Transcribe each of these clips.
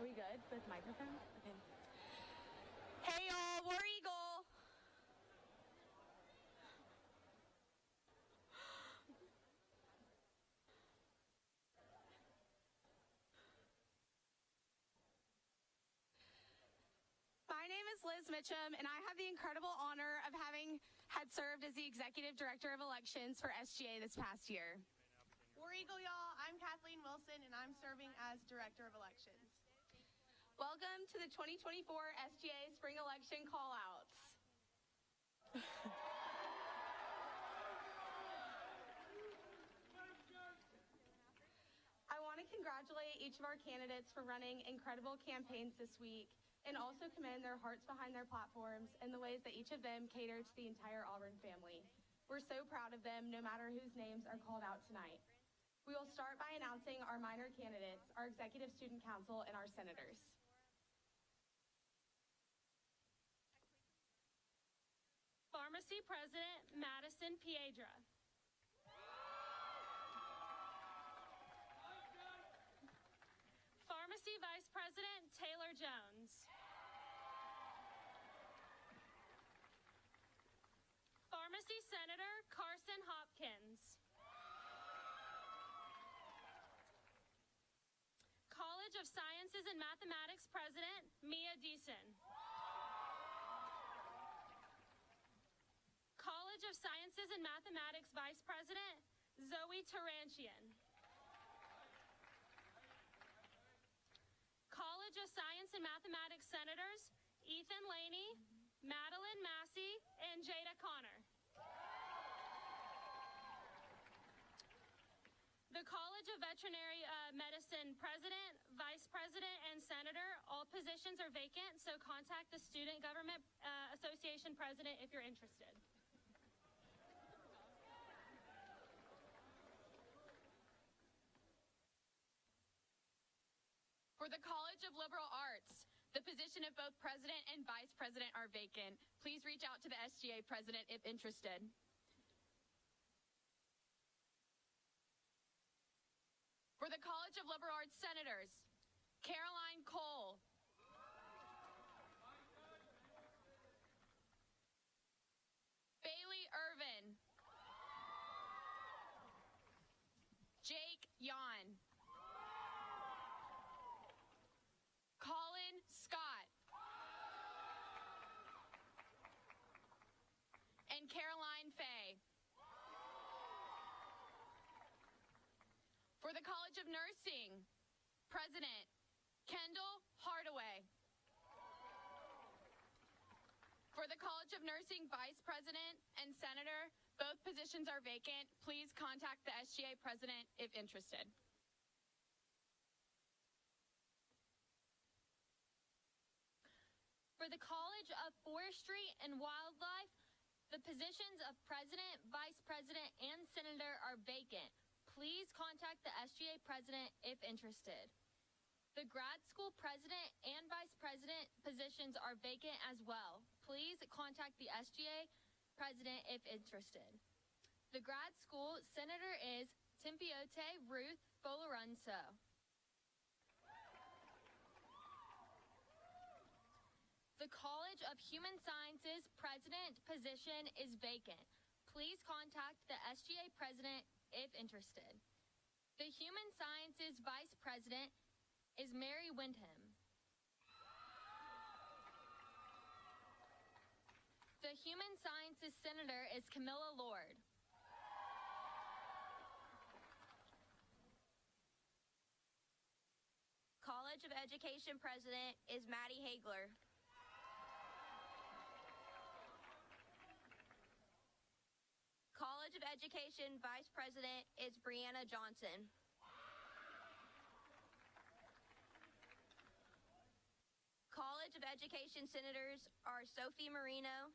Are we good with microphones? Okay. Hey y'all, War Eagle! My name is Liz Mitchum, and I have the incredible honor of having had served as the Executive Director of Elections for SGA this past year. War Eagle, y'all. I'm Kathleen Wilson, and I'm serving as Director of Elections. Welcome to the 2024 SGA Spring Election Callouts. I want to congratulate each of our candidates for running incredible campaigns this week, and also commend their hearts behind their platforms and the ways that each of them cater to the entire Auburn family. We're so proud of them, no matter whose names are called out tonight. We will start by announcing our minor candidates, our Executive Student Council, and our senators. Pharmacy President Madison Piedra. Pharmacy Vice President Taylor Jones. Pharmacy Senator Carson Hopkins. College of Sciences and Mathematics President Mia Deason. College of Sciences and Mathematics Vice President Zoe Tarantian. College of Science and Mathematics Senators Ethan Laney, Madeline Massey, and Jada Connor. The College of Veterinary Medicine President, Vice President, and Senator, all positions are vacant, so contact the Student Government Association President if you're interested. For the College of Liberal Arts, the position of both President and Vice President are vacant. Please reach out to the SGA President if interested. For the College of Liberal Arts Senators, Caroline Cole. Bailey Irvin. Jake Yon. Colin Scott. And Caroline Fay. For the College of Nursing, President Kendall Hardaway. For the College of Nursing Vice President and Senator, both positions are vacant. Please contact the SGA President if interested. For the College of Forestry and Wildlife, the positions of President, Vice President, and Senator are vacant. Please contact the SGA President if interested. The Grad School President and Vice President positions are vacant as well. Please contact the SGA President if interested. The Grad School Senator is Timpiote Ruth Folorunso. The College of Human Sciences President position is vacant. Please contact the SGA President if interested. The Human Sciences Vice President is Mary Windham. The Human Sciences Senator is Camilla Lord. College of Education President is Maddie Hagler. College of Education Vice President is Brianna Johnson. College of Education Senators are Sophie Marino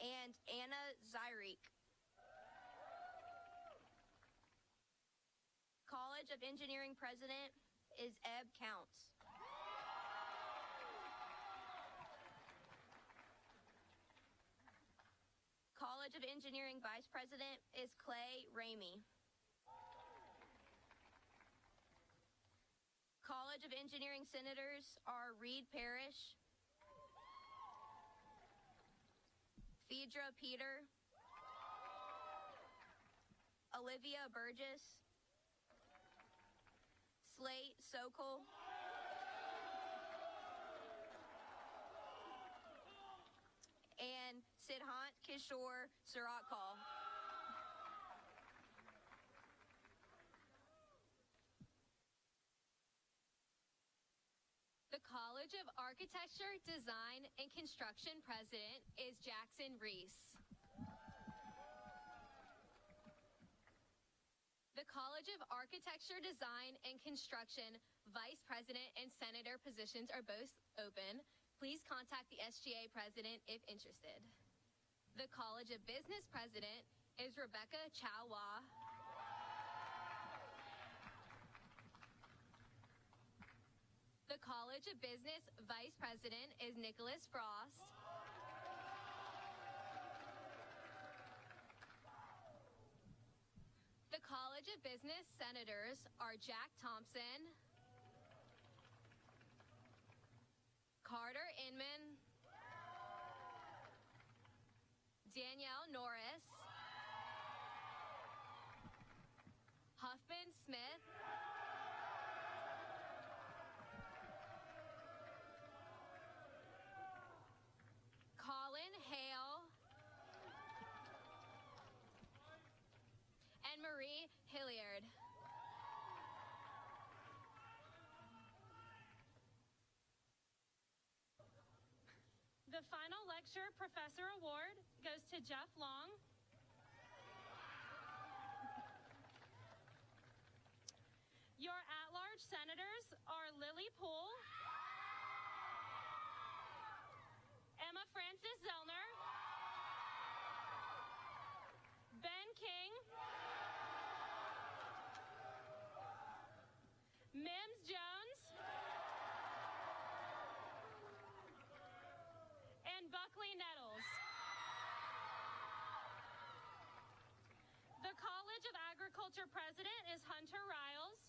and Anna Zyreek. College of Engineering President is Ebb Counts. College of Engineering Vice President is Clay Ramey. College of Engineering senators are Reed Parrish, Phaedra Peter, Olivia Burgess, Slate Sokol, and Siddhant Kishore Saratkal. The College of Architecture, Design, and Construction president is Jackson Reese. The College of Architecture, Design, and Construction vice president and senator positions are both open. Please contact the SGA president if interested. The College of Business president is Rebecca Chawa. The College of Business vice president is Nicholas Frost. The College of Business senators are Jack Thompson, Carter Inman, Danielle Norris, Huffman Smith, Colin Hale, and Marie Hilliard. The final lecture professor award goes to Jeff Long. Your at-large senators are Lily Poole, Emma Francis Zellner, Ben King, Mims Jones, and Buckley Nettles. The College of Agriculture president is Hunter Riles.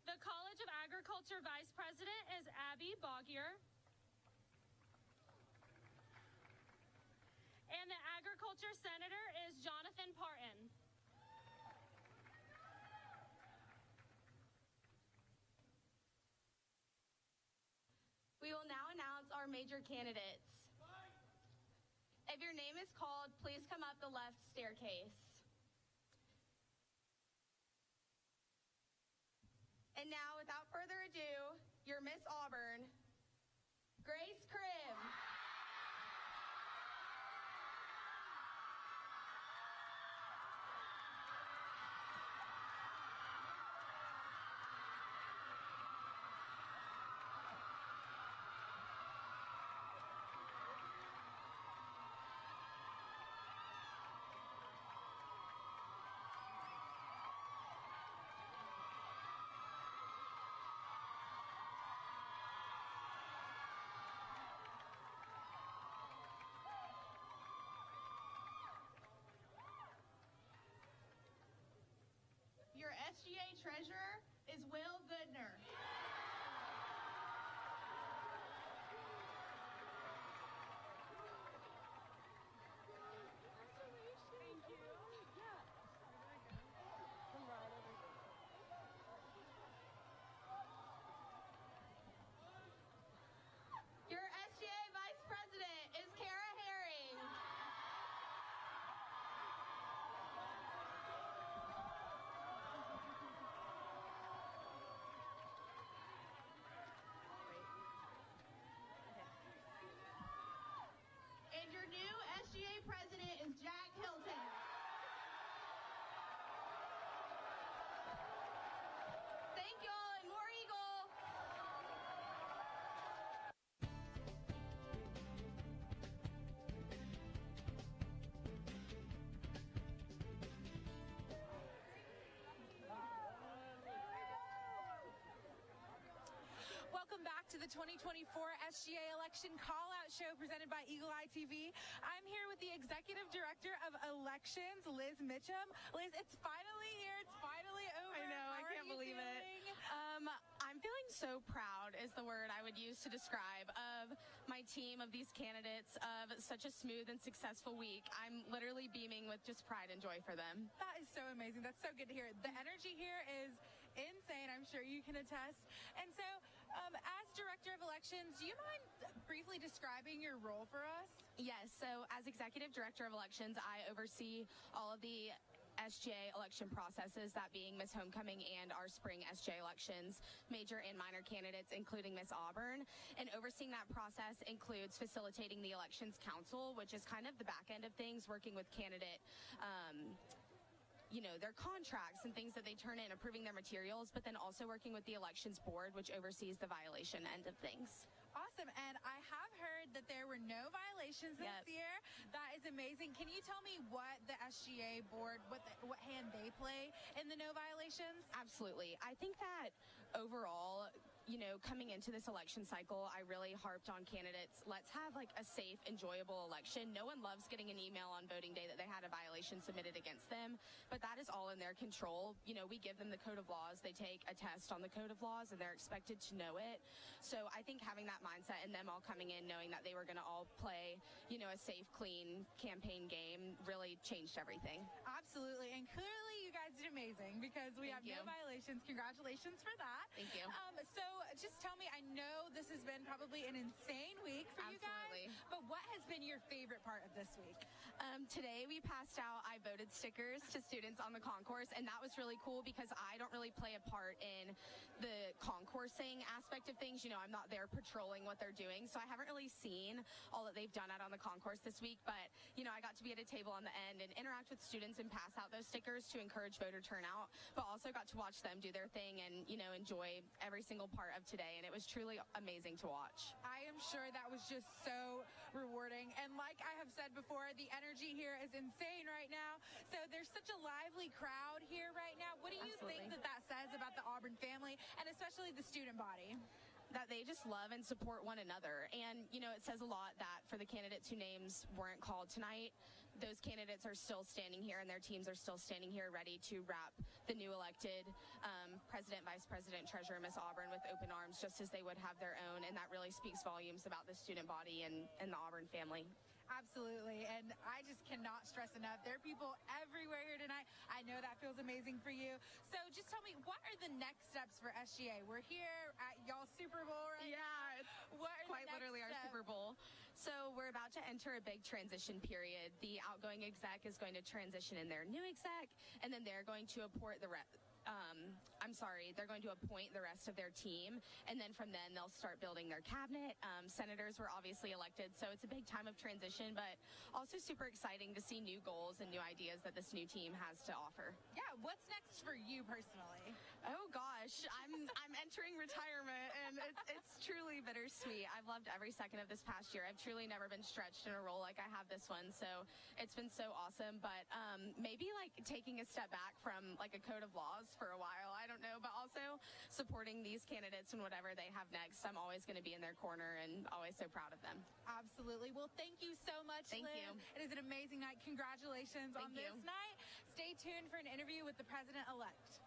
The College of Agriculture vice president is Abby Boggier. And the Agriculture senator is Jonathan Parton. We will now announce our major candidates. If your name is called, please come up the left staircase. And now, without further ado, your Miss Auburn, Grace Cribb. Your SGA treasurer is Will Goodner. Your SGA vice president is Kara Herring. And your new SGA president is Jack Hilton. Thank y'all, and more Eagle. Welcome back to the 2024 SGA Election Call-Out Show presented by Eagle Eye TV. I'm here with the Executive Director of Elections, Liz Mitchum. Liz, it's finally here. It's finally over. I know. I How are can't you believe so proud is the word I would use to describe of my team, of these candidates, of such a smooth and successful week. I'm literally beaming with just pride and joy for them. That is so amazing. That's so good to hear. The energy here is insane. I'm sure you can attest. And so, as Director of Elections, do you mind briefly describing your role for us? Yes, so as Executive Director of Elections, I oversee all of the SGA election processes, that being Miss Homecoming and our spring SGA elections, major and minor candidates, including Miss Auburn. And overseeing that process includes facilitating the Elections Council, which is kind of the back end of things, working with candidate their contracts and things that they turn in, approving their materials, but then also working with the Elections Board, which oversees the violation end of things. Awesome. And I have heard that there were no violations this year. That is amazing. Can you tell me what the SGA board, what hand they play in the no violations? Absolutely. I think that overall, coming into this election cycle, I really harped on candidates. Let's have like a safe, enjoyable election. No one loves getting an email on voting day that they had a violation submitted against them, but that is all in their control. We give them the code of laws. They take a test on the code of laws and they're expected to know it. So I think having that mindset and them all coming in knowing that they were going to all play, a safe, clean campaign game really changed everything. Absolutely. And clearly you guys did amazing because we have no violations. Congratulations for that. Thank you. So just tell me, I know this has been probably an insane week for you guys, but what has been your favorite part of this week? Today we passed out I voted stickers to students on the concourse, and that was really cool because I don't really play a part in the concoursing aspect of things. I'm not there patrolling what they're doing, so I haven't really seen all that they've done out on the concourse this week, but I got to be at a table on the end and interact with students and pass out those stickers to encourage voter turnout, but also got to watch them do their thing and enjoy every single part of today, and it was truly amazing to watch. I am sure that was just so rewarding, and like I have said before, the energy here is insane right now. So there's such a lively crowd here right now. What do you think that says about the Auburn family and especially the student body? That they just love and support one another. And, it says a lot that for the candidates whose names weren't called tonight, those candidates are still standing here and their teams are still standing here ready to wrap the new elected president, vice president, treasurer, Miss Auburn with open arms, just as they would have their own. And that really speaks volumes about the student body and the Auburn family. Absolutely. And I just cannot stress enough. There are people everywhere here tonight. I know that feels amazing for you. So just tell me, what are the next steps for SGA? We're here at y'all's Super Bowl right now. Yeah, it's quite literally our Super Bowl. So we're about to enter a big transition period. The outgoing exec is going to transition in their new exec, and then they're going to appoint the they're going to appoint the rest of their team, and then from then they'll start building their cabinet. Senators were obviously elected, so it's a big time of transition, but also super exciting to see new goals and new ideas that this new team has to offer. Yeah, what's next for you personally? Oh gosh, I'm entering retirement, and it's truly bittersweet. I've loved every second of this past year. I've truly never been stretched in a role like I have this one, so it's been so awesome. But maybe like taking a step back from like a code of laws for a while, I don't know, but also supporting these candidates and whatever they have next. I'm always going to be in their corner and always so proud of them. Absolutely. Well, thank you so much, Thank Liz. you. It is an amazing night. Congratulations on this night. Stay tuned for an interview with the president-elect.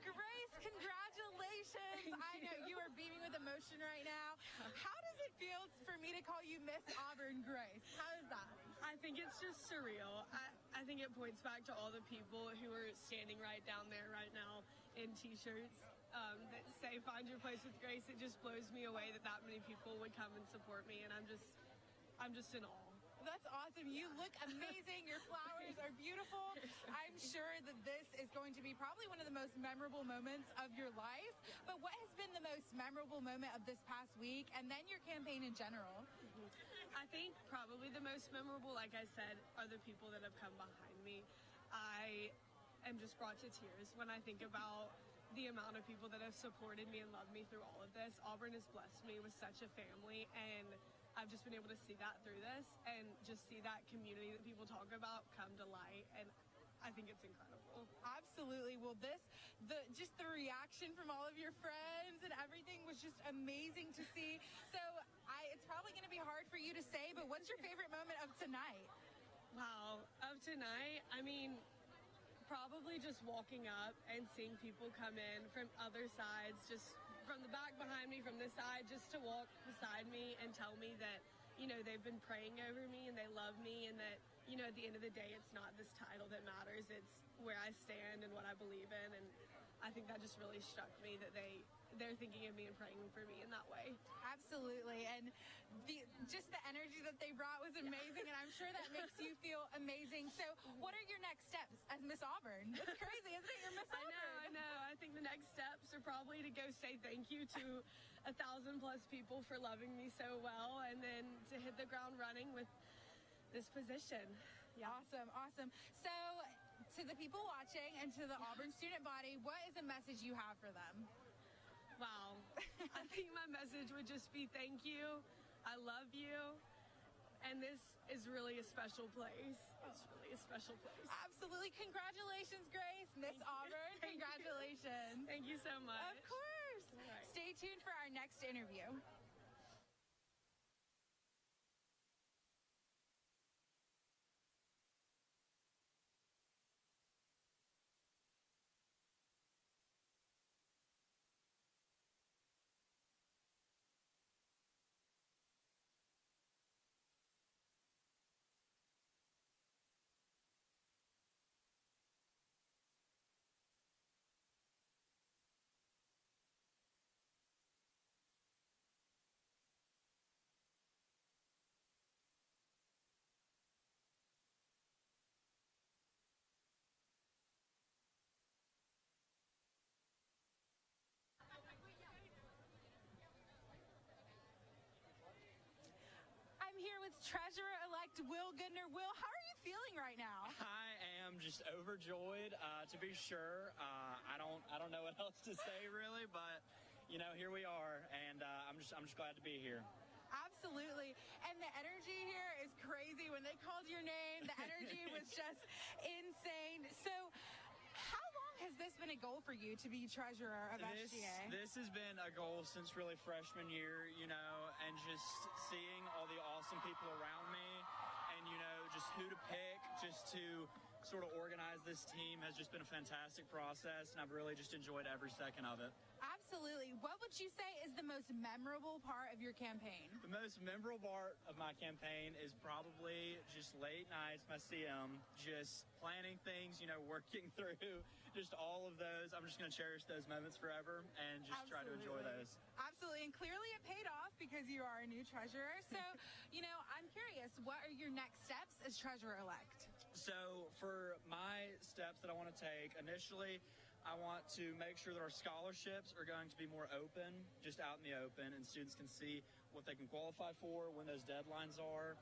Grace, congratulations. I know you are beaming with emotion right now. How does it feel for me to call you Miss Auburn Grace? How is that? I think it's just surreal. I think it points back to all the people who are standing right down there right now in t-shirts that say "Find your place with Grace." It just blows me away that many people would come and support me, and I'm just in awe. That's awesome. You look amazing. Your flowers are beautiful. I'm sure that this is going to be probably one of the most memorable moments of your life. But what has been the most memorable moment of this past week and then your campaign in general? I think probably the most memorable, like I said, are the people that have come behind me. I am just brought to tears when I think about the amount of people that have supported me and loved me through all of this. Auburn has blessed me with such a family, and I've just been able to see that through this and just see that community that people talk about come to light, and I think it's incredible. Absolutely. Well, just the reaction from all of your friends and everything was just amazing to see. So it's probably going to be hard for you to say, but what's your favorite moment of tonight? Wow, of tonight, I mean, probably just walking up and seeing people come in from other sides, just from the back behind me, from this side, just to walk beside me and tell me that, you know, they've been praying over me and they love me, and that, you know, at the end of the day, it's not this title that matters, it's where I stand and what I believe in. And I think that just really struck me that they're thinking of me and praying for me in that way. Absolutely. And just the energy that they brought was amazing, and I'm sure that makes you feel amazing. So what are your next steps as Miss Auburn? It's crazy, isn't it? You're Miss Auburn. I know. I think the next steps are probably to go say thank you to 1,000+ people for loving me so well, and then to hit the ground running with this position. Yeah. Awesome. So to the people watching and to the Auburn student body, what is a message you have for them? Wow. I think my message would just be thank you. I love you. And this is really a special place. It's really a special place. Absolutely. Congratulations, Grace. Miss Auburn. Congratulations. Thank you so much. Of course. Right. Stay tuned for our next interview. I'm here with Treasurer-elect Will Goodner. Will, how are you feeling right now? I am just overjoyed, to be sure. I don't know what else to say really, but you know, here we are, and I'm just glad to be here. Absolutely. And the energy here is crazy. When they called your name, the energy was just insane. So how long has this been a goal for you to be treasurer of SGA? This has been a goal since really freshman year, you know, and just seeing all the awesome people around me, and, you know, just who to pick, just to sort of organize this team has just been a fantastic process, and I've really just enjoyed every second of it. Absolutely. What would you say is the most memorable part of your campaign? The most memorable part of my campaign is probably just late nights, my CM, just planning things, you know, working through just all of those. I'm just going to cherish those moments forever and just try to enjoy those. Absolutely. And clearly it paid off because you are a new treasurer. So, you know, I'm curious, what are your next steps as treasurer-elect? So for my steps that I want to take, initially, I want to make sure that our scholarships are going to be more open, just out in the open, and students can see what they can qualify for, when those deadlines are.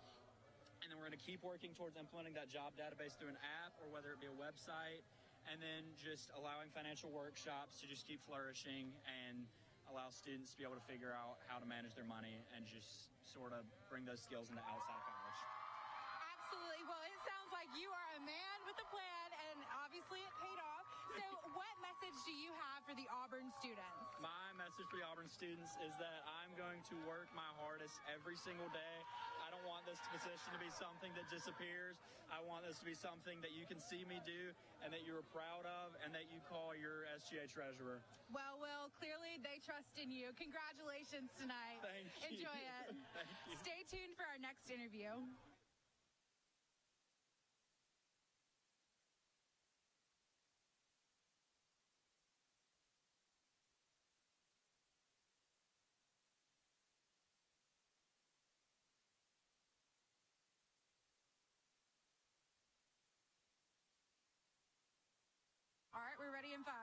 And then we're going to keep working towards implementing that job database through an app or whether it be a website, and then just allowing financial workshops to just keep flourishing and allow students to be able to figure out how to manage their money and just sort of bring those skills into outside of college. Absolutely. Well, it sounds like you are a man with a plan, and obviously it paid off. So what message do you have for the Auburn students? My message for the Auburn students is that I'm going to work my hardest every single day. I don't want this position to be something that disappears. I want this to be something that you can see me do and that you're proud of and that you call your SGA treasurer. Well, Will, clearly they trust in you. Congratulations tonight. Thank you. Enjoy it. Thank you. Stay tuned for our next interview. All right, we're ready in 5.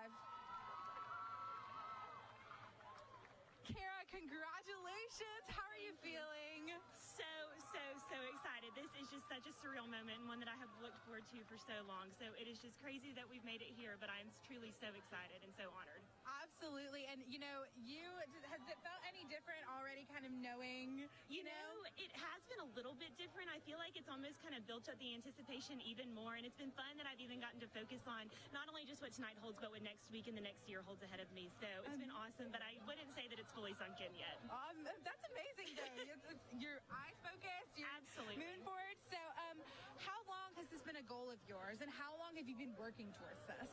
Kara, congratulations. How are you feeling? So is just such a surreal moment and one that I have looked forward to for so long. So it is just crazy that we've made it here, but I'm truly so excited and so honored. Absolutely. And, has it felt any different already kind of knowing, You know, it has been a little bit different. I feel like it's almost kind of built up the anticipation even more. And it's been fun that I've even gotten to focus on not only just what tonight holds, but what next week and the next year holds ahead of me. So it's been awesome, but I wouldn't say that it's fully sunk in yet. That's amazing, though. It's your eyes focused, you're Absolutely. moving forward. So, how long has this been a goal of yours, and how long have you been working towards this?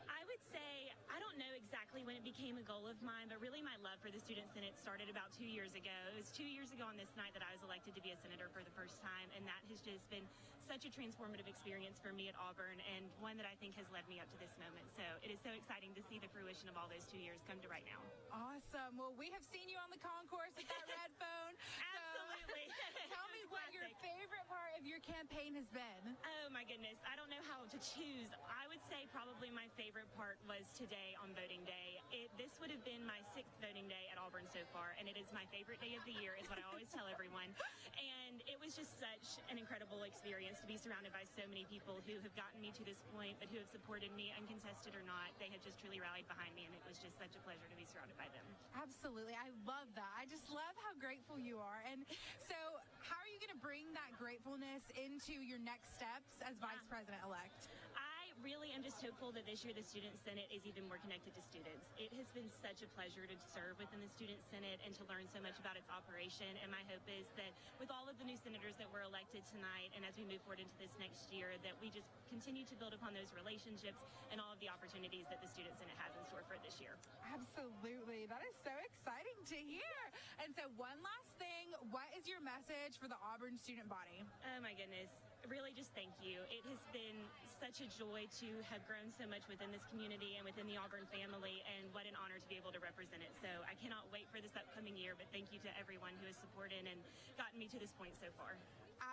I would say, I don't know exactly when it became a goal of mine, but really my love for the Student Senate started about 2 years ago. It was 2 years ago on this night that I was elected to be a senator for the first time, and that has just been such a transformative experience for me at Auburn, and one that I think has led me up to this moment. So it is so exciting to see the fruition of all those 2 years come to right now. Awesome. Well, we have seen you on the concourse with that red phone. Absolutely. So, tell me what your favorite part of your campaign has been. Oh my goodness, I don't know how to choose. I would say probably my favorite part was today on voting day. This would have been my 6th voting day at Auburn so far, and it is my favorite day of the year, is what I always tell everyone. And it was just such an incredible experience to be surrounded by so many people who have gotten me to this point, but who have supported me, uncontested or not. They have just truly rallied behind me, and it was just such a pleasure to be surrounded by them. Absolutely. I love that. I just love how grateful you are. And so, how are you going to bring that gratefulness into your next steps as Vice President-elect? I really am just hopeful that this year the Student Senate is even more connected to students. It has been such a pleasure to serve within the Student Senate and to learn so much about its operation. And my hope is that with all of the new senators that were elected tonight, and as we move forward into this next year, that we just continue to build upon those relationships and all of the opportunities that the Student Senate has in store for this year. Absolutely. That is so exciting to hear. And so, one last thing, what is your message for the Auburn student body? Oh my goodness. Really just thank you. It has been such a joy to have grown so much within this community and within the Auburn family, and what an honor to be able to represent it. So I cannot wait for this upcoming year, but thank you to everyone who has supported and gotten me to this point so far.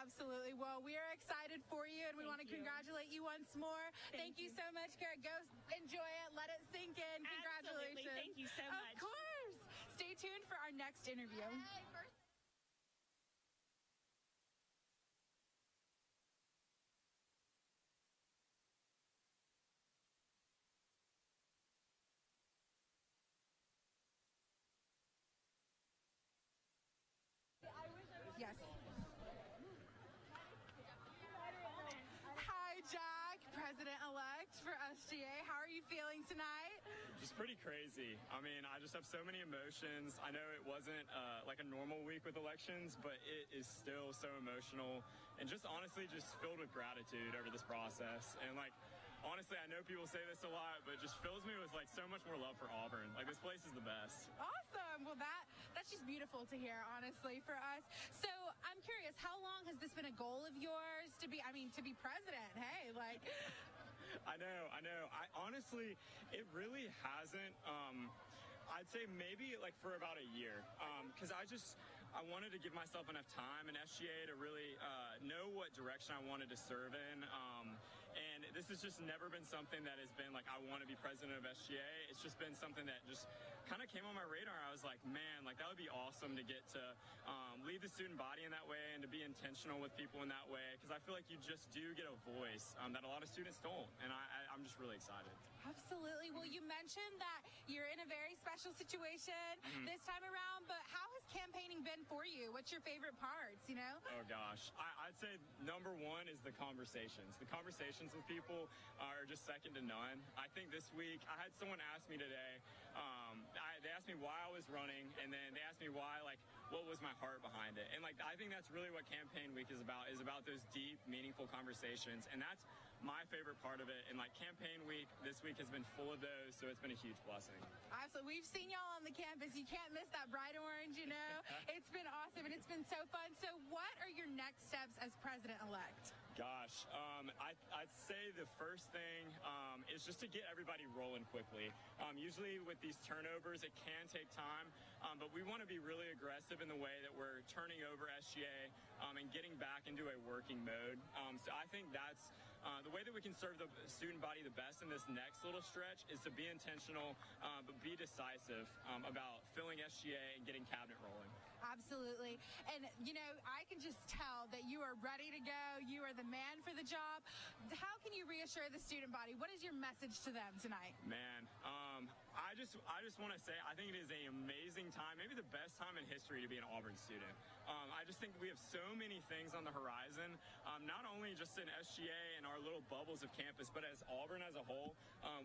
Absolutely. Well, we are excited for you, and we want to congratulate you once more. Thank you so much, Garrett. Go enjoy it. Let it sink in. Congratulations. Absolutely. Thank you so much. Of course. Stay tuned for our next interview. Yes. Hi, Jack, President-elect for SGA. How are you feeling tonight? Just pretty crazy. I mean, I just have so many emotions. I know it wasn't like a normal week with elections, but it is still so emotional and just honestly just filled with gratitude over this process. And like, honestly, I know people say this a lot, but it just fills me with like so much more love for Auburn. Like, this place is the best. Awesome. Well, that's just beautiful to hear, honestly, for us. So I'm curious, how long has this been a goal of yours to be president? Hey, like. I know. I honestly, it really hasn't. I'd say maybe like for about a year, because I wanted to give myself enough time in SGA to really know what direction I wanted to serve in. And this has just never been something that has been like, I want to be president of SGA. It's just been something that just kind of came on my radar. I was like, man, like that would be awesome to get to lead the student body in that way and to be intentional with people in that way. Because I feel like you just do get a voice that a lot of students don't. And I'm just really excited. Absolutely. Well, you mentioned that you're in a very special situation this time around, but how has campaigning been for you? What's your favorite parts, Oh, gosh. I'd say number one is the conversations. The conversations with people are just second to none. I think this week, I had someone ask me today, they asked me why I was running, and then they asked me why, like, what was my heart behind it? And, like, I think that's really what campaign week is about those deep, meaningful conversations, and that's my favorite part of it. And like campaign week this week has been full of those, so it's been a huge blessing. Absolutely. We've seen y'all on the campus. You can't miss that bright orange, It's been awesome, and it's been so fun. So what are your next steps as president-elect? Gosh, I'd say the first thing is just to get everybody rolling quickly. Usually with these turnovers, it can take time, but we want to be really aggressive in the way that we're turning over SGA and getting back into a working mode. So I think that's the way that we can serve the student body the best in this next little stretch is to be intentional, but be decisive about filling SGA and getting cabinet rolling. Absolutely. And, I can just tell that you are ready to go. You are the man for the job. How can you reassure the student body? What is your message to them tonight? Man, I just want to say I think it is an amazing time, maybe the best time in history to be an Auburn student. I just think we have so many things on the horizon, not only just in SGA and our little bubbles of campus, but as Auburn as a whole.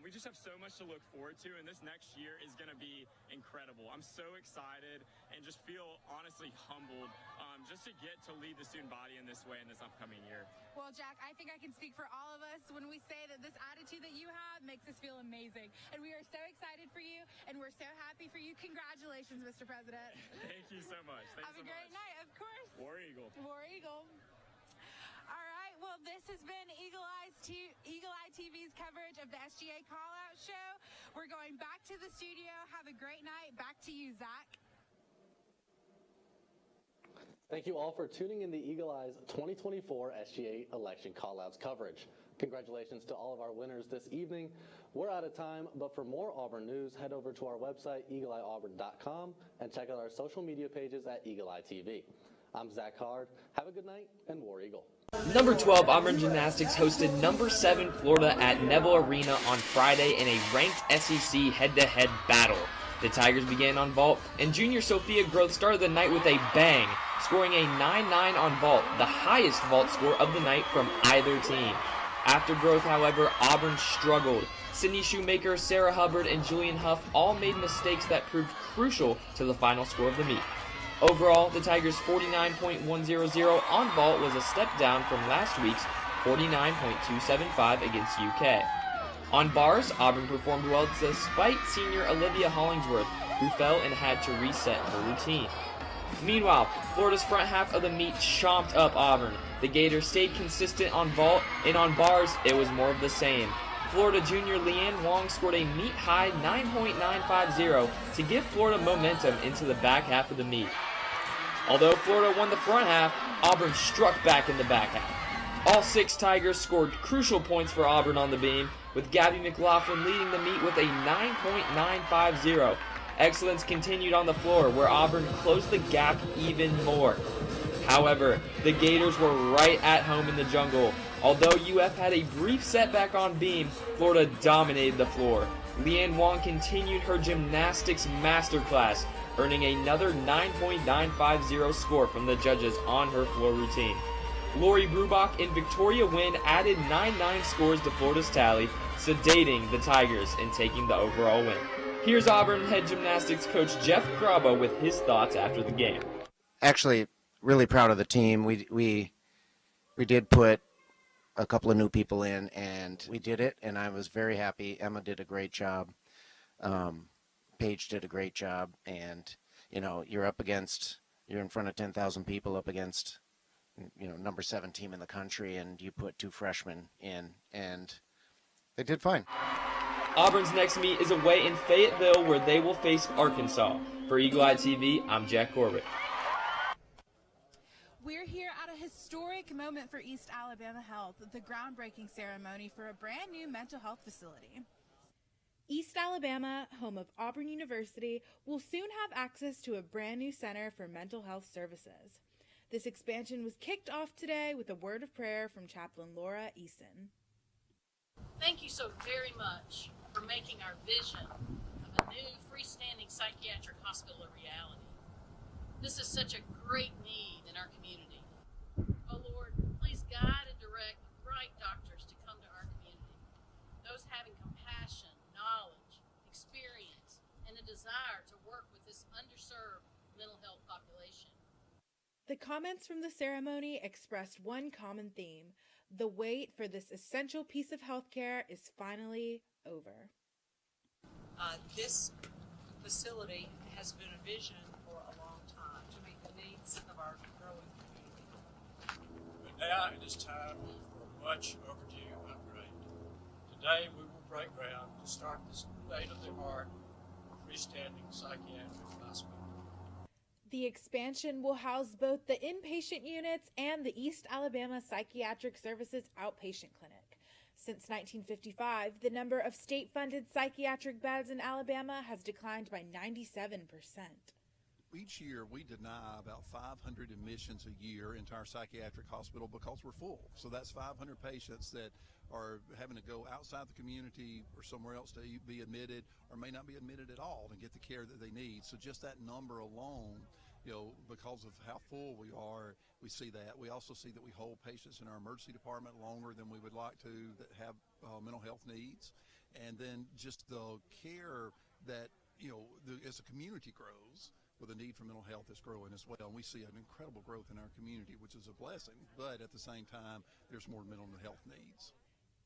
We just have so much to look forward to, and this next year is going to be incredible. I'm so excited and just feel honestly humbled just to get to lead the student body in this way in this upcoming year. Well, Jack, I think I can speak for all of us when we say that this attitude that you have makes us feel amazing. And we are so excited for you, and we're so happy for you. Congratulations, Mr. President. Thank you so much. Thanks Have a great night, of course. War Eagle. War Eagle. All right, well, this has been Eagle Eye TV's coverage of the SGA Call-Out Show. We're going back to the studio. Have a great night. Back to you, Zach. Thank you all for tuning in the Eagle Eye's 2024 SGA election call-outs coverage. Congratulations to all of our winners this evening. We're out of time, but for more Auburn news, head over to our website, eagleeyeauburn.com, and check out our social media pages at Eagle Eye TV. I'm Zach Hard. Have a good night, and War Eagle. Number 12 Auburn Gymnastics hosted number 7 Florida at Neville Arena on Friday in a ranked SEC head-to-head battle. The Tigers began on vault, and junior Sophia Groth started the night with a bang, scoring a 9-9 on vault, the highest vault score of the night from either team. After Groth, however, Auburn struggled. Sydney Shoemaker, Sarah Hubbard, and Julian Huff all made mistakes that proved crucial to the final score of the meet. Overall, the Tigers' 49.100 on vault was a step down from last week's 49.275 against UK. On bars, Auburn performed well despite senior Olivia Hollingsworth, who fell and had to reset her routine. Meanwhile, Florida's front half of the meet chomped up Auburn. The Gators stayed consistent on vault, and on bars, it was more of the same. Florida junior Leanne Wong scored a meet-high 9.950 to give Florida momentum into the back half of the meet. Although Florida won the front half, Auburn struck back in the back half. All 6 Tigers scored crucial points for Auburn on the beam, with Gabby McLaughlin leading the meet with a 9.950. Excellence continued on the floor, where Auburn closed the gap even more. However, the Gators were right at home in the jungle. Although UF had a brief setback on beam, Florida dominated the floor. Leanne Wong continued her gymnastics masterclass, earning another 9.950 score from the judges on her floor routine. Lori Brubach and Victoria Wynn added 9-9 scores to Florida's tally, sedating the Tigers and taking the overall win. Here's Auburn head gymnastics coach Jeff Graba with his thoughts after the game. Actually, really proud of the team. We did put a couple of new people in, and we did it, and I was very happy. Emma did a great job. Paige did a great job, and you're in front of 10,000 people, up against number 7 team in the country, and you put 2 freshmen in, and they did fine. Auburn's next meet is away in Fayetteville, where they will face Arkansas. For Eagle Eye TV, I'm Jack Corbett. We're here at a historic moment for East Alabama Health, the groundbreaking ceremony for a brand new mental health facility. East Alabama, home of Auburn University, will soon have access to a brand new center for mental health services. This expansion was kicked off today with a word of prayer from Chaplain Laura Eason. Thank you so very much for making our vision of a new freestanding psychiatric hospital a reality. This is such a great need in our community. Oh Lord, please guide and direct the right doctors to come to our community. Those having compassion, knowledge, experience, and a desire to work with this underserved mental health population. The comments from the ceremony expressed one common theme: the wait for this essential piece of healthcare is finally over. This facility has been a vision for a long time to meet the needs of our growing community. But now it is time for a much overdue upgrade. Today we will break ground to start this state-of-the-art freestanding psychiatric hospital. The expansion will house both the inpatient units and the East Alabama Psychiatric Services Outpatient Clinic. Since 1955, the number of state-funded psychiatric beds in Alabama has declined by 97%. Each year we deny about 500 admissions a year into our psychiatric hospital because we're full. So that's 500 patients that are having to go outside the community or somewhere else to be admitted, or may not be admitted at all and get the care that they need. So just that number alone, because of how full we are, we see that. We also see that we hold patients in our emergency department longer than we would like to that have mental health needs. And then just the care that, as the community grows, with the need for mental health is growing as well. And we see an incredible growth in our community, which is a blessing. But at the same time, there's more mental health needs.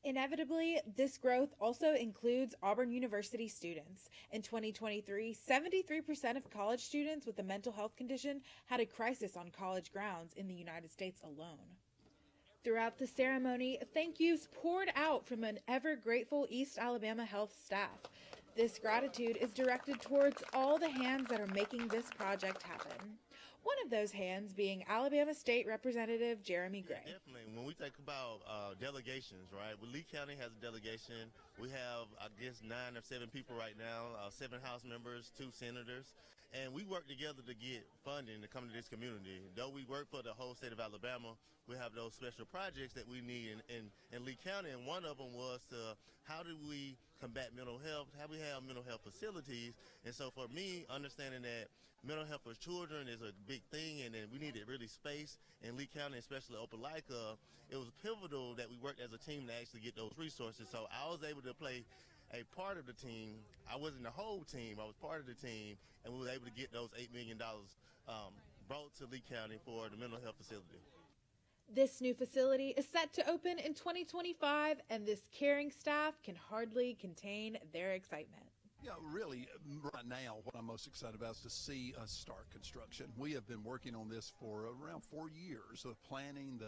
Inevitably, this growth also includes Auburn University students. In 2023, 73% of college students with a mental health condition had a crisis on college grounds in the United States alone. Throughout the ceremony, thank yous poured out from an ever-grateful East Alabama Health staff. This gratitude is directed towards all the hands that are making this project happen. One of those hands being Alabama State Representative Jeremy Gray. Definitely. When we think about delegations, right? Well, Lee County has a delegation. We have, I guess, 9 or 7 people right now, 7 House members, 2 senators. And we work together to get funding to come to this community. Though we work for the whole state of Alabama, we have those special projects that we need in Lee County. And one of them was how do we combat mental health? How we have mental health facilities? And so for me, understanding that mental health for children is a big thing, and then we needed really space in Lee County, especially Opelika. It was pivotal that we worked as a team to actually get those resources. So I was able to play a part of the team. I wasn't the whole team, I was part of the team, and we were able to get those $8 million brought to Lee County for the mental health facility. This new facility is set to open in 2025, and this caring staff can hardly contain their excitement. Yeah, really, right now, what I'm most excited about is to see us start construction. We have been working on this for around 4 years of planning,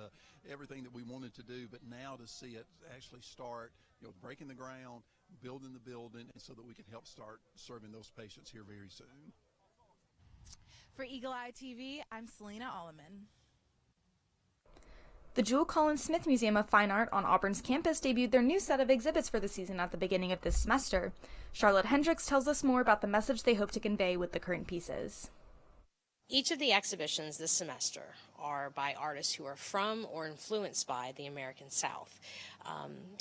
everything that we wanted to do, but now to see it actually start, breaking the ground, building the building, and so that we can help start serving those patients here very soon. For Eagle Eye TV, I'm Selena Alleman. The Jewel Collins Smith Museum of Fine Art on Auburn's campus debuted their new set of exhibits for the season at the beginning of this semester. Charlotte Hendricks tells us more about the message they hope to convey with the current pieces. Each of the exhibitions this semester are by artists who are from or influenced by the American South.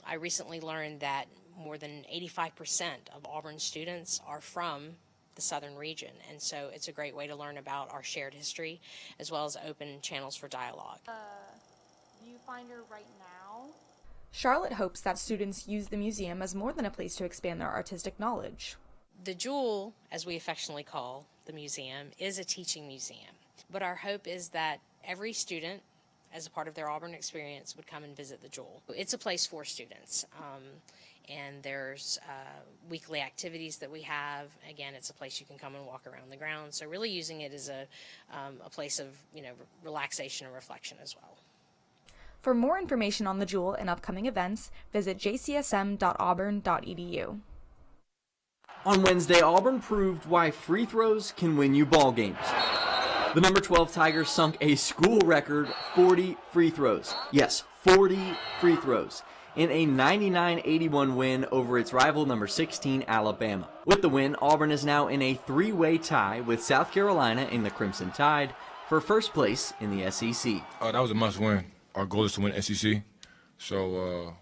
I recently learned that more than 85% of Auburn students are from the southern region, and so it's a great way to learn about our shared history as well as open channels for dialogue. Viewfinder right now? Charlotte hopes that students use the museum as more than a place to expand their artistic knowledge. The Jewel, as we affectionately call the museum, is a teaching museum, but our hope is that every student, as a part of their Auburn experience, would come and visit the Jewel. It's a place for students, and there's weekly activities that we have. Again, it's a place you can come and walk around the grounds, so really using it as a place of relaxation and reflection as well. For more information on the Jewel and upcoming events, visit jcsm.auburn.edu. On Wednesday, Auburn proved why free throws can win you ball games. The number 12 Tigers sunk a school record 40 free throws. Yes, 40 free throws in a 99-81 win over its rival number 16 Alabama. With the win, Auburn is now in a 3-way tie with South Carolina in the Crimson Tide for first place in the SEC. That was a must-win. Our goal is to win SEC, so,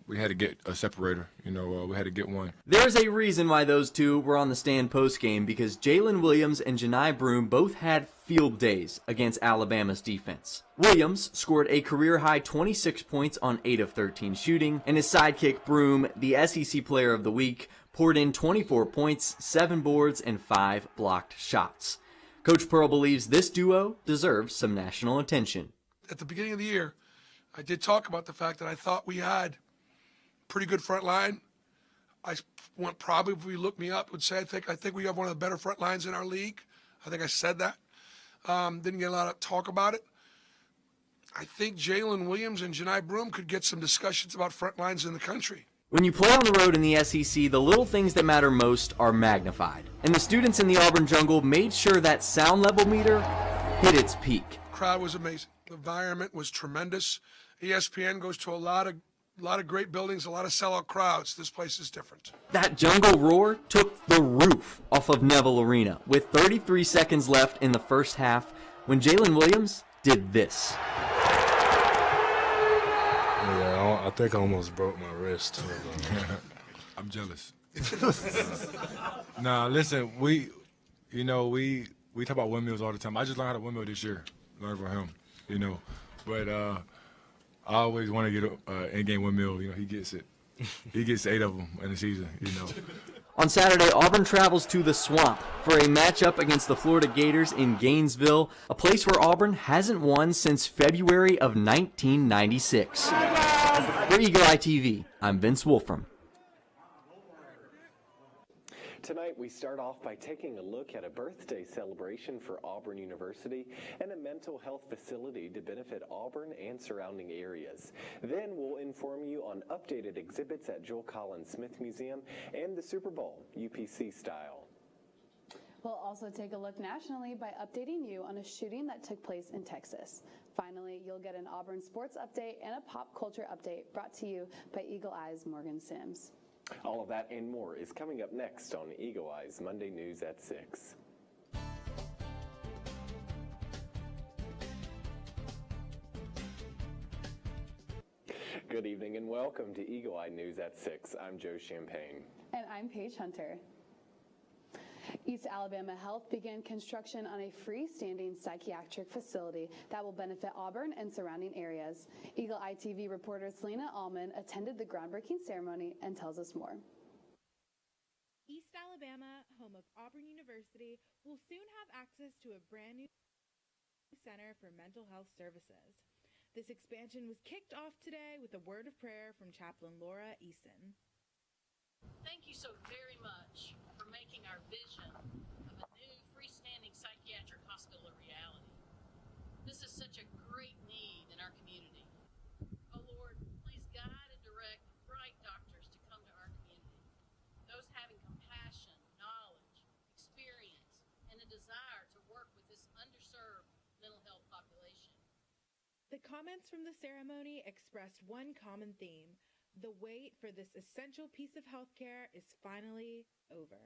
we had to get a separator. We had to get one. There's a reason why those two were on the stand post-game, because Jalen Williams and Janai Broome both had field days against Alabama's defense. Williams scored a career-high 26 points on 8 of 13 shooting, and his sidekick Broome, the SEC Player of the Week, poured in 24 points, 7 boards, and 5 blocked shots. Coach Pearl believes this duo deserves some national attention. At the beginning of the year, I did talk about the fact that I thought we had pretty good front line. Probably if you look me up, would say I think we have one of the better front lines in our league. I think I said that. Didn't get a lot of talk about it. I think Jalen Williams and Janai Broome could get some discussions about front lines in the country. When you play on the road in the SEC, the little things that matter most are magnified. And the students in the Auburn Jungle made sure that sound level meter hit its peak. Crowd was amazing. The environment was tremendous. ESPN goes to a lot of A lot of great buildings, a lot of sellout crowds. This place is different. That jungle roar took the roof off of Neville Arena with 33 seconds left in the first half when Jalen Williams did this. Yeah, I think I almost broke my wrist. I'm jealous. Nah, listen, we talk about windmills all the time. I just learned how to windmill this year. Learned from him, But I always want to get an in-game windmill. He gets it. He gets 8 of them in the season, On Saturday, Auburn travels to the Swamp for a matchup against the Florida Gators in Gainesville, a place where Auburn hasn't won since February of 1996. For Eagle Eye TV, I'm Vince Wolfram. Tonight, we start off by taking a look at a birthday celebration for Auburn University and a mental health facility to benefit Auburn and surrounding areas. Then we'll inform you on updated exhibits at Joel Collins Smith Museum and the Super Bowl, UPC style. We'll also take a look nationally by updating you on a shooting that took place in Texas. Finally, you'll get an Auburn sports update and a pop culture update brought to you by Eagle Eye's Morgan Sims. All of that and more is coming up next on Eagle Eye's Monday News at 6. Good evening and welcome to Eagle Eye News at 6. I'm Joe Champagne. And I'm Paige Hunter. East Alabama Health began construction on a freestanding psychiatric facility that will benefit Auburn and surrounding areas. Eagle Eye TV reporter Selena Allman attended the groundbreaking ceremony and tells us more. East Alabama, home of Auburn University, will soon have access to a brand new center for mental health services. This expansion was kicked off today with a word of prayer from Chaplain Laura Eason. Thank you so very much for making our vision of a new freestanding psychiatric hospital a reality. This is such a great need in our community. Oh Lord, please guide and direct bright doctors to come to our community. Those having compassion, knowledge, experience, and a desire to work with this underserved mental health population. The comments from the ceremony expressed one common theme. The wait for this essential piece of healthcare is finally over.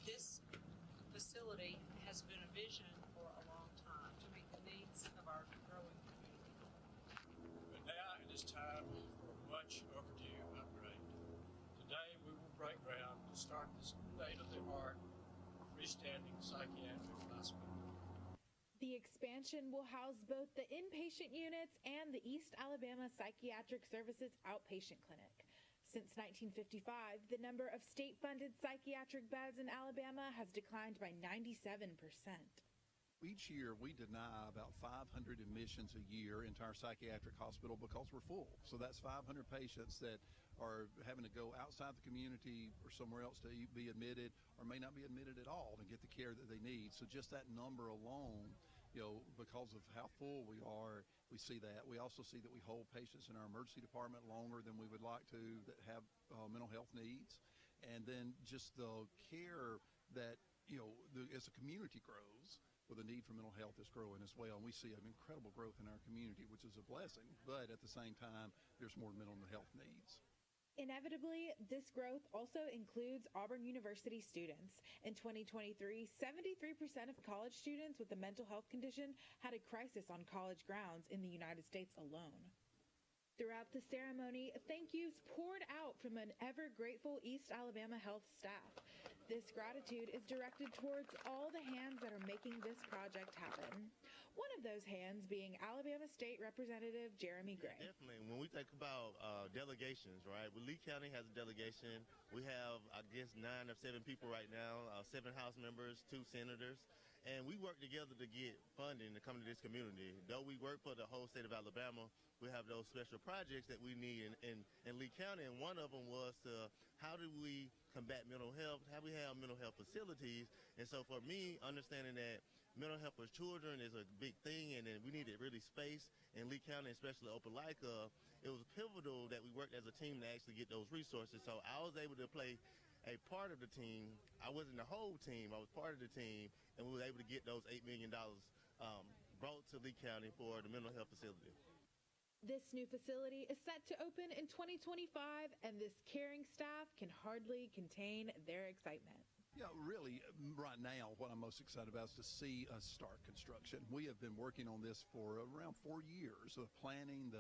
This facility has been a vision for a long time to meet the needs of our growing community. But now it is time for a much overdue upgrade. Today we will break ground to start this state-of-the-art freestanding psychiatric hospital. The expansion will house both the inpatient units and the East Alabama Psychiatric Services Outpatient Clinic. Since 1955, the number of state-funded psychiatric beds in Alabama has declined by 97%. Each year, we deny about 500 admissions a year into our psychiatric hospital because we're full. So that's 500 patients that are having to go outside the community or somewhere else to be admitted or may not be admitted at all to get the care that they need. So just that number alone, because of how full we are, we see that. We also see that we hold patients in our emergency department longer than we would like to that have mental health needs. And then just the care that, as the community grows, well, the need for mental health is growing as well. And we see an incredible growth in our community, which is a blessing. But at the same time, there's more mental health needs. Inevitably, this growth also includes Auburn University students. In 2023, 73% of college students with a mental health condition had a crisis on college grounds in the United States alone. Throughout the ceremony, thank yous poured out from an ever-grateful East Alabama Health staff. This gratitude is directed towards all the hands that are making this project happen. One of those hands being Alabama State Representative Jeremy Gray. Definitely. When we think about delegations, right? Well, Lee County has a delegation. We have, 9 or 7 people right now, 7 House members, 2 senators. And we work together to get funding to come to this community. Though we work for the whole state of Alabama, we have those special projects that we need in Lee County. And one of them was how do we combat mental health? How we have mental health facilities? And so for me, understanding that mental health for children is a big thing, and then we needed really space in Lee County, especially Opelika. It was pivotal that we worked as a team to actually get those resources. So I was able to play a part of the team. I wasn't the whole team. I was part of the team, and we were able to get those $8 million brought to Lee County for the mental health facility. This new facility is set to open in 2025, and this caring staff can hardly contain their excitement. Yeah, really, right now, what I'm most excited about is to see us start construction. We have been working on this for around 4 years of planning,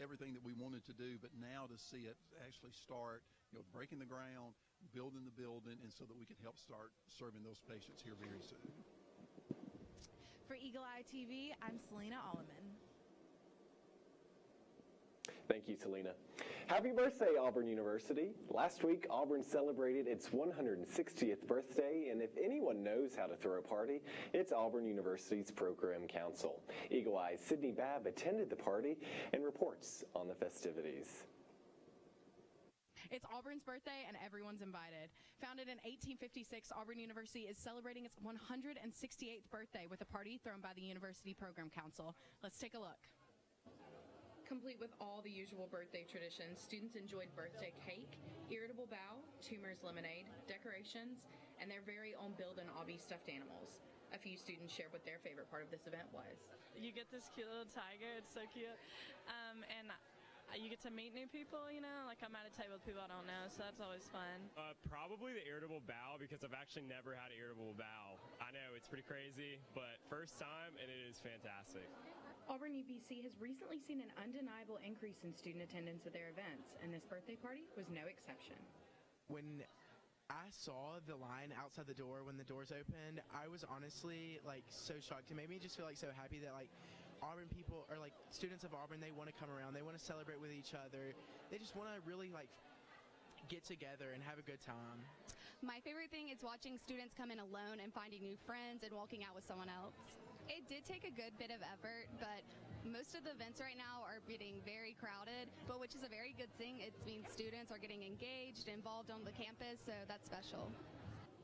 everything that we wanted to do, but now to see it actually start, breaking the ground, building the building, and so that we can help start serving those patients here very soon. For Eagle Eye TV, I'm Selena Alleman. Thank you, Selena. Happy birthday, Auburn University. Last week, Auburn celebrated its 160th birthday, and if anyone knows how to throw a party, it's Auburn University's Program Council. Eagle Eye's Sydney Babb attended the party and reports on the festivities. It's Auburn's birthday and everyone's invited. Founded in 1856, Auburn University is celebrating its 168th birthday with a party thrown by the University Program Council. Let's take a look. Complete with all the usual birthday traditions, students enjoyed birthday cake, irritable bow, Tumors lemonade, decorations, and their very own Build an Obby stuffed animals. A few students shared what their favorite part of this event was. You get this cute little tiger, it's so cute, and you get to meet new people, like I'm at a table with people I don't know, so that's always fun. Probably the irritable bow, because I've actually never had an irritable bow. I know, it's pretty crazy, but first time, and it is fantastic. Auburn UPC has recently seen an undeniable increase in student attendance at their events, and this birthday party was no exception. When I saw the line outside the door when the doors opened, I was honestly so shocked. It made me just feel so happy that Auburn people, or students of Auburn, they want to come around, they want to celebrate with each other, they just want to really get together and have a good time. My favorite thing is watching students come in alone and finding new friends and walking out with someone else. It did take a good bit of effort, but most of the events right now are getting very crowded, but which is a very good thing. It means students are getting engaged, involved on the campus, so that's special.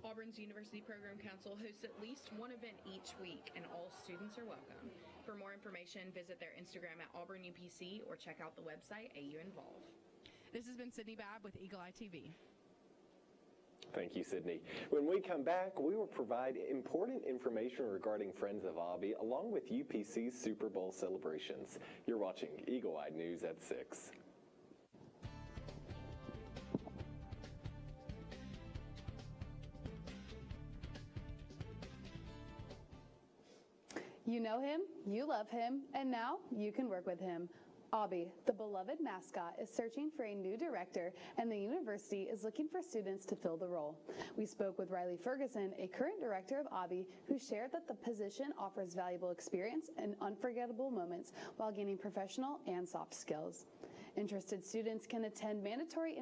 Auburn's University Program Council hosts at least one event each week, and all students are welcome. For more information, visit their Instagram at Auburn UPC or check out the website AU Involve. This has been Sydney Babb with Eagle Eye TV. Thank you, Sydney. When we come back, we will provide important information regarding Friends of Obby, along with UPC's Super Bowl celebrations. You're watching Eagle Eye News at 6. You know him, you love him, and now you can work with him. Obby, the beloved mascot, is searching for a new director, and the university is looking for students to fill the role. We spoke with Riley Ferguson, a current director of Obby, who shared that the position offers valuable experience and unforgettable moments while gaining professional and soft skills. Interested students can attend mandatory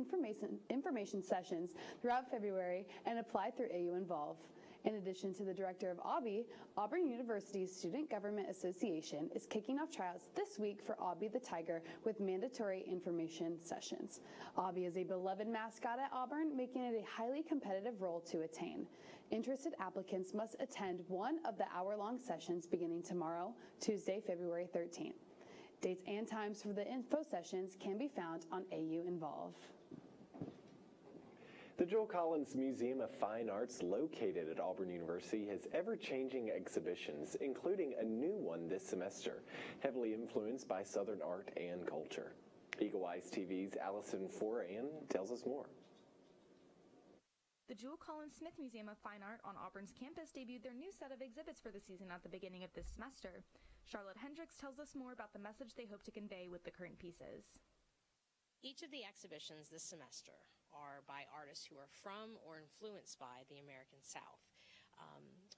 information sessions throughout February and apply through AU Involve. In addition to the director of Obby, Auburn University's Student Government Association is kicking off trials this week for Obby the Tiger with mandatory information sessions. Obby is a beloved mascot at Auburn, making it a highly competitive role to attain. Interested applicants must attend one of the hour-long sessions beginning tomorrow, Tuesday, February 13th. Dates and times for the info sessions can be found on AU Involve. The Joel Collins Museum of Fine Arts, located at Auburn University, has ever-changing exhibitions, including a new one this semester, heavily influenced by Southern art and culture. Eagle Eyes TV's Allison Foran tells us more. The Jewel Collins Smith Museum of Fine Art on Auburn's campus debuted their new set of exhibits for the season at the beginning of this semester. Charlotte Hendricks tells us more about the message they hope to convey with the current pieces. Each of the exhibitions this semester are by artists who are from or influenced by the American South.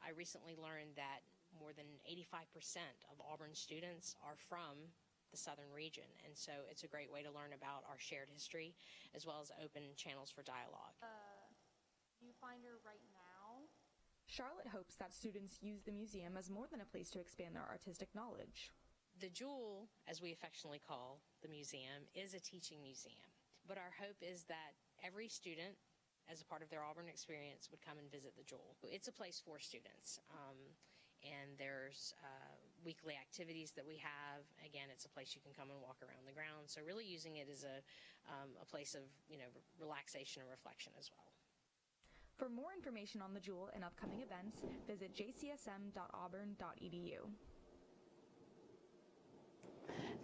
I recently learned that more than 85% of Auburn students are from the southern region, and so it's a great way to learn about our shared history as well as open channels for dialogue. You find her right now? Charlotte hopes that students use the museum as more than a place to expand their artistic knowledge. The Jewel, as we affectionately call the museum, is a teaching museum, but our hope is that every student, as a part of their Auburn experience, would come and visit the Jewel. It's a place for students, and there's weekly activities that we have. Again, it's a place you can come and walk around the grounds, so really using it as a place of relaxation and reflection as well. For more information on the Jewel and upcoming events, visit jcsm.auburn.edu.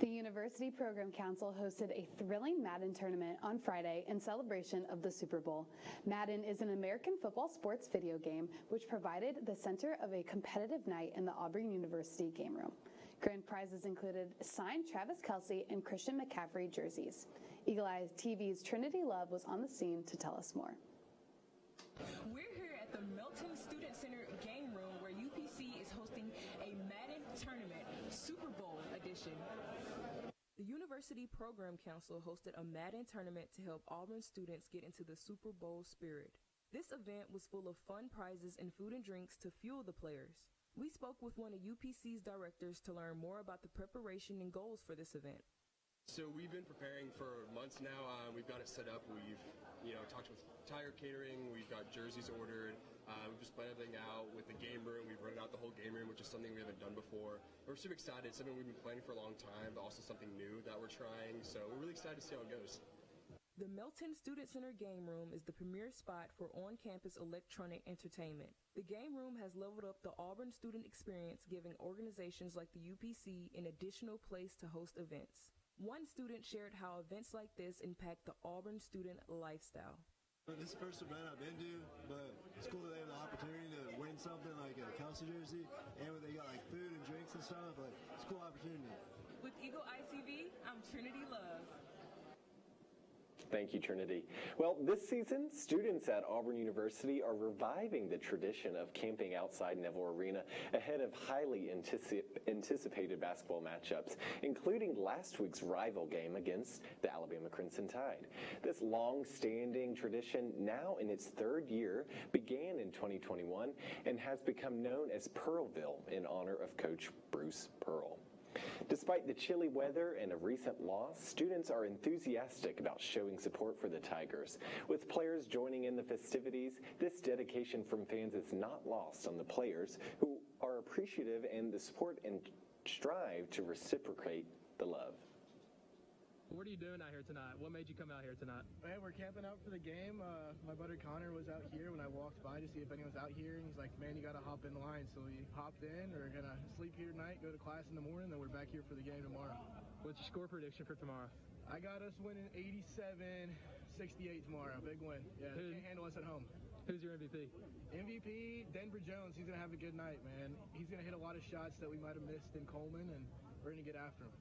The University Program Council hosted a thrilling Madden tournament on Friday in celebration of the Super Bowl. Madden is an American football sports video game which provided the center of a competitive night in the Auburn University game room. Grand prizes included signed Travis Kelce and Christian McCaffrey jerseys. Eagle Eye TV's Trinity Love was on the scene to tell us more. We're here at the Milton Student Center game room where UPC is hosting a Madden tournament, Super Bowl edition. The University Program Council hosted a Madden tournament to help Auburn students get into the Super Bowl spirit. This event was full of fun prizes and food and drinks to fuel the players. We spoke with one of UPC's directors to learn more about the preparation and goals for this event. So we've been preparing for months now. We've got it set up. We've talked with Tire Catering. We've got jerseys ordered. We've just planned everything out with the game room. We've rented out the whole game room, which is something we haven't done before. We're super excited. It's something we've been planning for a long time, but also something new that we're trying. So we're really excited to see how it goes. The Milton Student Center game room is the premier spot for on-campus electronic entertainment. The game room has leveled up the Auburn student experience, giving organizations like the UPC an additional place to host events. One student shared how events like this impact the Auburn student lifestyle. This is the first event I've been to, but it's cool that they have the opportunity to win something like a Kelce jersey, and when they got like food and drinks and stuff, like it's a cool opportunity. With Eagle Eye TV, I'm Trinity Love. Thank you, Trinity. Well, this season, students at Auburn University are reviving the tradition of camping outside Neville Arena ahead of highly anticipated basketball matchups, including last week's rival game against the Alabama Crimson Tide. This long-standing tradition, now in its third year, began in 2021 and has become known as Pearlville in honor of Coach Bruce Pearl. Despite the chilly weather and a recent loss, students are enthusiastic about showing support for the Tigers. With players joining in the festivities, this dedication from fans is not lost on the players, who are appreciative and the support and strive to reciprocate the love. What are you doing out here tonight? What made you come out here tonight? Man, we're camping out for the game. My buddy Connor was out here when I walked by to see if anyone's out here, and he's like, man, you got to hop in line. So we hopped in. We're going to sleep here tonight, go to class in the morning, then we're back here for the game tomorrow. What's your score prediction for tomorrow? I got us winning 87-68 tomorrow. Big win. Yeah, they can't handle us at home. Who's your MVP? MVP, Denver Jones. He's going to have a good night, man. He's going to hit a lot of shots that we might have missed in Coleman, and we're going to get after him.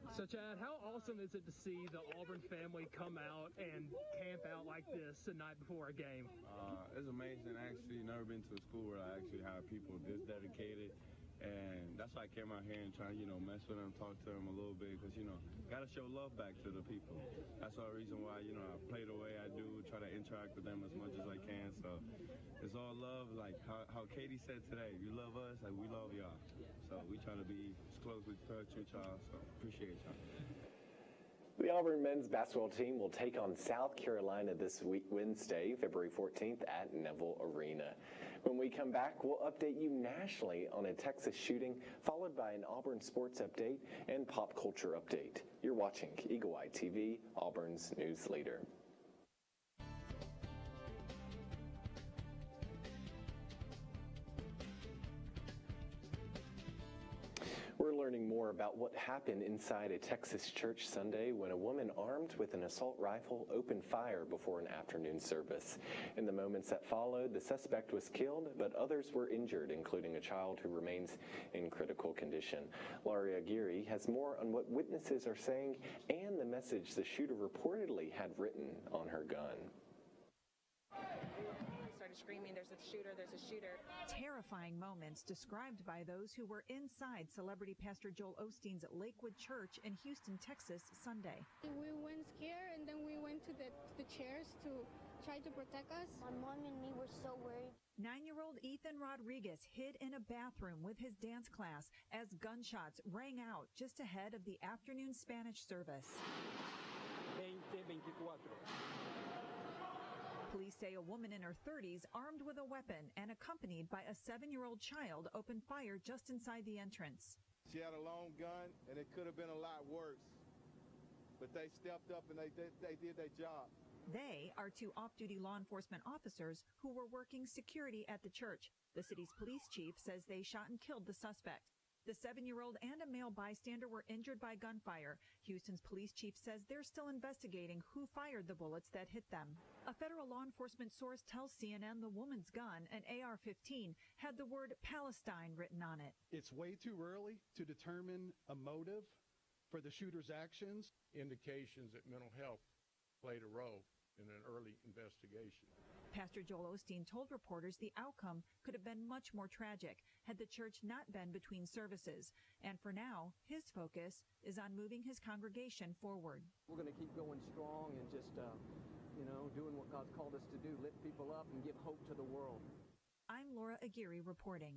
So, Chad, how awesome is it to see the Auburn family come out and camp out like this the night before a game? It's amazing. Actually, never been to a school where I actually have people this dedicated. And that's why I came out here and try to, mess with them, talk to them a little bit, because, got to show love back to the people. That's the reason why, I play the way I do, try to interact with them as much as I can. So it's all love, like how Katie said today, you love us, like we love y'all. So we try to be as close with y'all, so appreciate y'all. The Auburn men's basketball team will take on South Carolina this week, Wednesday, February 14th at Neville Arena. When we come back, we'll update you nationally on a Texas shooting, followed by an Auburn sports update and pop culture update. You're watching Eagle Eye TV, Auburn's news leader. We're learning more about what happened inside a Texas church Sunday when a woman armed with an assault rifle opened fire before an afternoon service. In the moments that followed, the suspect was killed, but others were injured, including a child who remains in critical condition. Laurie Aguirre has more on what witnesses are saying and the message the shooter reportedly had written on her gun. Screaming, there's a shooter. Terrifying moments described by those who were inside celebrity pastor Joel Osteen's Lakewood Church in Houston, Texas, Sunday. We went scared, and then we went to the chairs to try to protect us. My mom and me were so worried. 9-year-old Ethan Rodriguez hid in a bathroom with his dance class as gunshots rang out just ahead of the afternoon Spanish service. 2024. Police say a woman in her 30s, armed with a weapon and accompanied by a 7-year-old child, opened fire just inside the entrance. She had a long gun, and it could have been a lot worse. But they stepped up and they did their job. They are two off-duty law enforcement officers who were working security at the church. The city's police chief says they shot and killed the suspect. The 7-year-old and a male bystander were injured by gunfire. Houston's police chief says they're still investigating who fired the bullets that hit them. A federal law enforcement source tells CNN the woman's gun, an AR-15, had the word Palestine written on it. It's way too early to determine a motive for the shooter's actions. Indications that mental health played a role in an early investigation. Pastor Joel Osteen told reporters the outcome could have been much more tragic had the church not been between services. And for now, his focus is on moving his congregation forward. We're going to keep going strong and just, doing what God's called us to do, lift people up and give hope to the world. I'm Laura Aguirre reporting.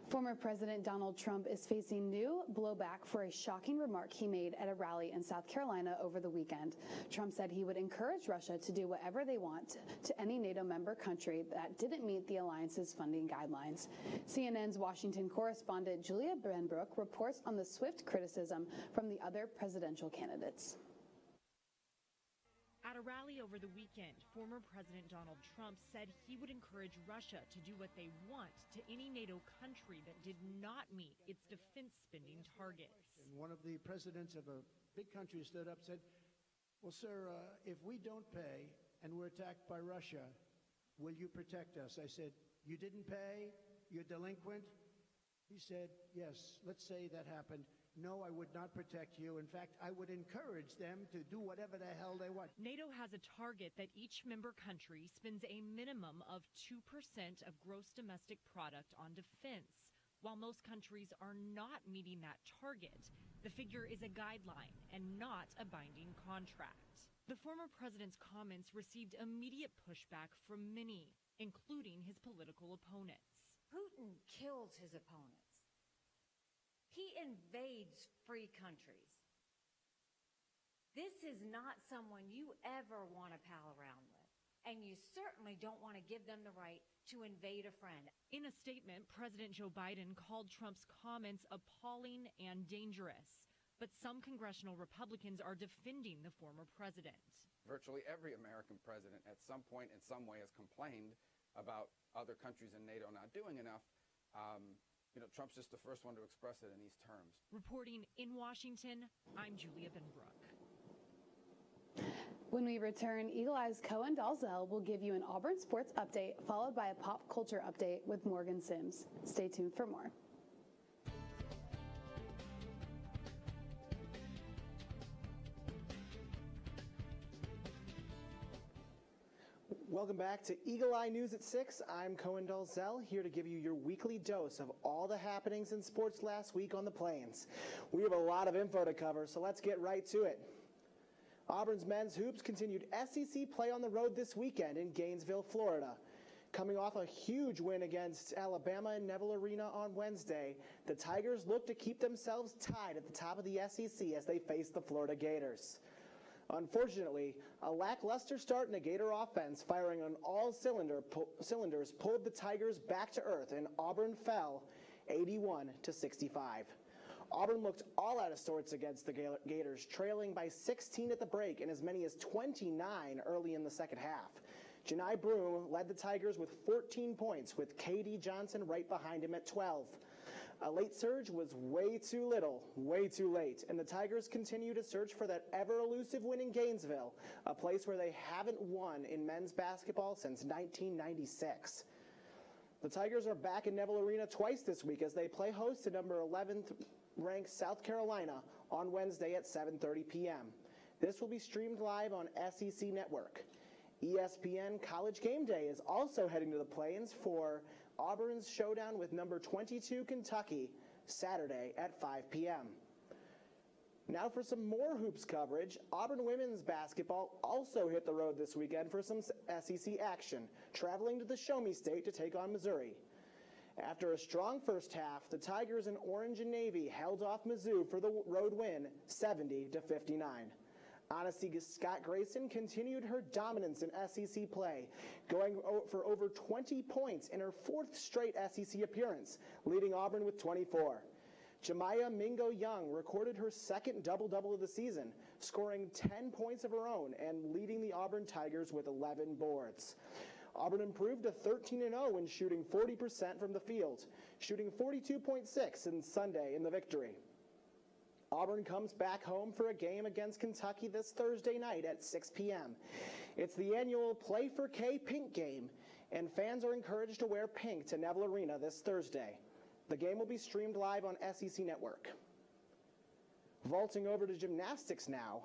Former President Donald Trump is facing new blowback for a shocking remark he made at a rally in South Carolina over the weekend. Trump said he would encourage Russia to do whatever they want to any NATO member country that didn't meet the alliance's funding guidelines. CNN's Washington correspondent Julia Benbrook reports on the swift criticism from the other presidential candidates. At a rally over the weekend, former President Donald Trump said he would encourage Russia to do what they want to any NATO country that did not meet its defense spending targets. And one of the presidents of a big country stood up and said, well, sir, if we don't pay and we're attacked by Russia, will you protect us? I said, you didn't pay? You're delinquent? He said, yes, let's say that happened. No, I would not protect you. In fact, I would encourage them to do whatever the hell they want. NATO has a target that each member country spends a minimum of 2% of gross domestic product on defense. While most countries are not meeting that target, the figure is a guideline and not a binding contract. The former president's comments received immediate pushback from many, including his political opponents. Putin kills his opponents. He invades free countries. This is not someone you ever want to pal around with, and you certainly don't want to give them the right to invade a friend. In a statement, President Joe Biden called Trump's comments appalling and dangerous, but some congressional Republicans are defending the former president. Virtually every American president at some point in some way has complained about other countries in NATO not doing enough. Trump's just the first one to express it in these terms. Reporting in Washington, I'm Julia Benbrook. When we return, Eagle Eye's Cohen Dalzell will give you an Auburn sports update, followed by a pop culture update with Morgan Sims. Stay tuned for more. Welcome back to Eagle Eye News at 6. I'm Cohen Dalzell, here to give you your weekly dose of all the happenings in sports last week on the Plains. We have a lot of info to cover, so let's get right to it. Auburn's men's hoops continued SEC play on the road this weekend in Gainesville, Florida. Coming off a huge win against Alabama in Neville Arena on Wednesday, the Tigers look to keep themselves tied at the top of the SEC as they face the Florida Gators. Unfortunately, a lackluster start in the Gator offense firing on all cylinders pulled the Tigers back to earth, and Auburn fell 81-65. Auburn looked all out of sorts against the Gators, trailing by 16 at the break and as many as 29 early in the second half. Janai Broome led the Tigers with 14 points, with K.D. Johnson right behind him at 12. A late surge was way too little, way too late, and the Tigers continue to search for that ever-elusive win in Gainesville, a place where they haven't won in men's basketball since 1996. The Tigers are back in Neville Arena twice this week as they play host to number 11th ranked South Carolina on Wednesday at 7:30 p.m. This will be streamed live on SEC Network. ESPN College Game Day is also heading to the Plains for Auburn's showdown with number 22 Kentucky, Saturday at 5 p.m. Now for some more hoops coverage, Auburn women's basketball also hit the road this weekend for some SEC action, traveling to the Show Me State to take on Missouri. After a strong first half, the Tigers in orange and navy held off Mizzou for the road win, 70-59. Honesty Scott Grayson continued her dominance in SEC play, going for over 20 points in her fourth straight SEC appearance, leading Auburn with 24. Jemiah Mingo Young recorded her second double-double of the season, scoring 10 points of her own and leading the Auburn Tigers with 11 boards. Auburn improved to 13-0 when shooting 40% from the field, shooting 42.6 in Sunday in the victory. Auburn comes back home for a game against Kentucky this Thursday night at 6 p.m. It's the annual Play for K Pink game, and fans are encouraged to wear pink to Neville Arena this Thursday. The game will be streamed live on SEC Network. Vaulting over to gymnastics now,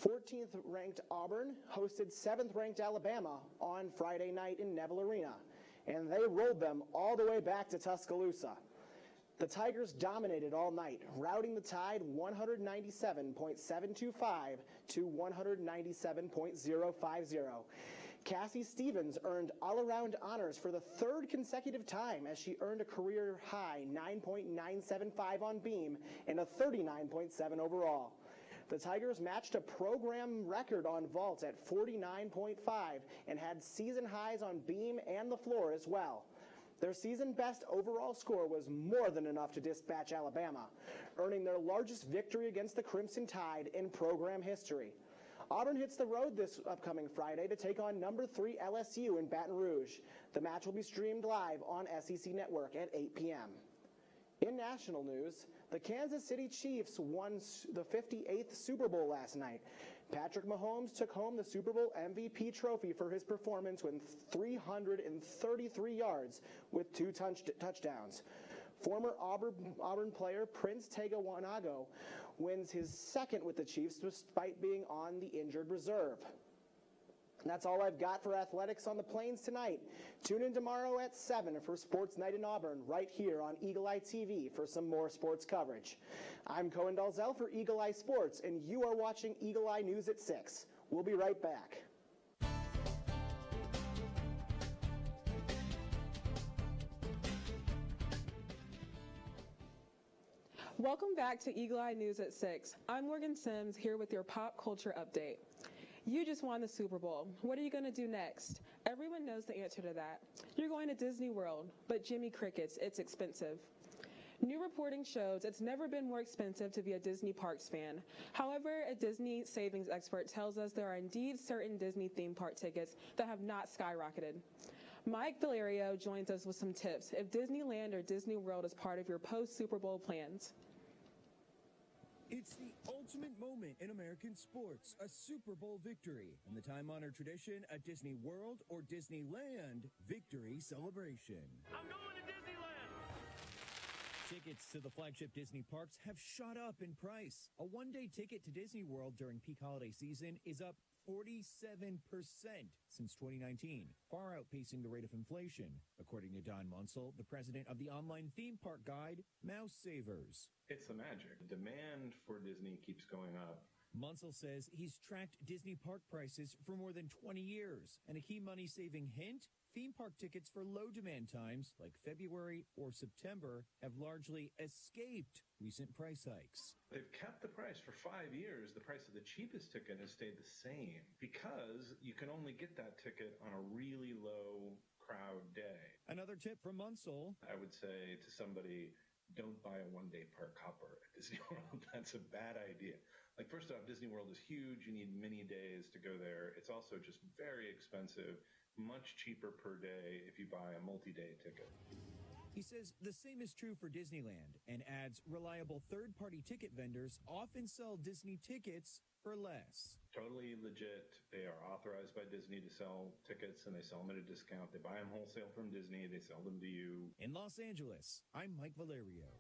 14th ranked Auburn hosted 7th ranked Alabama on Friday night in Neville Arena, and they rolled them all the way back to Tuscaloosa. The Tigers dominated all night, routing the Tide 197.725 to 197.050. Cassie Stevens earned all-around honors for the third consecutive time as she earned a career-high 9.975 on beam and a 39.7 overall. The Tigers matched a program record on vault at 49.5 and had season highs on beam and the floor as well. Their season-best overall score was more than enough to dispatch Alabama, earning their largest victory against the Crimson Tide in program history. Auburn hits the road this upcoming Friday to take on number 3 LSU in Baton Rouge. The match will be streamed live on SEC Network at 8 p.m. In national news, the Kansas City Chiefs won the 58th Super Bowl last night. Patrick Mahomes took home the Super Bowl MVP trophy for his performance with 333 yards with 2 touchdowns. Former Auburn player Prince Tega Wanogho wins his second with the Chiefs despite being on the injured reserve. And that's all I've got for athletics on the Plains tonight. Tune in tomorrow at 7 for Sports Night in Auburn right here on Eagle Eye TV for some more sports coverage. I'm Cohen Dalzell for Eagle Eye Sports, and you are watching Eagle Eye News at 6. We'll be right back. Welcome back to Eagle Eye News at 6. I'm Morgan Sims here with your pop culture update. You just won the Super Bowl. What are you going to do next? Everyone knows the answer to that. You're going to Disney World, but Jimmy Crickets, it's expensive. New reporting shows it's never been more expensive to be a Disney Parks fan. However, a Disney savings expert tells us there are indeed certain Disney theme park tickets that have not skyrocketed. Mike Valerio joins us with some tips if Disneyland or Disney World is part of your post-Super Bowl plans. It's the ultimate moment in American sports, a Super Bowl victory, and the time-honored tradition, a Disney World or Disneyland victory celebration. I'm going to Disneyland! Tickets to the flagship Disney parks have shot up in price. A one-day ticket to Disney World during peak holiday season is up 47% since 2019, far outpacing the rate of inflation, according to Don Munsell, the president of the online theme park guide, Mouse Savers. It's the magic. The demand for Disney keeps going up. Munsell says he's tracked Disney park prices for more than 20 years, and a key money-saving hint, theme park tickets for low-demand times, like February or September, have largely escaped recent price hikes. They've kept the price for 5 years. The price of the cheapest ticket has stayed the same because you can only get that ticket on a really low crowd day. Another tip from Munsell. I would say to somebody, don't buy a one-day park hopper at Disney World. That's a bad idea. Like, first off, Disney World is huge. You need many days to go there. It's also just very expensive, much cheaper per day if you buy a multi-day ticket. He says the same is true for Disneyland and adds reliable third-party ticket vendors often sell Disney tickets for less. Totally legit. They are authorized by Disney to sell tickets, and they sell them at a discount. They buy them wholesale from Disney. They sell them to you. In Los Angeles, I'm Mike Valerio.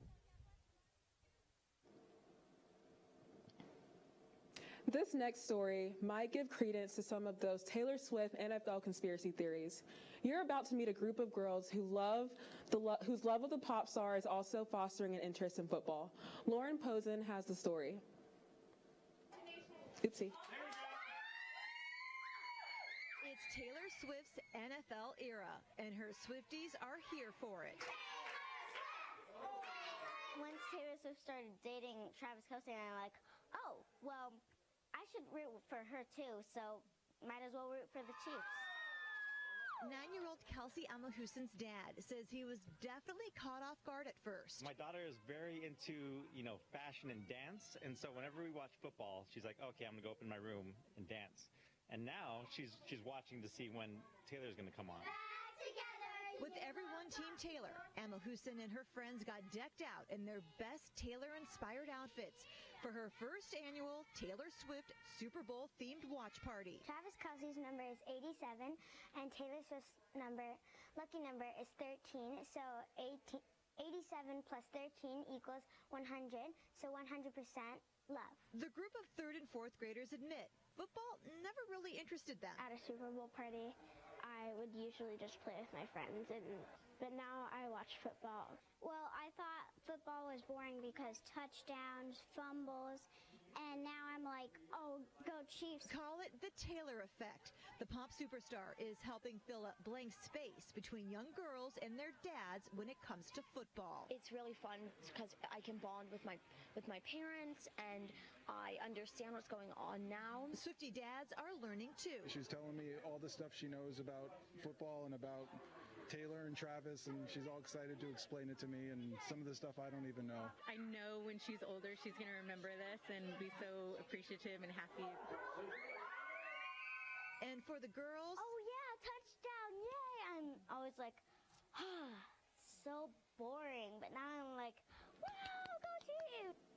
This next story might give credence to some of those Taylor Swift NFL conspiracy theories. You're about to meet a group of girls whose love of the pop star is also fostering an interest in football. Lauren Posen has the story. Oopsie. It's Taylor Swift's NFL era, and her Swifties are here for it. Once Taylor Swift started dating Travis Kelce, I'm like, oh, well, I should root for her too, so might as well root for the Chiefs. 9-year-old Kelsey Amahusin's dad says he was definitely caught off guard at first. My daughter is very into, fashion and dance, and so whenever we watch football, she's like, okay, I'm going to go up in my room and dance. And now she's watching to see when Taylor's going to come on. With everyone Team Taylor, Emma Houston and her friends got decked out in their best Taylor-inspired outfits for her first annual Taylor Swift Super Bowl-themed watch party. Travis Kelce's number is 87, and Taylor Swift's lucky number is 13, so 87 plus 13 equals 100, so 100% love. The group of 3rd and 4th graders admit football never really interested them. At a Super Bowl party, I would usually just play with my friends, but now I watch football. Well, I thought football was boring because touchdowns, fumbles, and now I'm like, oh, go Chiefs. Call it the Taylor effect. The pop superstar is helping fill up blank space between young girls and their dads when it comes to football. It's really fun because I can bond with my parents, and I understand what's going on now. Swiftie dads are learning too. She's telling me all the stuff she knows about football and about Taylor and Travis, and she's all excited to explain it to me, and some of the stuff I don't even know. I know when she's older, she's going to remember this and be so appreciative and happy. And for the girls, oh yeah, touchdown, yay! I'm always like, so boring, but now I'm like, wow, go Chiefs!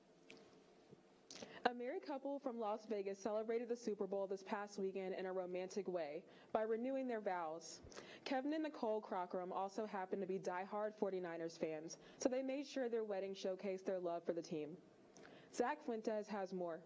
A married couple from Las Vegas celebrated the Super Bowl this past weekend in a romantic way by renewing their vows. Kevin and Nicole Crockram also happen to be diehard 49ers fans, so they made sure their wedding showcased their love for the team. Zach Fuentes has more.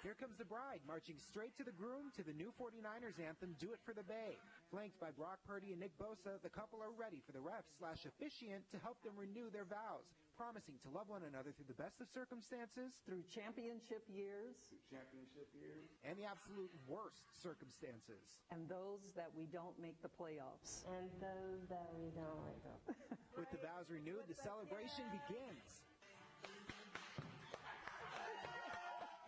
Here comes the bride, marching straight to the groom to the new 49ers anthem, Do It for the Bay. Flanked by Brock Purdy and Nick Bosa, the couple are ready for the ref/officiant to help them renew their vows, promising to love one another through the best of circumstances, through championship years, and the absolute worst circumstances. And those that we don't make the playoffs. And those that we don't make them. With the vows renewed, the celebration begins.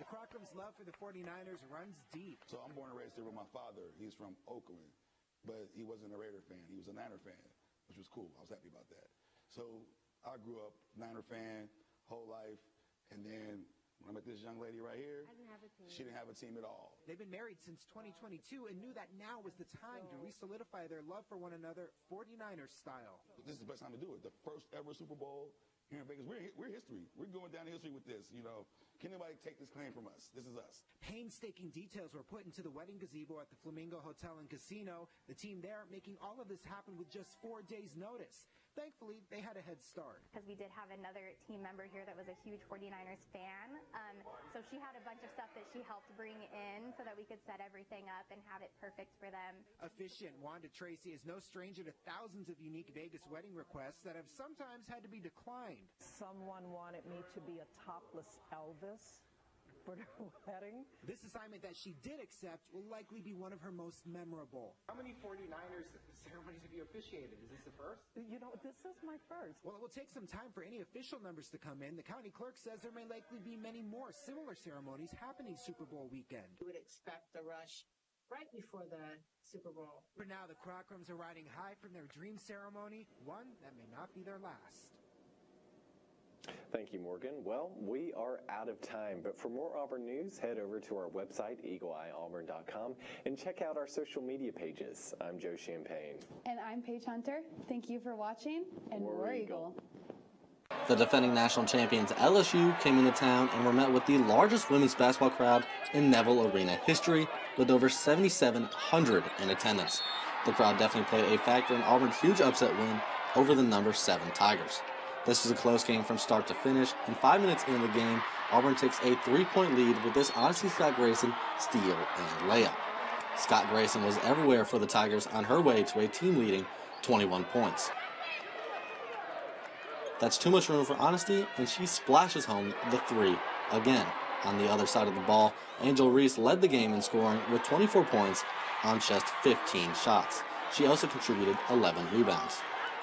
The Crockrams' love for the 49ers runs deep. So I'm born and raised here with my father. He's from Oakland, but he wasn't a Raider fan. He was a Niner fan, which was cool. I was happy about that. So I grew up Niner fan whole life, and then when I met this young lady right here, she didn't have a team at all. They've been married since 2022 and knew that now was the time to re-solidify their love for one another 49ers style. This is the best time to do it. The first ever Super Bowl here in Vegas. We're history. We're going down in history with this, you know. Can anybody take this claim from us? This is us. Painstaking details were put into the wedding gazebo at the Flamingo Hotel and Casino. The team there making all of this happen with just 4 days' notice. Thankfully, they had a head start. Because we did have another team member here that was a huge 49ers fan. So she had a bunch of stuff that she helped bring in so that we could set everything up and have it perfect for them. Officiant Wanda Tracy is no stranger to thousands of unique Vegas wedding requests that have sometimes had to be declined. Someone wanted me to be a topless Elvis for their wedding. This assignment that she did accept will likely be one of her most memorable. How many 49ers ceremonies have you officiated? Is this the first? You know, this is my first. Well, it will take some time for any official numbers to come in. The county clerk says there may likely be many more similar ceremonies happening Super Bowl weekend. You would expect the rush right before the Super Bowl. For now, the Crockrams are riding high from their dream ceremony, one that may not be their last. Thank you, Morgan. Well, we are out of time, but for more Auburn news, head over to our website, eagleeyeauburn.com, and check out our social media pages. I'm Joe Champagne. And I'm Paige Hunter. Thank you for watching, and War Eagle. The defending national champions LSU came into town and were met with the largest women's basketball crowd in Neville Arena history, with over 7,700 in attendance. The crowd definitely played a factor in Auburn's huge upset win over the number 7 Tigers. This was a close game from start to finish, and 5 minutes into the game, Auburn takes a 3-point lead with this Odyssey Scott Grayson steal and layup. Scott Grayson was everywhere for the Tigers on her way to a team-leading 21 points. That's too much room for Honesty, and she splashes home the 3 again. On the other side of the ball, Angel Reese led the game in scoring with 24 points on just 15 shots. She also contributed 11 rebounds.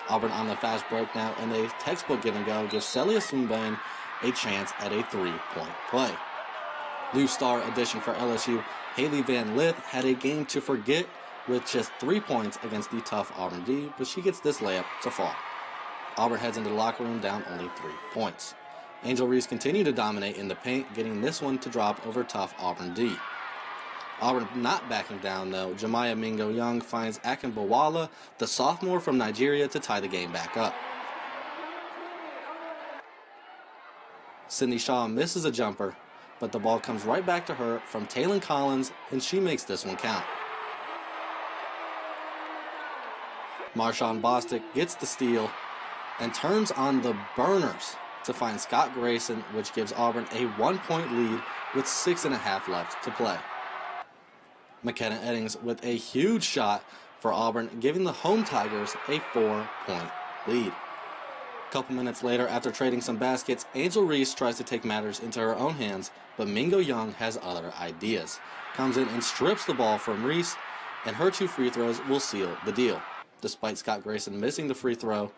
Auburn on the fast break now, and a textbook give-and-go gives Celia Swinbain a chance at a 3-point play. New star addition for LSU, Haley Van Lith, had a game to forget with just 3 points against the tough Auburn D, but she gets this layup to fall. Auburn heads into the locker room down only 3 points. Angel Reese continued to dominate in the paint, getting this one to drop over tough Auburn D. Auburn not backing down, though. Jemiah Mingo Young finds Akinbowala, the sophomore from Nigeria, to tie the game back up. Sydney Shaw misses a jumper, but the ball comes right back to her from Taylon Collins, and she makes this one count. Marshawn Bostic gets the steal and turns on the burners to find Scott Grayson, which gives Auburn a 1-point lead with 6.5 left to play. McKenna Eddings with a huge shot for Auburn, giving the home Tigers a 4-point lead. A couple minutes later, after trading some baskets, Angel Reese tries to take matters into her own hands, but Mingo Young has other ideas. Comes in and strips the ball from Reese, and her 2 free throws will seal the deal. Despite Scott Grayson missing the free throw,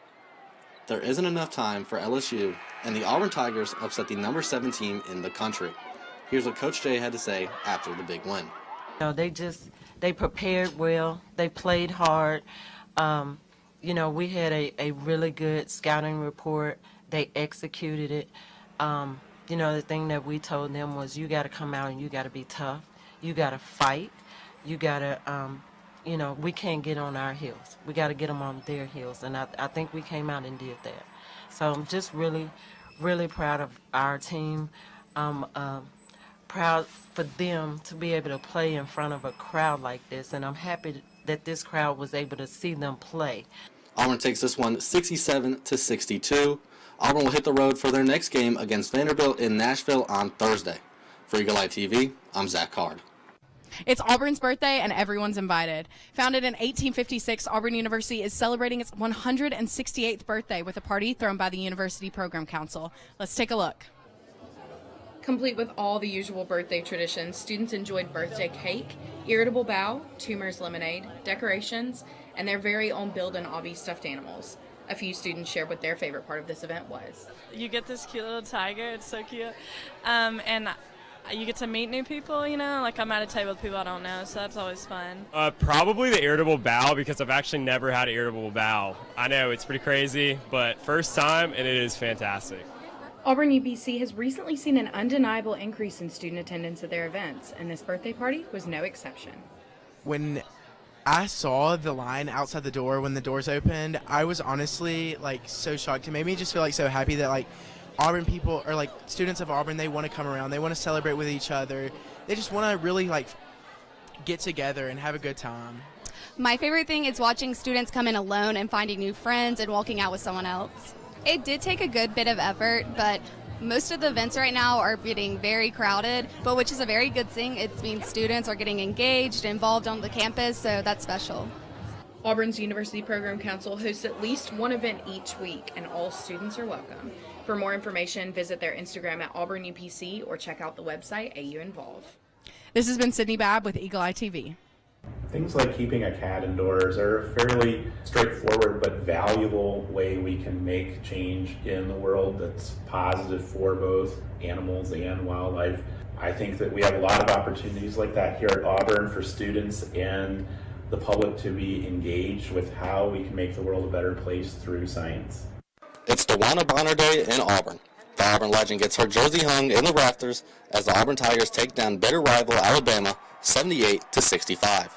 there isn't enough time for LSU, and the Auburn Tigers upset the number 7 team in the country. Here's what Coach Jay had to say after the big win. They prepared well. They played hard. We had a really good scouting report. They executed it. The thing that we told them was, you got to come out and you got to be tough. You got to fight. You got to, we can't get on our heels. We got to get them on their heels. And I think we came out and did that. So I'm just really, really proud of our team. I'm proud for them to be able to play in front of a crowd like this. And I'm happy that this crowd was able to see them play. Auburn takes this one 67-62. Auburn will hit the road for their next game against Vanderbilt in Nashville on Thursday. For Eagle Eye TV, I'm Zach Card. It's Auburn's birthday, and everyone's invited. Founded in 1856, Auburn University is celebrating its 168th birthday with a party thrown by the University Program Council. Let's take a look. Complete with all the usual birthday traditions, students enjoyed birthday cake, irritable bow, tumors lemonade, decorations, and their very own Build an Aubie stuffed animals. A few students shared what their favorite part of this event was. You get this cute little tiger, it's so cute, and you get to meet new people, like I'm at a table with people I don't know, so that's always fun. Probably the irritable bow, because I've actually never had an irritable bow. I know, it's pretty crazy, but first time, and it is fantastic. Auburn UPC has recently seen an undeniable increase in student attendance at their events, and this birthday party was no exception. When I saw the line outside the door when the doors opened, I was honestly so shocked. It made me just feel so happy that Auburn people, or students of Auburn, they want to come around. They want to celebrate with each other. They just want to really get together and have a good time. My favorite thing is watching students come in alone and finding new friends and walking out with someone else. It did take a good bit of effort, but most of the events right now are getting very crowded, but which is a very good thing. It means students are getting engaged, involved on the campus, so that's special. Auburn's University Program Council hosts at least one event each week, and all students are welcome. For more information, visit their Instagram at AuburnUPC or check out the website AU Involve. This has been Sydney Babb with Eagle Eye TV. Things like keeping a cat indoors are a fairly straightforward but valuable way we can make change in the world that's positive for both animals and wildlife. I think that we have a lot of opportunities like that here at Auburn for students and the public to be engaged with how we can make the world a better place through science. It's DeWanna Bonner Day in Auburn. The Auburn legend gets her jersey hung in the rafters as the Auburn Tigers take down bitter rival Alabama 78-65.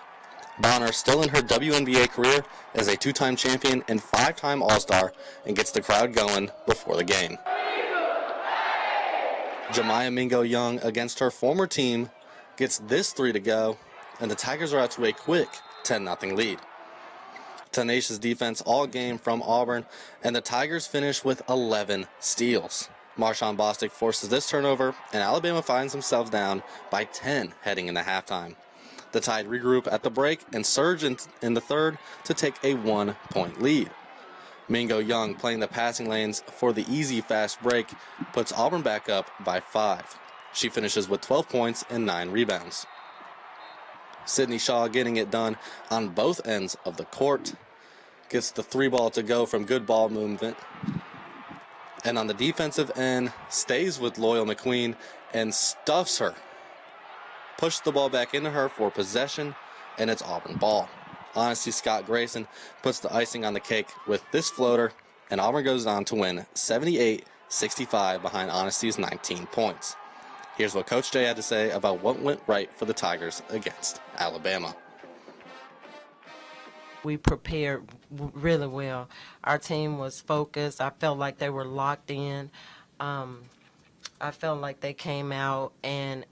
Bonner, still in her WNBA career, is a 2-time champion and 5-time All-Star and gets the crowd going before the game. Jemiah Mingo Young, against her former team, gets this 3 to go, and the Tigers are out to a quick 10-0 lead. Tenacious defense all game from Auburn, and the Tigers finish with 11 steals. Marshawn Bostic forces this turnover, and Alabama finds themselves down by 10 heading into halftime. The Tide regroup at the break and surge in the third to take a 1-point lead. Mingo Young, playing the passing lanes for the easy fast break, puts Auburn back up by 5. She finishes with 12 points and 9 rebounds. Sydney Shaw getting it done on both ends of the court. Gets the 3-ball to go from good ball movement. And on the defensive end, stays with Loyal McQueen and stuffs her. Pushes the ball back into her for possession, and it's Auburn ball. Honesty Scott Grayson puts the icing on the cake with this floater, and Auburn goes on to win 78-65 behind Honesty's 19 points. Here's what Coach Jay had to say about what went right for the Tigers against Alabama. We prepared really well. Our team was focused. I felt like they were locked in. I felt like they came out and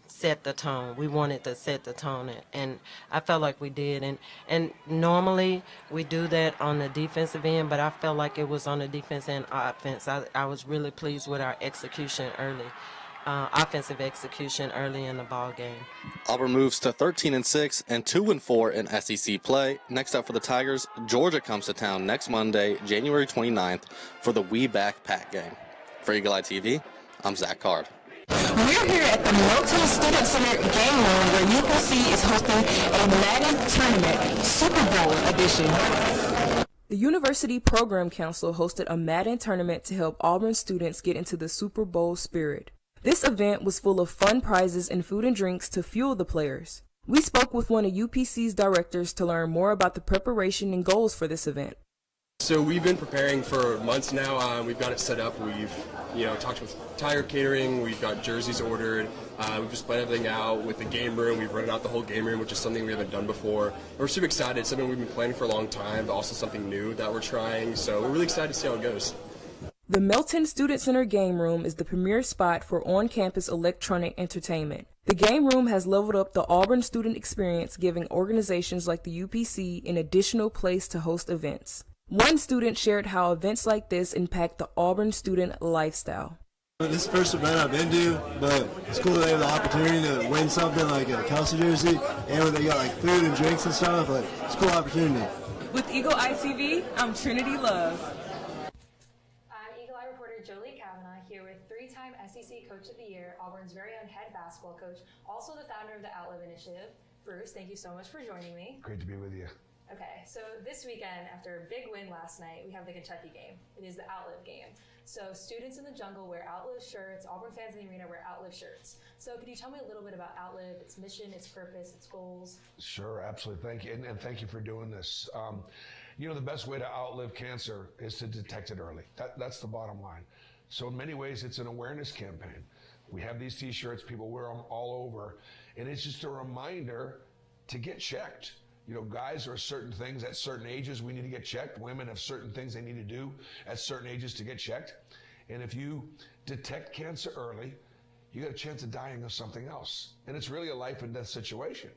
set the tone. We wanted to set the tone, and I felt like we did. And normally we do that on the defensive end, but I felt like it was on the defense and offense. I was really pleased with our execution early. Offensive execution early in the ball game. Auburn moves to 13-6 and 2-4 in SEC play. Next up for the Tigers, Georgia comes to town next Monday, January 29th, for the We Back Pack game. For Eagle Eye TV, I'm Zach Card. We're here at the Milton Student Center game room where UPC is hosting a Madden Tournament Super Bowl edition. The University Program Council hosted a Madden tournament to help Auburn students get into the Super Bowl spirit. This event was full of fun prizes and food and drinks to fuel the players. We spoke with one of UPC's directors to learn more about the preparation and goals for this event. So we've been preparing for months now. We've got it set up. We've talked with Tiger Catering. We've got jerseys ordered. We've just planned everything out with the game room. We've rented out the whole game room, which is something we haven't done before. We're super excited. It's something we've been planning for a long time, but also something new that we're trying. So we're really excited to see how it goes. The Milton Student Center Game Room is the premier spot for on-campus electronic entertainment. The Game Room has leveled up the Auburn student experience, giving organizations like the UPC an additional place to host events. One student shared how events like this impact the Auburn student lifestyle. This is the first event I've been to, but it's cool that they have the opportunity to win something like a Kelsey jersey, and when they got like food and drinks and stuff, but it's a cool opportunity. With Eagle Eye TV, I'm Trinity Love. Jolie Kavanaugh here with three-time SEC Coach of the Year, Auburn's very own head basketball coach, also the founder of the Outlive Initiative. Bruce, thank you so much for joining me. Great to be with you. Okay, so this weekend, after a big win last night, we have the Kentucky game. It is the Outlive game. So students in the jungle wear Outlive shirts, Auburn fans in the arena wear Outlive shirts. So could you tell me a little bit about Outlive, its mission, its purpose, its goals? Sure, absolutely. Thank you, and thank you for doing this. The best way to outlive cancer is to detect it early. That's the bottom line. So in many ways, it's an awareness campaign. We have these T-shirts, people wear them all over, and it's just a reminder to get checked. Guys are certain things at certain ages we need to get checked. Women have certain things they need to do at certain ages to get checked. And if you detect cancer early, you got a chance of dying of something else. And it's really a life and death situation.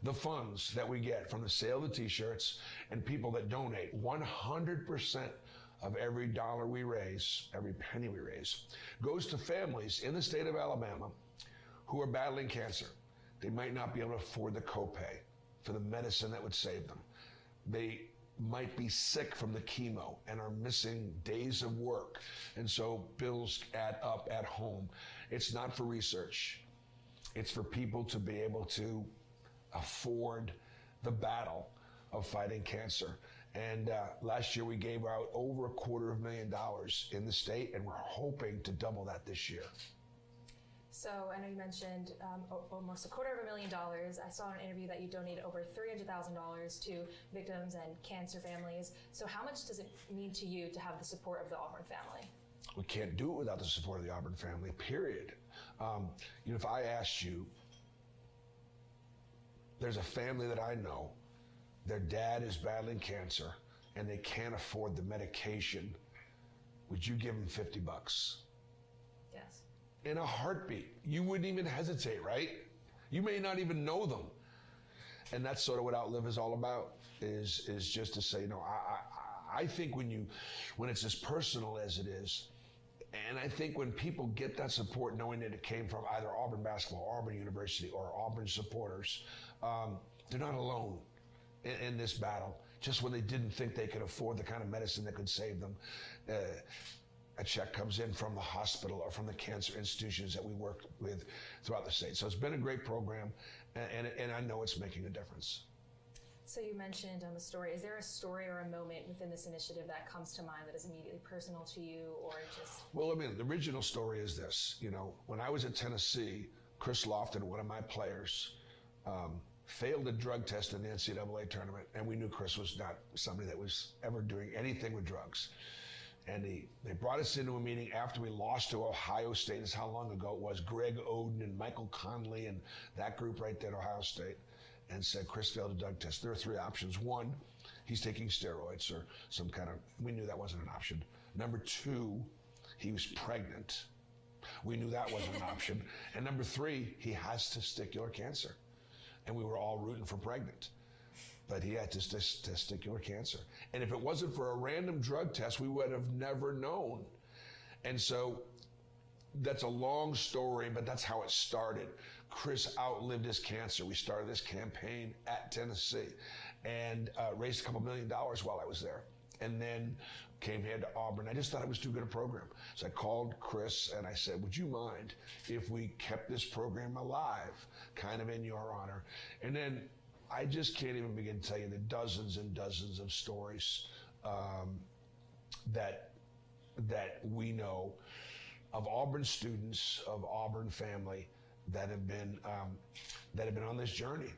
The funds that we get from the sale of the T-shirts and people that donate, 100% of every dollar we raise, every penny we raise, goes to families in the state of Alabama who are battling cancer. They might not be able to afford the copay for the medicine that would save them. They might be sick from the chemo and are missing days of work. And so bills add up at home. It's not for research. It's for people to be able to afford the battle of fighting cancer. And last year we gave out over $250,000 in the state, and we're hoping to double that this year. So I know you mentioned almost $250,000. I saw in an interview that you donated over $300,000 to victims and cancer families. So how much does it mean to you to have the support of the Auburn family? We can't do it without the support of the Auburn family, period. If I asked you, there's a family that I know, their dad is battling cancer and they can't afford the medication, would you give them $50? Yes. In a heartbeat. You wouldn't even hesitate, right? You may not even know them. And that's sort of what Outlive is all about, is just to say, I think when it's as personal as it is, and I think when people get that support knowing that it came from either Auburn basketball, Auburn University, or Auburn supporters, they're not alone in this battle. Just when they didn't think they could afford the kind of medicine that could save them, a check comes in from the hospital or from the cancer institutions that we work with throughout the state. So it's been a great program, and I know it's making a difference. So you mentioned on the story, is there a story or a moment within this initiative that comes to mind that is immediately personal to you, or just? Well, the original story is this. When I was at Tennessee, Chris Lofton, one of my players, failed a drug test in the NCAA tournament, and we knew Chris was not somebody that was ever doing anything with drugs. And they brought us into a meeting after we lost to Ohio State. This is how long ago it was. Greg Oden and Michael Conley and that group right there at Ohio State, and said Chris failed a drug test. There are three options. One, he's taking steroids or some kind of, we knew that wasn't an option. Number two, he was pregnant. We knew that wasn't an option. And number three, he has testicular cancer. And we were all rooting for pregnant. But he had testicular cancer. And if it wasn't for a random drug test, we would have never known. And so that's a long story, but that's how it started. Chris outlived his cancer. We started this campaign at Tennessee and raised $2 million while I was there. And then came here to Auburn. I just thought it was too good a program. So I called Chris and I said, would you mind if we kept this program alive, kind of in your honor? And then I just can't even begin to tell you the dozens and dozens of stories that we know of Auburn students, of Auburn family that have been on this journey.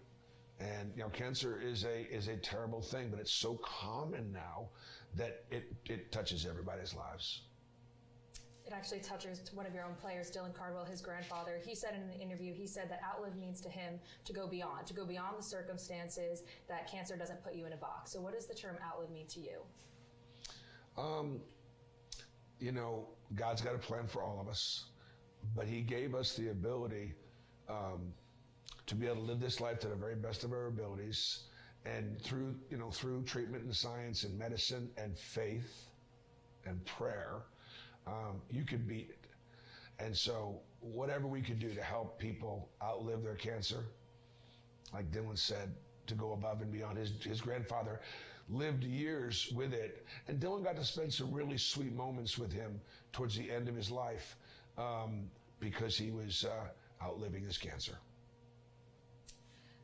And you know, cancer is a terrible thing, but it's so common now that it touches everybody's lives. It actually touches one of your own players, Dylan Cardwell, his grandfather. He said in an interview, he said that outlive means to him to go beyond the circumstances, that cancer doesn't put you in a box. So what does the term outlive mean to you? You know, God's got a plan for all of us, but he gave us the ability to be able to live this life to the very best of our abilities. And through treatment and science and medicine and faith and prayer, you could beat it. And so whatever we could do to help people outlive their cancer, like Dylan said, to go above and beyond. His grandfather lived years with it, and Dylan got to spend some really sweet moments with him towards the end of his life because he was outliving his cancer.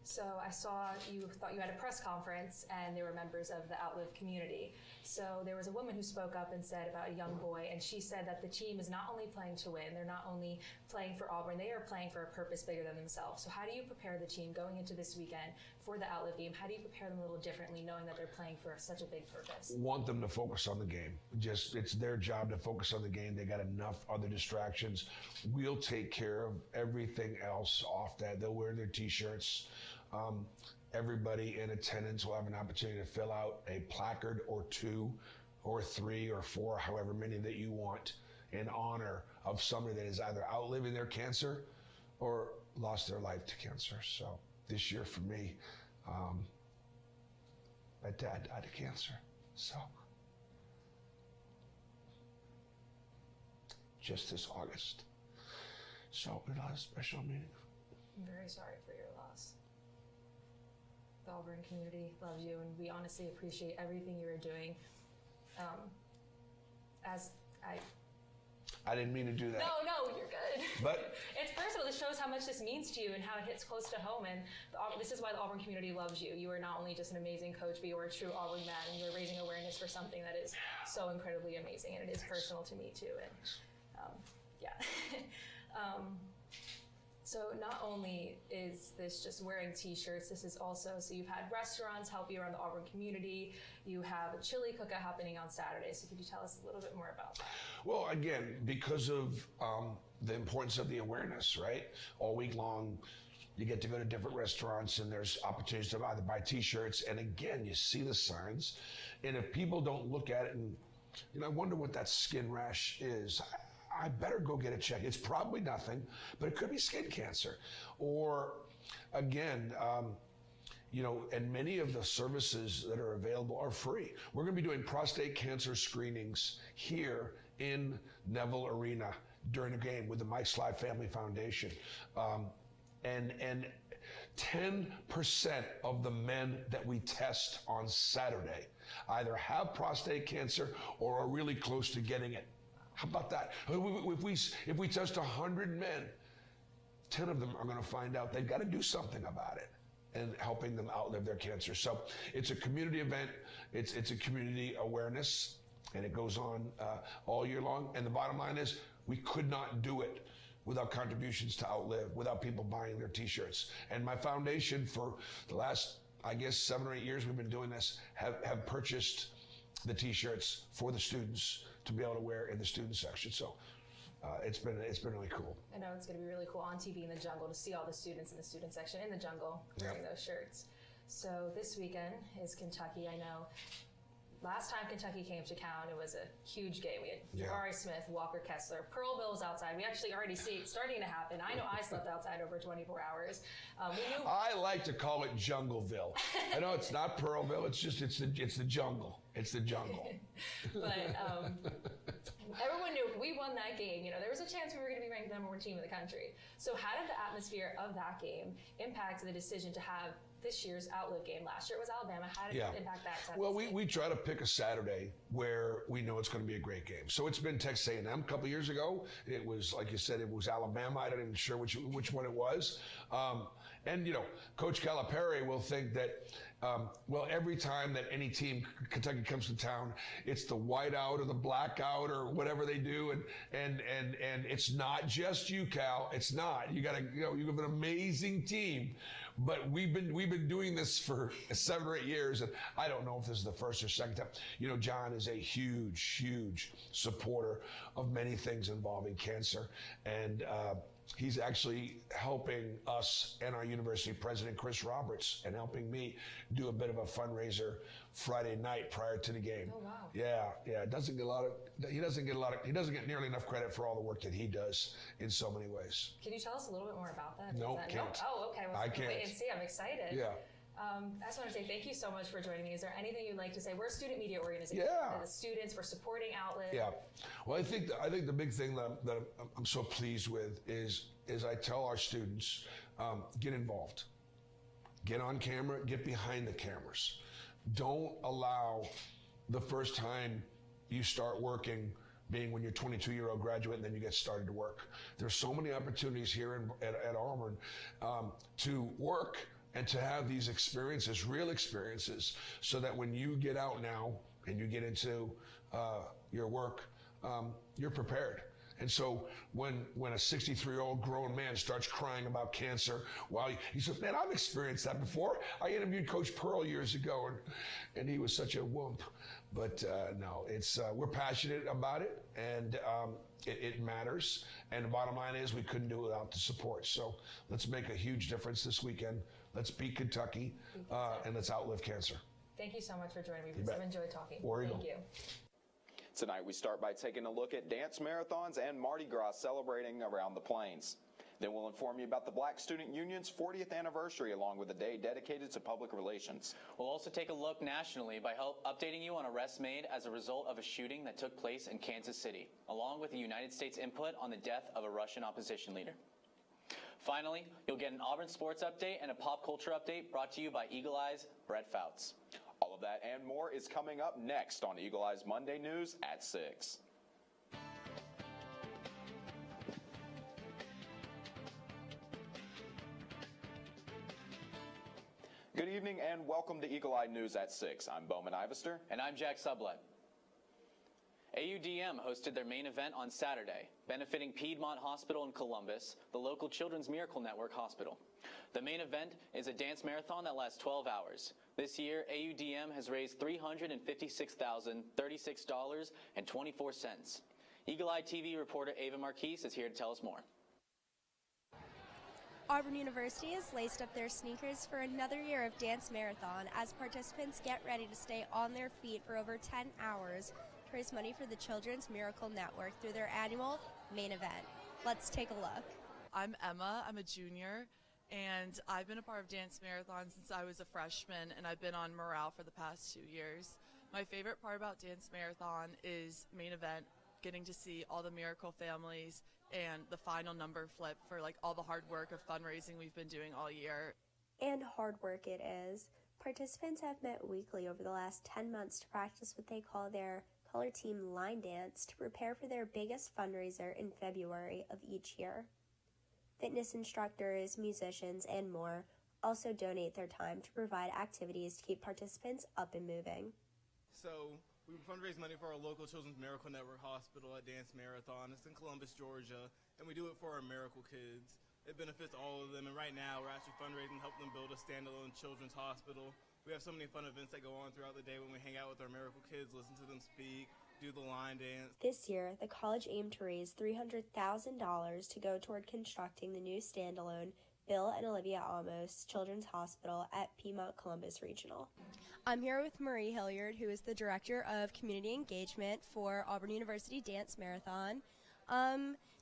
So I saw you thought you had a press conference and there were members of the Outlive community. So there was a woman who spoke up and said about a young boy, and she said that the team is not only playing to win, they're not only playing for Auburn, they are playing for a purpose bigger than themselves. So how do you prepare the team going into this weekend for the Outlive game? How do you prepare them a little differently knowing that they're playing for such a big purpose? Want them to focus on the game. It's their job to focus on the game. They got enough other distractions. We'll take care of everything else off that. They'll wear their t-shirts. Everybody in attendance will have an opportunity to fill out a placard or 2 or 3 or 4, however many that you want, in honor of somebody that is either outliving their cancer or lost their life to cancer. So this year for me, my dad died of cancer. So just this August. So we'll have a special meeting. I'm very sorry for your loss. The Auburn community loves you, and we honestly appreciate everything you are doing. I didn't mean to do that. No, you're good. But it's personal. This shows how much this means to you and how it hits close to home. And this is why the Auburn community loves you. You are not only just an amazing coach, but you are a true Auburn man, and you're raising awareness for something that is so incredibly amazing, and it is personal to me too. And So not only is this just wearing t-shirts, this is also, so you've had restaurants help you around the Auburn community. You have a chili cookout happening on Saturday. So could you tell us a little bit more about that? Well, again, because of the importance of the awareness, right? All week long, you get to go to different restaurants and there's opportunities to either buy t-shirts. And again, you see the signs. And if people don't look at it and, I wonder what that skin rash is. I better go get it checked. It's probably nothing, but it could be skin cancer. Or again, and many of the services that are available are free. We're going to be doing prostate cancer screenings here in Neville Arena during the game with the Mike Sly Family Foundation. And 10% of the men that we test on Saturday either have prostate cancer or are really close to getting it. How about that? If we test 100 men, 10 of them are going to find out they've got to do something about it and helping them outlive their cancer. So it's a community event. It's a community awareness, and it goes on all year long. And the bottom line is we could not do it without contributions to Outlive, without people buying their t-shirts. And my foundation for the last, 7 or 8 years we've been doing this, have purchased the t-shirts for the students to be able to wear in the student section. So it's been really cool. I know it's going to be really cool on TV in the jungle to see all the students in the student section in the jungle wearing those shirts. So this weekend is Kentucky. I know last time Kentucky came to town, it was a huge game. We had Jabari Smith, Walker Kessler, Pearlville was outside. We actually already see it starting to happen. I know I slept outside over 24 hours. I like to call it Jungleville. I know it's not Pearlville. It's the jungle. It's the jungle. But everyone knew if we won that game, there was a chance we were going to be ranked the #1 team in the country. So how did the atmosphere of that game impact the decision to have this year's Outlive game? Last year it was Alabama. How did it impact that? Well, we try to pick a Saturday where we know it's going to be a great game. So it's been Texas A&M a couple years ago. It was, like you said, it was Alabama. I'm not even sure which one it was. And Coach Calipari will think that, every time that any team, Kentucky comes to town, it's the whiteout or the blackout or whatever they do, and it's not just you, Cal. It's not. You got to, you have an amazing team, but we've been doing this for 7 or 8 years, and I don't know if this is the first or second time. John is a huge supporter of many things involving cancer, and he's actually helping us and our university president, Chris Roberts, and helping me do a bit of a fundraiser Friday night prior to the game. Oh, wow. Yeah. He doesn't get nearly enough credit for all the work that he does in so many ways. Can you tell us a little bit more about that? No, can't. Oh, okay. Well, I can't. Wait and see. I'm excited. Yeah. I just want to say thank you so much for joining me. Is there anything you'd like to say? We're a student media organization. Yeah. The students, we're supporting Outlive. Yeah. Well, I think the big thing that I'm so pleased with is I tell our students, get involved. Get on camera, get behind the cameras. Don't allow the first time you start working being when you're a 22-year-old graduate and then you get started to work. There's so many opportunities here at Auburn to work and to have these experiences, real experiences, so that when you get out now and you get into your work, you're prepared. And so when a 63-year-old grown man starts crying about cancer, he said, man, I've experienced that before. I interviewed Coach Pearl years ago, and he was such a whoop. But no, we're passionate about it, and it matters. And the bottom line is we couldn't do it without the support. So let's make a huge difference this weekend. Let's beat Kentucky, and let's outlive cancer. Thank you so much for joining me. I've enjoyed talking. Thank you. Tonight we start by taking a look at dance marathons and Mardi Gras celebrating around the plains. Then we'll inform you about the Black Student Union's 40th anniversary along with a day dedicated to public relations. We'll also take a look nationally by updating you on arrests made as a result of a shooting that took place in Kansas City, along with the United States input on the death of a Russian opposition leader. Finally, you'll get an Auburn sports update and a pop culture update brought to you by Eagle Eye's Brett Fouts. All of that and more is coming up next on Eagle Eye's Monday News at 6. Good evening and welcome to Eagle Eye News at 6. I'm Bowman Ivester. And I'm Jack Sublett. AUDM hosted their main event on Saturday, benefiting Piedmont Hospital in Columbus, the local Children's Miracle Network hospital. The main event is a dance marathon that lasts 12 hours. This year, AUDM has raised $356,036.24. Eagle Eye TV reporter Ava Marquise is here to tell us more. Auburn University has laced up their sneakers for another year of dance marathon as participants get ready to stay on their feet for over 10 hours to raise money for the Children's Miracle Network through their annual main event. Let's take a look. I'm Emma. I'm a junior, and I've been a part of Dance Marathon since I was a freshman, and I've been on morale for the past 2 years. My favorite part about Dance Marathon is main event, getting to see all the Miracle families and the final number flip for all the hard work of fundraising we've been doing all year. And hard work it is. Participants have met weekly over the last 10 months to practice what they call their color team line dance to prepare for their biggest fundraiser in February of each year. Fitness instructors, musicians, and more also donate their time to provide activities to keep participants up and moving. So we fundraise money for our local Children's Miracle Network hospital at Dance Marathon. It's in Columbus, Georgia, and we do it for our Miracle kids. It benefits all of them, and right now we're actually fundraising to help them build a standalone children's hospital We have so many fun events that go on throughout the day when we hang out with our Miracle Kids, listen to them speak, do the line dance. This year, the college aimed to raise $300,000 to go toward constructing the new standalone Bill and Olivia Amos Children's Hospital at Piedmont Columbus Regional. I'm here with Marie Hilliard, who is the Director of Community Engagement for Auburn University Dance Marathon.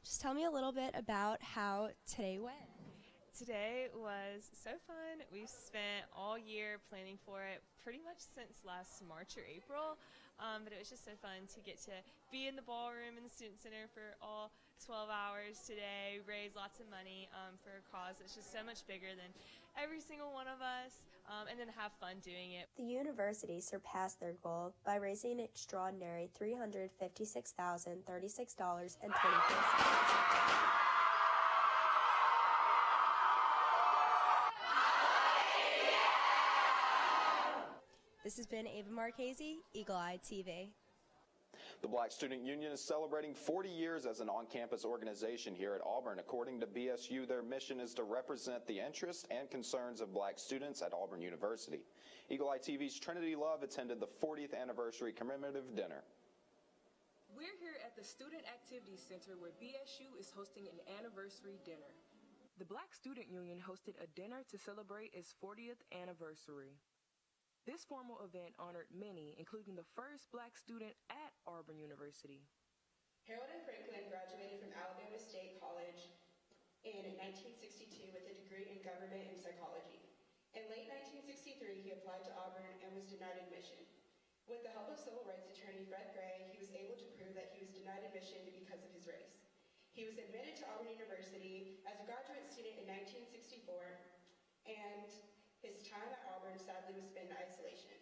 Just tell me a little bit about how today went. Today was so fun. We've spent all year planning for it, pretty much since last March or April, but it was just so fun to get to be in the ballroom in the Student Center for all 12 hours today, raise lots of money for a cause that's just so much bigger than every single one of us, and then have fun doing it. The university surpassed their goal by raising an extraordinary $356,036.24. This has been Ava Marchese, Eagle Eye TV. The Black Student Union is celebrating 40 years as an on-campus organization here at Auburn. According to BSU, their mission is to represent the interests and concerns of black students at Auburn University. Eagle Eye TV's Trinity Love attended the 40th anniversary commemorative dinner. We're here at the Student Activities Center where BSU is hosting an anniversary dinner. The Black Student Union hosted a dinner to celebrate its 40th anniversary. This formal event honored many, including the first black student at Auburn University. Harold and Franklin graduated from Alabama State College in 1962 with a degree in government and psychology. In late 1963, he applied to Auburn and was denied admission. With the help of civil rights attorney Fred Gray, he was able to prove that he was denied admission because of his race. He was admitted to Auburn University as a graduate student in 1964, and his time at Auburn sadly was spent in isolation.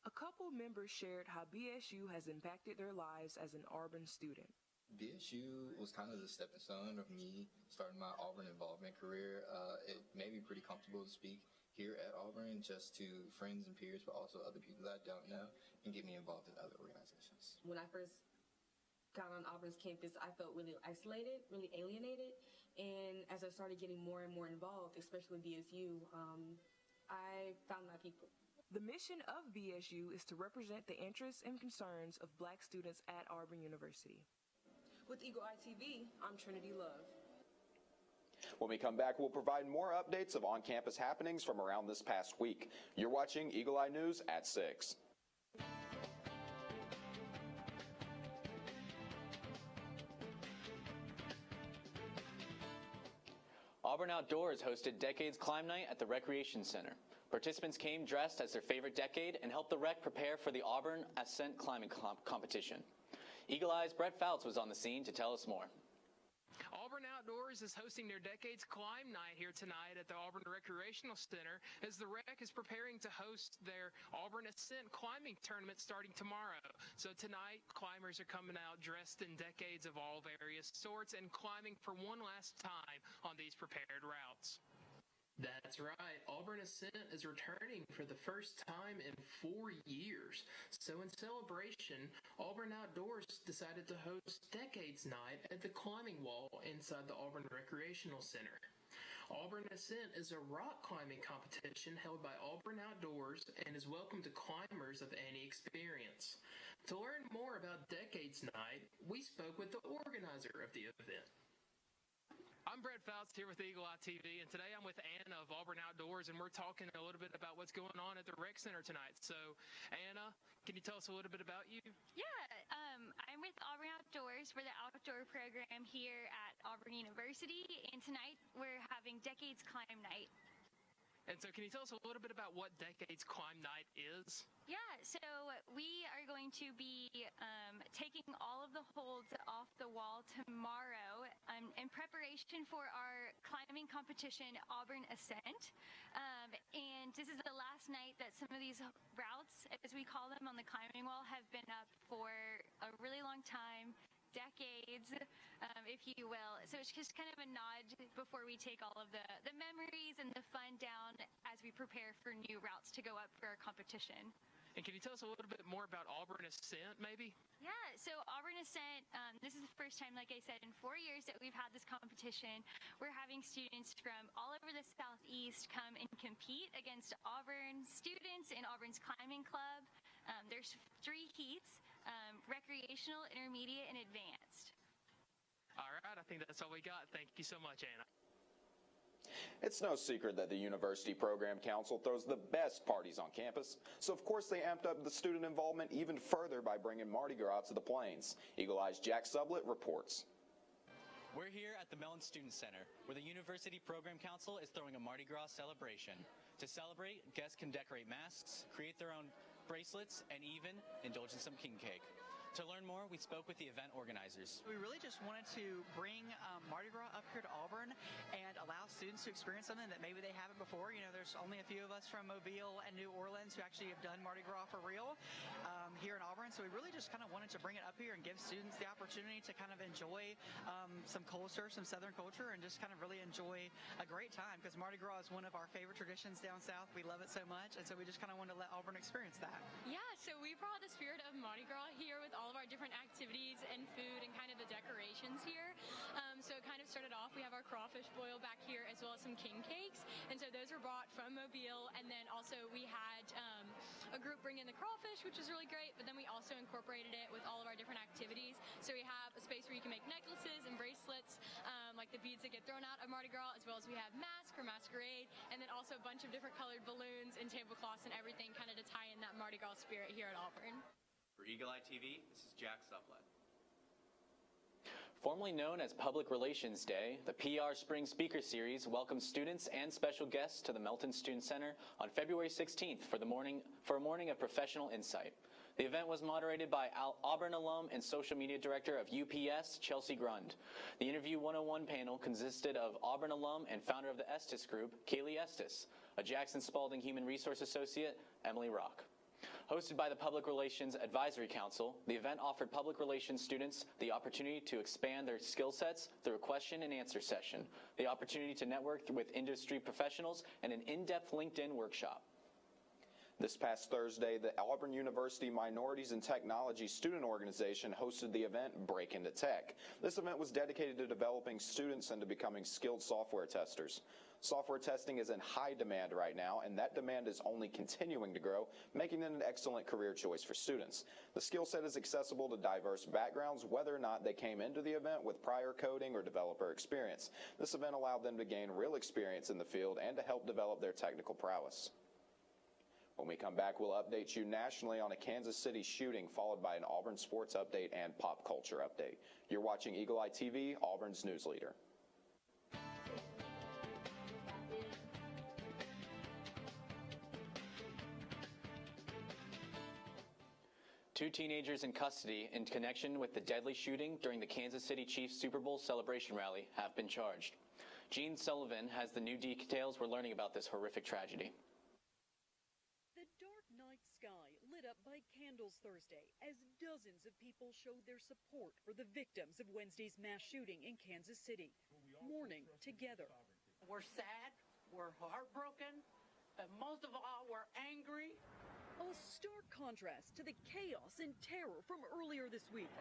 A couple members shared how BSU has impacted their lives as an Auburn student. BSU was kind of the stepping stone of me starting my Auburn involvement career. It made me pretty comfortable to speak here at Auburn, just to friends and peers, but also other people that I don't know, and get me involved in other organizations. When I first got on Auburn's campus, I felt really isolated, really alienated, and as I started getting more and more involved, especially with BSU, I found my people. The mission of BSU is to represent the interests and concerns of black students at Auburn University. With Eagle Eye TV, I'm Trinity Love. When we come back, we'll provide more updates of on-campus happenings from around this past week. You're watching Eagle Eye News at 6. Auburn Outdoors hosted Decades Climb Night at the Recreation Center. Participants came dressed as their favorite decade and helped the rec prepare for the Auburn Ascent Climbing Competition. Eagle Eye's Brett Fouts was on the scene to tell us more. Auburn Outdoors is hosting their Decades Climb Night here tonight at the Auburn Recreational Center as the rec is preparing to host their Auburn Ascent Climbing Tournament starting tomorrow. So tonight, climbers are coming out dressed in decades of all various sorts and climbing for one last time on these prepared routes. That's right. Auburn Ascent is returning for the first time in 4 years. So in celebration, Auburn Outdoors decided to host Decades Night at the climbing wall inside the Auburn Recreational Center. Auburn Ascent is a rock climbing competition held by Auburn Outdoors and is welcome to climbers of any experience. To learn more about Decades Night, we spoke with the organizer of the event. I'm Brett Fouts here with Eagle Eye TV, and today I'm with Anna of Auburn Outdoors, and we're talking a little bit about what's going on at the Rec Center tonight. So, Anna, can you tell us a little bit about you? Yeah, I'm with Auburn Outdoors. We're the outdoor program here at Auburn University, and tonight we're having Decades Climb Night. And so can you tell us a little bit about what Decades Climb Night is? Yeah, so we are going to be taking all of the holds off the wall tomorrow in preparation for our climbing competition, Auburn Ascent. And this is the last night that some of these routes, as we call them on the climbing wall, have been up for a really long time. Decades, if you will. So it's just kind of a nod before we take all of the memories and the fun down as we prepare for new routes to go up for our competition. And can you tell us a little bit more about Auburn Ascent, maybe? Yeah, so Auburn Ascent, this is the first time, like I said, in 4 years that we've had this competition. We're having students from all over the Southeast come and compete against Auburn students in Auburn's climbing club. There's 3 heats, recreational, intermediate, and advanced. All right, I think that's all we got. Thank you so much, Anna. It's no secret that the University Program Council throws the best parties on campus, so of course they amped up the student involvement even further by bringing Mardi Gras to the Plains. Eagle Eye's Jack Sublett reports. We're here at the Mellon Student Center, where the University Program Council is throwing a Mardi Gras celebration. To celebrate, guests can decorate masks, create their own bracelets, and even indulge in some king cake. To learn more, we spoke with the event organizers. We really just wanted to bring Mardi Gras up here to Auburn and allow students to experience something that maybe they haven't before. You know, there's only a few of us from Mobile and New Orleans who actually have done Mardi Gras for real here in Auburn. So we really just kind of wanted to bring it up here and give students the opportunity to kind of enjoy some culture, some Southern culture, and just kind of really enjoy a great time, because Mardi Gras is one of our favorite traditions down south. We love it so much, and so we just kind of wanted to let Auburn experience that. Yeah, so we brought the spirit of Mardi Gras here with all of our different activities and food and kind of the decorations here. So it kind of started off, we have our crawfish boil back here as well as some king cakes, and so those were brought from Mobile, and then also we had a group bring in the crawfish, which was really great, but then we also incorporated it with all of our different activities. So we have a space where you can make necklaces and bracelets, like the beads that get thrown out of Mardi Gras, as well as we have masks for masquerade, and then also a bunch of different colored balloons and tablecloths and everything kind of to tie in that Mardi Gras spirit here at Auburn. For Eagle Eye TV, this is Jack Sublett. Formerly known as Public Relations Day, the PR Spring Speaker Series welcomes students and special guests to the Melton Student Center on February 16th for a morning of professional insight. The event was moderated by Auburn alum and social media director of UPS, Chelsea Grund. The Interview 101 panel consisted of Auburn alum and founder of the Estes Group, Kaylee Estes, a Jackson Spalding Human Resource Associate, Emily Rock. Hosted by the Public Relations Advisory Council, the event offered public relations students the opportunity to expand their skill sets through a question and answer session, the opportunity to network with industry professionals, and an in-depth LinkedIn workshop. This past Thursday, the Auburn University Minorities in Technology Student Organization hosted the event Break Into Tech. This event was dedicated to developing students into becoming skilled software testers. Software testing is in high demand right now, and that demand is only continuing to grow, making it an excellent career choice for students. The skill set is accessible to diverse backgrounds, whether or not they came into the event with prior coding or developer experience. This event allowed them to gain real experience in the field and to help develop their technical prowess. When we come back, we'll update you nationally on a Kansas City shooting, followed by an Auburn sports update and pop culture update. You're watching Eagle Eye TV, Auburn's news leader. Two teenagers in custody in connection with the deadly shooting during the Kansas City Chiefs Super Bowl celebration rally have been charged. Gene Sullivan has the new details we're learning about this horrific tragedy. The dark night sky lit up by candles Thursday as dozens of people showed their support for the victims of Wednesday's mass shooting in Kansas City, mourning together. We're sad, we're heartbroken, but most of all, we're angry. A stark contrast to the chaos and terror from earlier this week.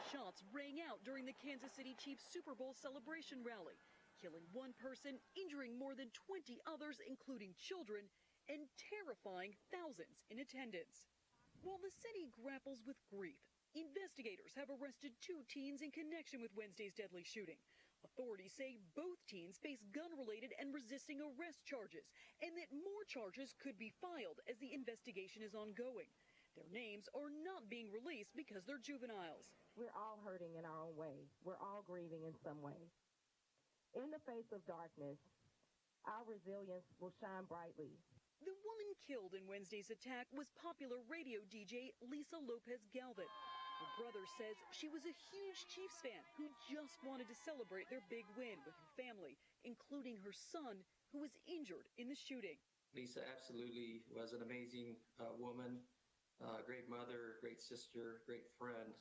Shots rang out during the Kansas City Chiefs Super Bowl celebration rally, killing one person, injuring more than 20 others, including children, and terrifying thousands in attendance. While the city grapples with grief, investigators have arrested 2 teens in connection with Wednesday's deadly shooting. Authorities say both teens face gun-related and resisting arrest charges, and that more charges could be filed as the investigation is ongoing. Their names are not being released because they're juveniles. We're all hurting in our own way. We're all grieving in some way. In the face of darkness, our resilience will shine brightly. The woman killed in Wednesday's attack was popular radio DJ Lisa Lopez Galvin. Her brother says she was a huge Chiefs fan who just wanted to celebrate their big win with her family, including her son, who was injured in the shooting. Lisa absolutely was an amazing woman, great mother, great sister, great friend.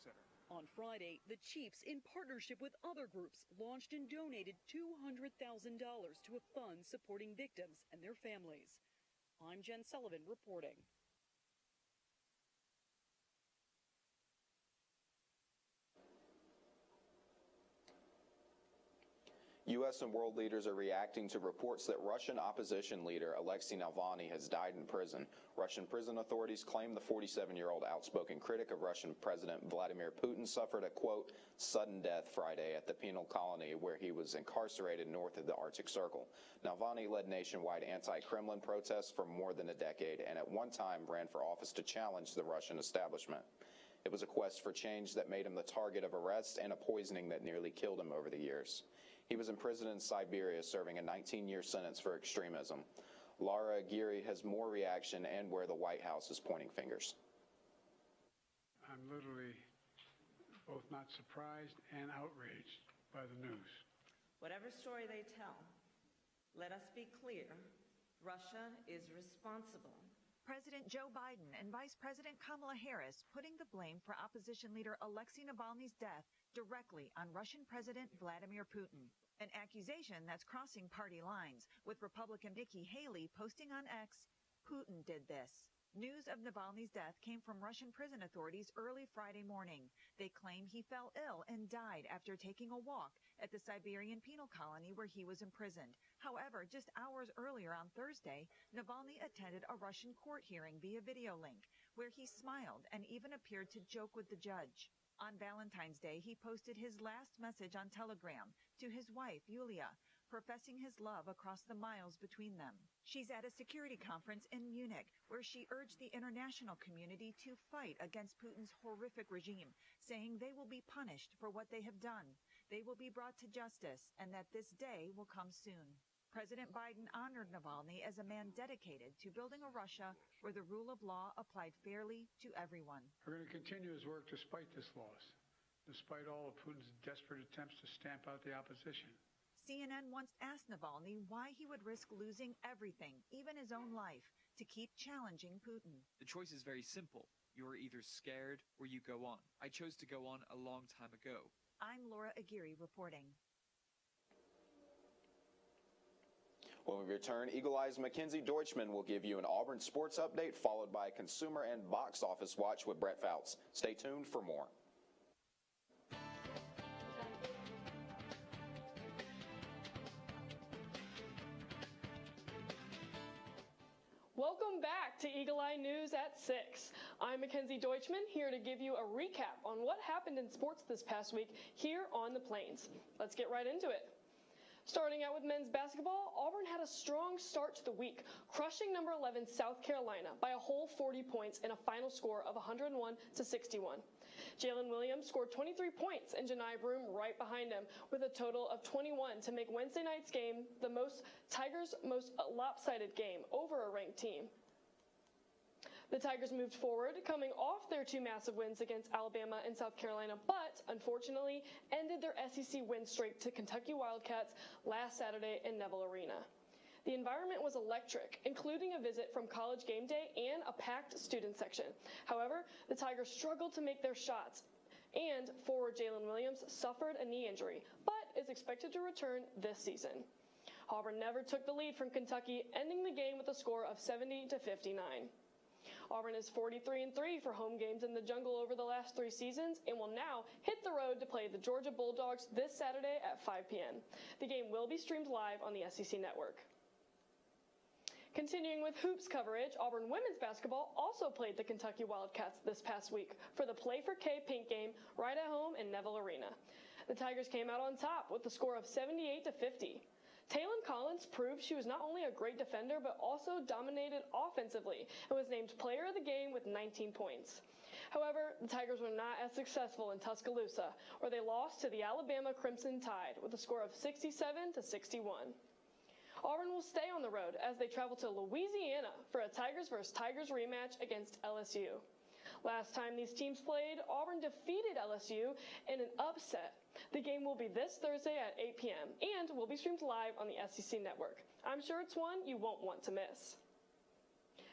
On Friday, the Chiefs, in partnership with other groups, launched and donated $200,000 to a fund supporting victims and their families. I'm Jen Sullivan reporting. U.S. and world leaders are reacting to reports that Russian opposition leader Alexei Navalny has died in prison. Russian prison authorities claim the 47-year-old outspoken critic of Russian President Vladimir Putin suffered a, quote, sudden death Friday at the penal colony where he was incarcerated north of the Arctic Circle. Navalny led nationwide anti-Kremlin protests for more than a decade and at one time ran for office to challenge the Russian establishment. It was a quest for change that made him the target of arrests and a poisoning that nearly killed him over the years. He was imprisoned in Siberia, serving a 19-year sentence for extremism. Laura Aguirre has more reaction and where the White House is pointing fingers. I'm literally both not surprised and outraged by the news. Whatever story they tell, let us be clear, Russia is responsible. President Joe Biden and Vice President Kamala Harris putting the blame for opposition leader Alexei Navalny's death directly on Russian President Vladimir Putin. An accusation that's crossing party lines, with Republican Nikki Haley posting on X, "Putin did this." News of Navalny's death came from Russian prison authorities early Friday morning. They claim he fell ill and died after taking a walk at the Siberian penal colony where he was imprisoned. However, just hours earlier on Thursday, Navalny attended a Russian court hearing via video link, where he smiled and even appeared to joke with the judge. On Valentine's Day, he posted his last message on Telegram to his wife, Yulia, professing his love across the miles between them. She's at a security conference in Munich, where she urged the international community to fight against Putin's horrific regime, saying they will be punished for what they have done. They will be brought to justice, and that this day will come soon. President Biden honored Navalny as a man dedicated to building a Russia where the rule of law applied fairly to everyone. We're going to continue his work despite this loss, despite all of Putin's desperate attempts to stamp out the opposition. CNN once asked Navalny why he would risk losing everything, even his own life, to keep challenging Putin. The choice is very simple. You are either scared or you go on. I chose to go on a long time ago. I'm Laura Aguirre reporting. When we return, Eagle Eye's Mackenzie Deutschman will give you an Auburn sports update, followed by a consumer and box office watch with Brett Fouts. Stay tuned for more. Welcome back to Eagle Eye News at 6. I'm Mackenzie Deutschman, here to give you a recap on what happened in sports this past week here on the Plains. Let's get right into it. Starting out with men's basketball, Auburn had a strong start to the week, crushing number 11 South Carolina by a whole 40 points in a final score of 101-61. Jalen Williams scored 23 points and Janai Broom right behind him with a total of 21 to make Wednesday night's game the Tigers' most lopsided game over a ranked team. The Tigers moved forward, coming off their two massive wins against Alabama and South Carolina, but unfortunately ended their SEC win streak to Kentucky Wildcats last Saturday in Neville Arena. The environment was electric, including a visit from College Game Day and a packed student section. However, the Tigers struggled to make their shots, and forward Jalen Williams suffered a knee injury, but is expected to return this season. Auburn never took the lead from Kentucky, ending the game with a score of 70-59. Auburn is 43-3 for home games in the Jungle over the last 3 seasons and will now hit the road to play the Georgia Bulldogs this Saturday at 5 p.m. The game will be streamed live on the SEC Network. Continuing with hoops coverage, Auburn women's basketball also played the Kentucky Wildcats this past week for the Play for K Pink game right at home in Neville Arena. The Tigers came out on top with a score of 78-50. Taylon Collins proved she was not only a great defender, but also dominated offensively and was named player of the game with 19 points. However, the Tigers were not as successful in Tuscaloosa, where they lost to the Alabama Crimson Tide with a score of 67-61. Auburn will stay on the road as they travel to Louisiana for a Tigers vs. Tigers rematch against LSU. Last time these teams played, Auburn defeated LSU in an upset. The game will be this Thursday at 8 p.m. and will be streamed live on the SEC Network. I'm sure it's one you won't want to miss.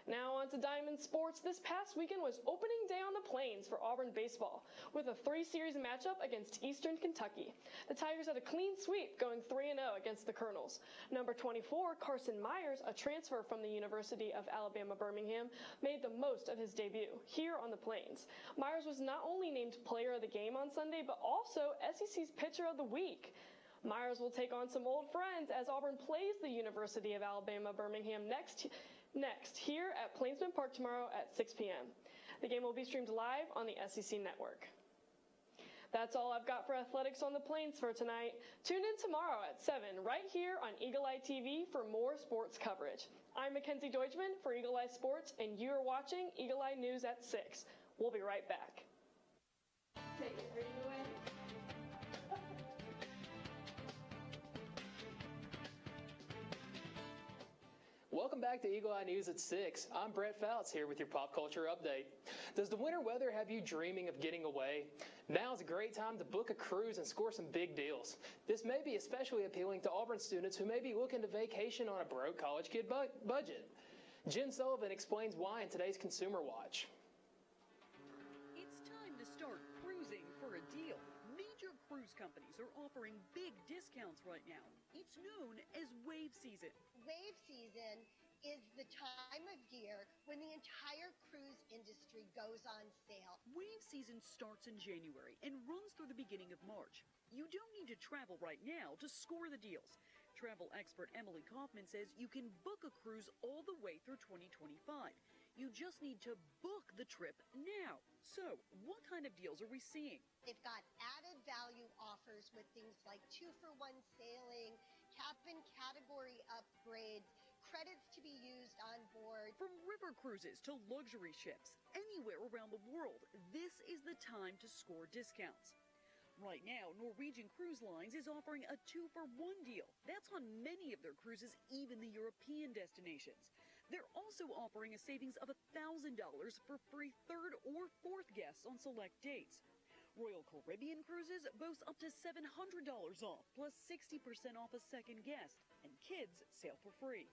Now on to Diamond Sports. This past weekend was opening day on the Plains for Auburn baseball with a 3-series matchup against Eastern Kentucky. The Tigers had a clean sweep, going 3-0 against the Colonels. Number 24, Carson Myers, a transfer from the University of Alabama Birmingham, made the most of his debut here on the Plains. Myers was not only named player of the game on Sunday, but also SEC's pitcher of the week. Myers will take on some old friends as Auburn plays the University of Alabama Birmingham next here at Plainsman Park tomorrow at 6 p.m. The game will be streamed live on the SEC Network. That's all I've got for athletics on the Plains for tonight. Tune in tomorrow at 7 right here on Eagle Eye TV for more sports coverage. I'm Mackenzie Deutschman for Eagle Eye Sports, and you are watching Eagle Eye News at 6. We'll be right back. Take it away. Welcome back to Eagle Eye News at 6. I'm Brett Fouts here with your pop culture update. Does the winter weather have you dreaming of getting away? Now's a great time to book a cruise and score some big deals. This may be especially appealing to Auburn students who may be looking to vacation on a broke college kid budget. Jen Sullivan explains why in today's Consumer Watch. It's time to start cruising for a deal. Major cruise companies are offering big discounts right now. It's known as Wave Season. Wave season is the time of year when the entire cruise industry goes on sale. Wave season starts in January and runs through the beginning of March. You don't need to travel right now to score the deals. Travel expert Emily Kaufman says you can book a cruise all the way through 2025. You just need to book the trip now. So, what kind of deals are we seeing? They've got added value offers with things like 2-for-1 sailing, cabin category upgrades, credits to be used on board. From river cruises to luxury ships, anywhere around the world, this is the time to score discounts. Right now, Norwegian Cruise Lines is offering a 2-for-1 deal. That's on many of their cruises, even the European destinations. They're also offering a savings of $1,000 for free third or fourth guests on select dates. Royal Caribbean Cruises boast up to $700 off, plus 60% off a second guest, and kids sail for free.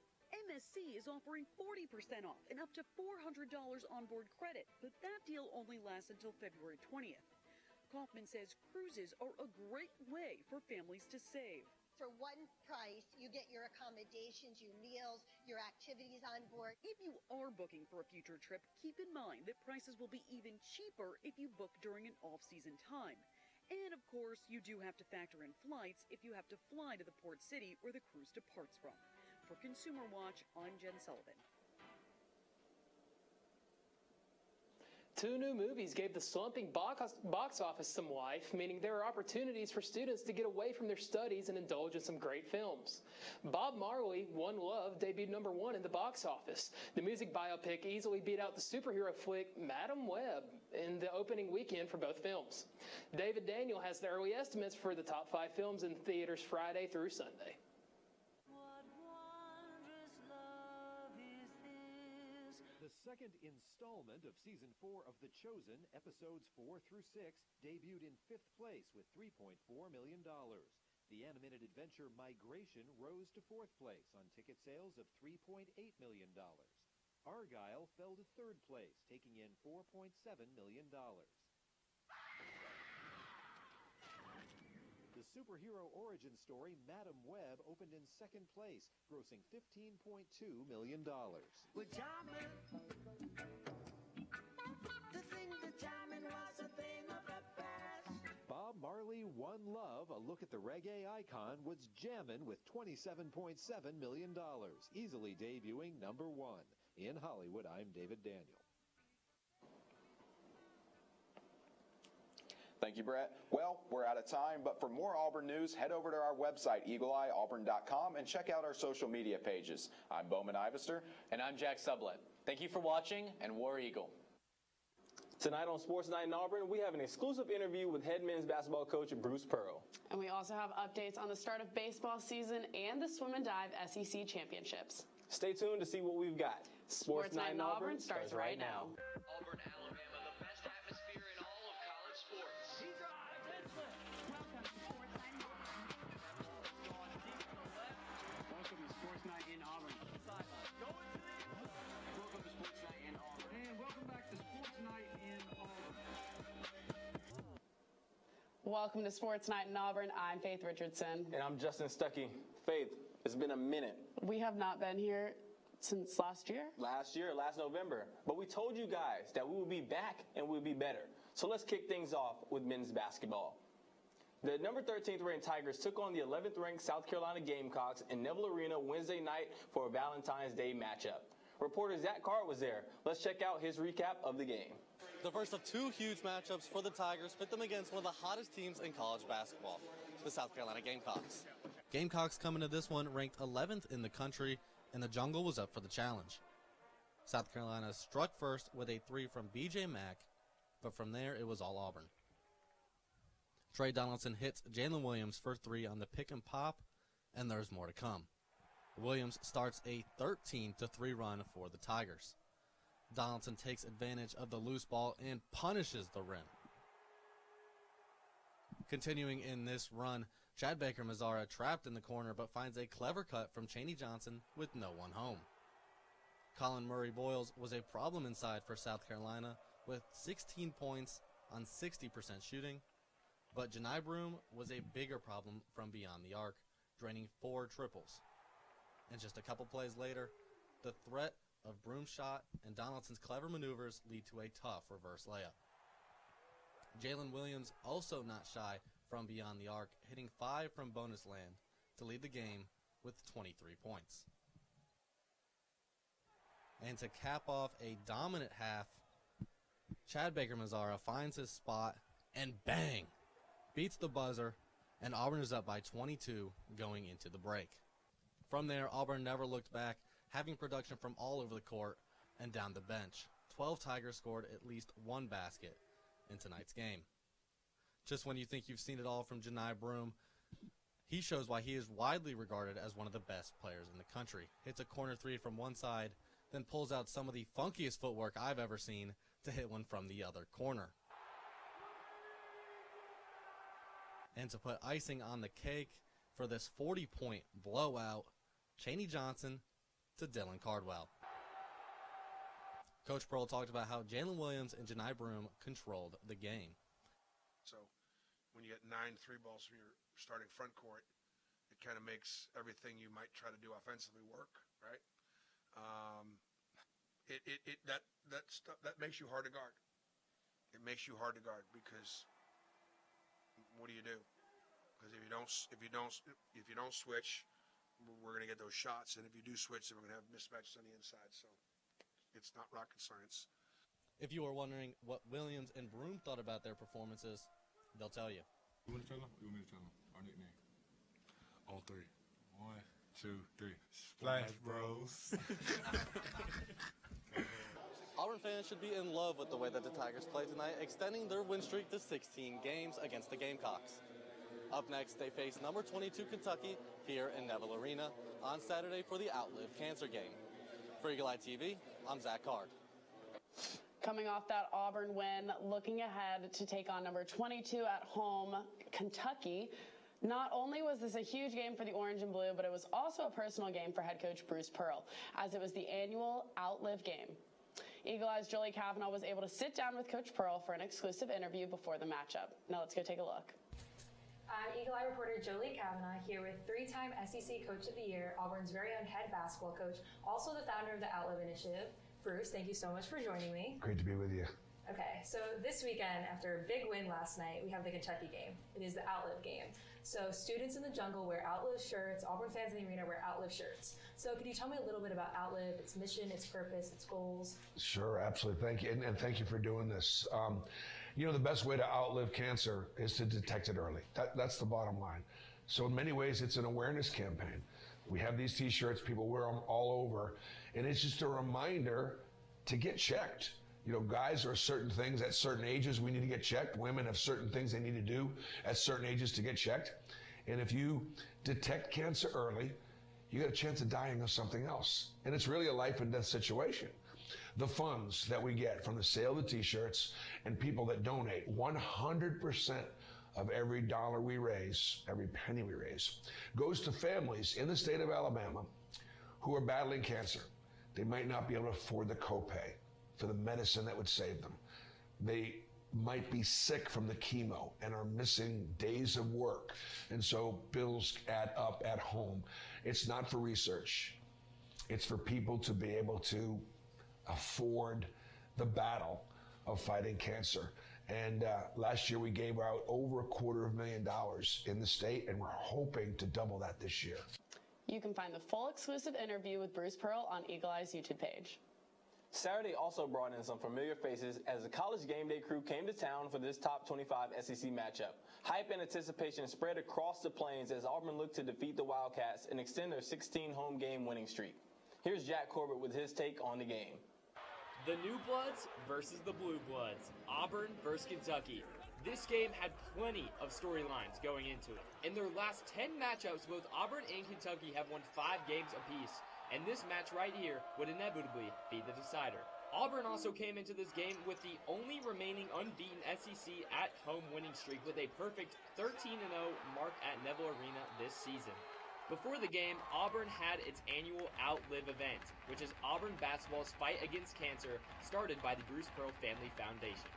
MSC is offering 40% off and up to $400 onboard credit, but that deal only lasts until February 20th. Kaufman says cruises are a great way for families to save. For one price, you get your accommodations, your meals, your activities on board. If you are booking for a future trip, keep in mind that prices will be even cheaper if you book during an off-season time. And of course, you do have to factor in flights if you have to fly to the port city where the cruise departs from. For Consumer Watch, I'm Jen Sullivan. 2 new movies gave the slumping box office some life, meaning there are opportunities for students to get away from their studies and indulge in some great films. Bob Marley, One Love, debuted #1 in the box office. The music biopic easily beat out the superhero flick Madam Web in the opening weekend for both films. David Daniel has the early estimates for the top 5 films in theaters Friday through Sunday. The second installment of Season 4 of The Chosen, Episodes 4 through 6, debuted in 5th place with $3.4 million. The animated adventure Migration rose to 4th place on ticket sales of $3.8 million. Argyle fell to 3rd place, taking in $4.7 million. The superhero origin story Madam Web opened in 2nd place, grossing $15.2 million. With jamming, the thing that jamming was a thing of the past. Bob Marley, One Love, a look at the reggae icon, was jammin' with $27.7 million, easily debuting #1. In Hollywood, I'm David Daniel. Thank you, Brett. Well, we're out of time, but for more Auburn news, head over to our website, eagleeyeauburn.com, and check out our social media pages. I'm Bowman Ivester. And I'm Jack Sublett. Thank you for watching, and War Eagle. Tonight on Sports Night in Auburn, we have an exclusive interview with head men's basketball coach Bruce Pearl. And we also have updates on the start of baseball season and the swim and dive SEC championships. Stay tuned to see what we've got. Sports Night in Auburn starts right now. Auburn, Alabama, the best atmosphere in all of college sports. Welcome to Sports Night in Auburn. Welcome to Sports Night in Auburn. And welcome back to Sports Night in Auburn. Welcome to Sports Night in Auburn. I'm Faith Richardson. And I'm Justin Stuckey. Faith, it's been a minute. We have not been here since last year? Last November. But we told you guys that we would be back and we would be better. So let's kick things off with men's basketball. The number 13th ranked Tigers took on the 11th ranked South Carolina Gamecocks in Neville Arena Wednesday night for a Valentine's Day matchup. Reporter Zach Card was there. Let's check out his recap of the game. The first of two huge matchups for the Tigers pit them against one of the hottest teams in college basketball, the South Carolina Gamecocks. Gamecocks come into this one ranked 11th in the country, and the jungle was up for the challenge. South Carolina struck first with a three from B.J. Mack, but from there it was all Auburn. Trey Donaldson hits Jalen Williams for three on the pick and pop, and there's more to come. Williams starts a 13-3 run for the Tigers. Donaldson takes advantage of the loose ball and punishes the rim. Continuing in this run, Chad Baker-Mazara trapped in the corner but finds a clever cut from Chaney Johnson with no one home. Colin Murray-Boyles was a problem inside for South Carolina with 16 points on 60% shooting, but Janai Broome was a bigger problem from beyond the arc, draining 4 triples. And just a couple plays later, the threat of Broome's shot and Donaldson's clever maneuvers lead to a tough reverse layup. Jalen Williams also not shy from beyond the arc, hitting 5 from bonus land to lead the game with 23 points. And to cap off a dominant half, Chad Baker-Mazara finds his spot and bang, beats the buzzer, and Auburn is up by 22 going into the break. From there, Auburn never looked back, having production from all over the court and down the bench. 12 Tigers scored at least one basket in tonight's game. Just when you think you've seen it all from Janai Broome, he shows why he is widely regarded as one of the best players in the country. Hits a corner three from one side, then pulls out some of the funkiest footwork I've ever seen to hit one from the other corner. And to put icing on the cake for this 40-point blowout, Chaney Johnson to Dylan Cardwell. Coach Pearl talked about how Jalen Williams and Janai Broome controlled the game. So when you get 9 3 balls from your starting front court, it kind of makes everything you might try to do offensively work, right? That makes you hard to guard. It makes you hard to guard because what do you do? Because if you don't switch, we're going to get those shots, and if you do switch, then we're going to have mismatches on the inside. So it's not rocket science. If you are wondering what Williams and Broome thought about their performances, they'll tell you. You want to tell them? You want me to tell them our nickname? On 3. 1, 2, 3. Splash Bros. Auburn fans should be in love with the way that the Tigers played tonight, extending their win streak to 16 games against the Gamecocks. Up next, they face number 22 Kentucky here in Neville Arena on Saturday for the Outlive Cancer Game. For Eagle Eye TV, I'm Zach Card. Coming off that Auburn win, looking ahead to take on number 22 at home, Kentucky. Not only was this a huge game for the Orange and Blue, but it was also a personal game for head coach Bruce Pearl, as it was the annual Outlive Game. Eagle Eye's Julie Kavanaugh was able to sit down with Coach Pearl for an exclusive interview before the matchup. Now let's go take a look. I'm Eagle Eye reporter Jolie Kavanaugh here with 3-time SEC Coach of the Year, Auburn's very own head basketball coach, also the founder of the Outlive Initiative. Bruce, thank you so much for joining me. Great to be with you. Okay, so this weekend, after a big win last night, we have the Kentucky game. It is the Outlive game. So students in the jungle wear Outlive shirts, Auburn fans in the arena wear Outlive shirts. So could you tell me a little bit about Outlive, its mission, its purpose, its goals? Sure, absolutely. Thank you, and thank you for doing this. You know, the best way to outlive cancer is to detect it early. That's the bottom line. So in many ways, it's an awareness campaign. We have these T-shirts, people wear them all over, and it's just a reminder to get checked. You know, guys are certain things at certain ages we need to get checked. Women have certain things they need to do at certain ages to get checked. And if you detect cancer early, you got a chance of dying of something else. And it's really a life and death situation. The funds that we get from the sale of the T-shirts and people that donate, 100% of every dollar we raise, every penny we raise, goes to families in the state of Alabama who are battling cancer. They might not be able to afford the copay for the medicine that would save them. They might be sick from the chemo and are missing days of work. And so bills add up at home. It's not for research. It's for people to be able to afford the battle of fighting cancer. And last year we gave out over $250,000 in the state, and we're hoping to double that this year. You can find the full exclusive interview with Bruce Pearl on Eagle Eye's YouTube page. Saturday also brought in some familiar faces as the College Game Day crew came to town for this top 25 SEC matchup. Hype and anticipation spread across the plains as Auburn looked to defeat the Wildcats and extend their 16 home game winning streak. Here's Jack Corbett with his take on the game. The New Bloods versus the Blue Bloods. Auburn versus Kentucky. This game had plenty of storylines going into it. In their last 10 matchups, both Auburn and Kentucky have won 5 games apiece, and this match right here would inevitably be the decider. Auburn also came into this game with the only remaining unbeaten SEC at-home winning streak with a perfect 13-0 mark at Neville Arena this season. Before the game, Auburn had its annual Outlive event, which is Auburn basketball's fight against cancer, started by the Bruce Pearl Family Foundation.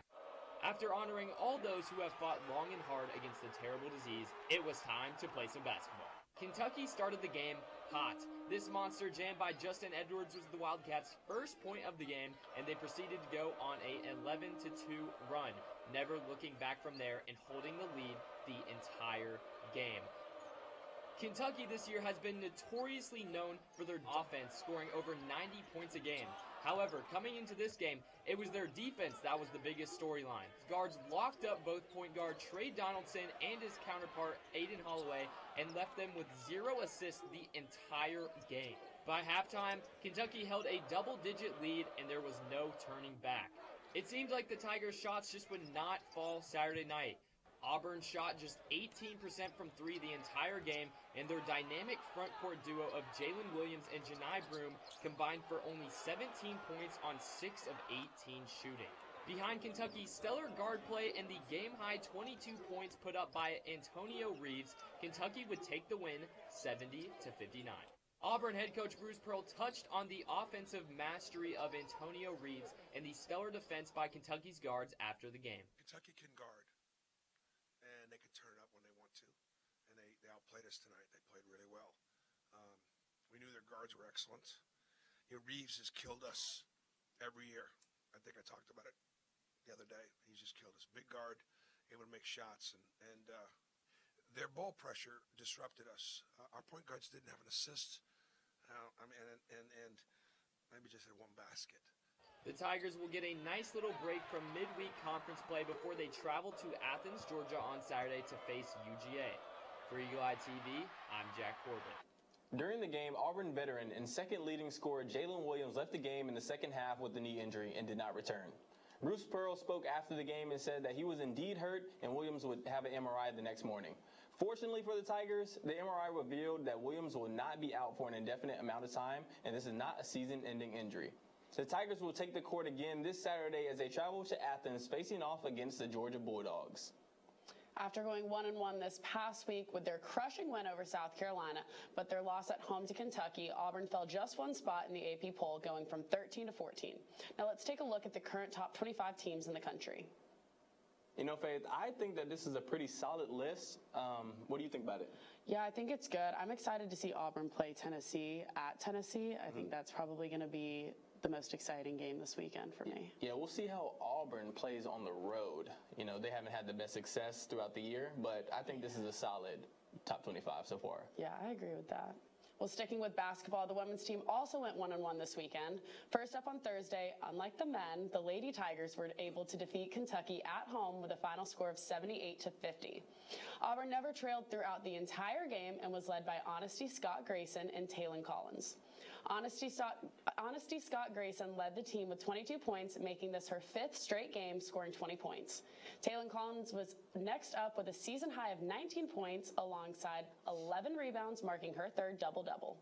After honoring all those who have fought long and hard against the terrible disease, it was time to play some basketball. Kentucky started the game hot. This monster jammed by Justin Edwards was the Wildcats' first point of the game, and they proceeded to go on a 11-2 run, never looking back from there and holding the lead the entire game. Kentucky this year has been notoriously known for their offense, scoring over 90 points a game. However, coming into this game, it was their defense that was the biggest storyline. Guards locked up both point guard Trey Donaldson and his counterpart Aiden Holloway and left them with 0 assists the entire game. By halftime, Kentucky held a double-digit lead and there was no turning back. It seemed like the Tigers' shots just would not fall Saturday night. Auburn shot just 18% from 3 the entire game, and their dynamic front court duo of Jalen Williams and Janai Broome combined for only 17 points on 6 of 18 shooting. Behind Kentucky's stellar guard play and the game-high 22 points put up by Antonio Reeves, Kentucky would take the win 70-59. Auburn head coach Bruce Pearl touched on the offensive mastery of Antonio Reeves and the stellar defense by Kentucky's guards after the game. Kentucky can guard. And they could turn it up when they want to. And they outplayed us tonight. They played really well. We knew their guards were excellent. Reeves has killed us every year. I think I talked about it the other day. He's just killed us. Big guard, able to make shots. And their ball pressure disrupted us. Our point guards didn't have an assist. And maybe just had one basket. The Tigers will get a nice little break from midweek conference play before they travel to Athens, Georgia on Saturday to face UGA. For Eagle Eye TV, I'm Jack Corbett. During the game, Auburn veteran and second leading scorer Jalen Williams left the game in the second half with a knee injury and did not return. Bruce Pearl spoke after the game and said that he was indeed hurt and Williams would have an MRI the next morning. Fortunately for the Tigers, the MRI revealed that Williams will not be out for an indefinite amount of time, and this is not a season-ending injury. The Tigers will take the court again this Saturday as they travel to Athens, facing off against the Georgia Bulldogs. After going 1-1 this past week with their crushing win over South Carolina, but their loss at home to Kentucky, Auburn fell just one spot in the AP poll, going from 13 to 14. Now let's take a look at the current top 25 teams in the country. You know, Faith, I think that this is a pretty solid list. What do you think about it? Yeah, I think it's good. I'm excited to see Auburn play Tennessee at Tennessee. I think that's probably going to be the most exciting game this weekend for me. Yeah, we'll see how Auburn plays on the road. You know, they haven't had the best success throughout the year, but I think this is a solid top 25 so far. Yeah, I agree with that. Well, sticking with basketball, the women's team also went 1-1 this weekend. First up on Thursday, unlike the men, the Lady Tigers were able to defeat Kentucky at home with a final score of 78-50. Auburn never trailed throughout the entire game and was led by Honesty Scott Grayson and Taylon Collins. Honesty Scott Grayson led the team with 22 points, making this her 5th straight game, scoring 20 points. Taylon Collins was next up with a season high of 19 points alongside 11 rebounds, marking her 3rd double-double.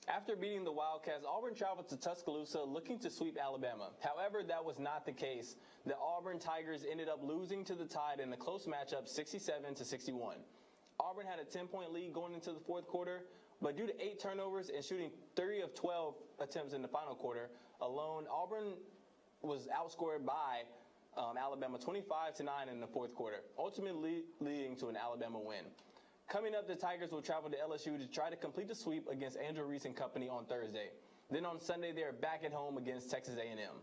After beating the Wildcats, Auburn traveled to Tuscaloosa looking to sweep Alabama. However, that was not the case. The Auburn Tigers ended up losing to the Tide in a close matchup, 67-61. Auburn had a 10-point lead going into the fourth quarter, but due to 8 turnovers and shooting 3 of 12 attempts in the final quarter alone, Auburn was outscored by Alabama 25-9 in the fourth quarter, ultimately leading to an Alabama win. Coming up, the Tigers will travel to LSU to try to complete the sweep against Andrew Reese and company on Thursday. Then on Sunday, they are back at home against Texas A&M.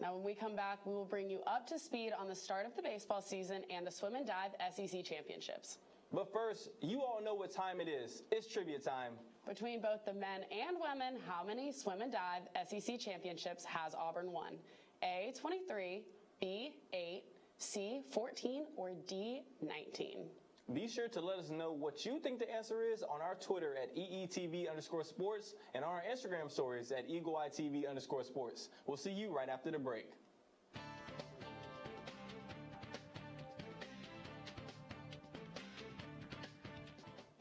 Now, when we come back, we will bring you up to speed on the start of the baseball season and the swim and dive SEC championships. But first, you all know what time it is. It's trivia time. Between both the men and women, how many swim and dive SEC championships has Auburn won? A, 23, B, 8, C, 14, or D, 19? Be sure to let us know what you think the answer is on our Twitter at EETV_sports and on our Instagram stories at EagleEyeTV_sports. We'll see you right after the break.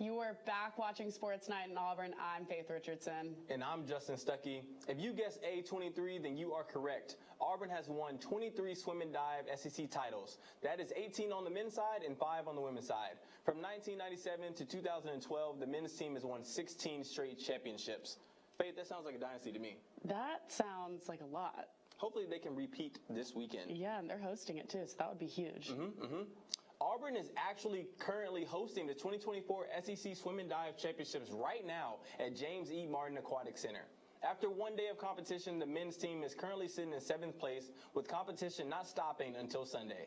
You are back watching Sports Night in Auburn. I'm Faith Richardson. And I'm Justin Stuckey. If you guessed A23, then you are correct. Auburn has won 23 swim and dive SEC titles. That is 18 on the men's side and 5 on the women's side. From 1997 to 2012, the men's team has won 16 straight championships. Faith, that sounds like a dynasty to me. That sounds like a lot. Hopefully they can repeat this weekend. Yeah, and they're hosting it too, so that would be huge. Auburn is actually currently hosting the 2024 SEC Swim and Dive Championships right now at James E. Martin Aquatic Center. After one day of competition, the men's team is currently sitting in 7th place, with competition not stopping until Sunday.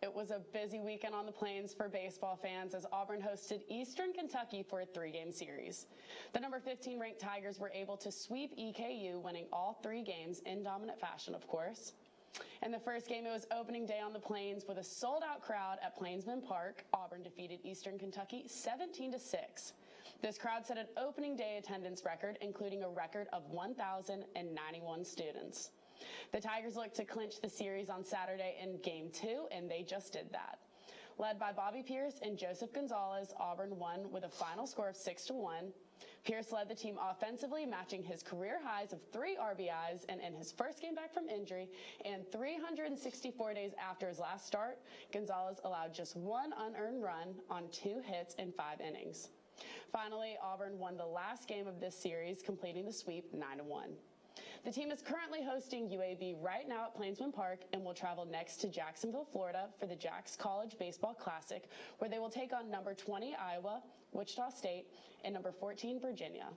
It was a busy weekend on the Plains for baseball fans as Auburn hosted Eastern Kentucky for a 3-game series. The number 15 ranked Tigers were able to sweep EKU, winning all 3 games in dominant fashion, of course. In the first game, it was opening day on the Plains with a sold-out crowd at Plainsman Park. Auburn defeated Eastern Kentucky 17-6. This crowd set an opening day attendance record, including a record of 1,091 students. The Tigers looked to clinch the series on Saturday in Game 2, and they just did that. Led by Bobby Pierce and Joseph Gonzalez, Auburn won with a final score of 6-1. Pierce led the team offensively, matching his career highs of 3 RBIs, and in his first game back from injury and 364 days after his last start, Gonzalez allowed just 1 unearned run on 2 hits in 5 innings. Finally, Auburn won the last game of this series, completing the sweep 9-1. The team is currently hosting UAB right now at Plainsman Park and will travel next to Jacksonville, Florida for the Jacks College Baseball Classic, where they will take on number 20 Iowa, Wichita State, and number 14 Virginia.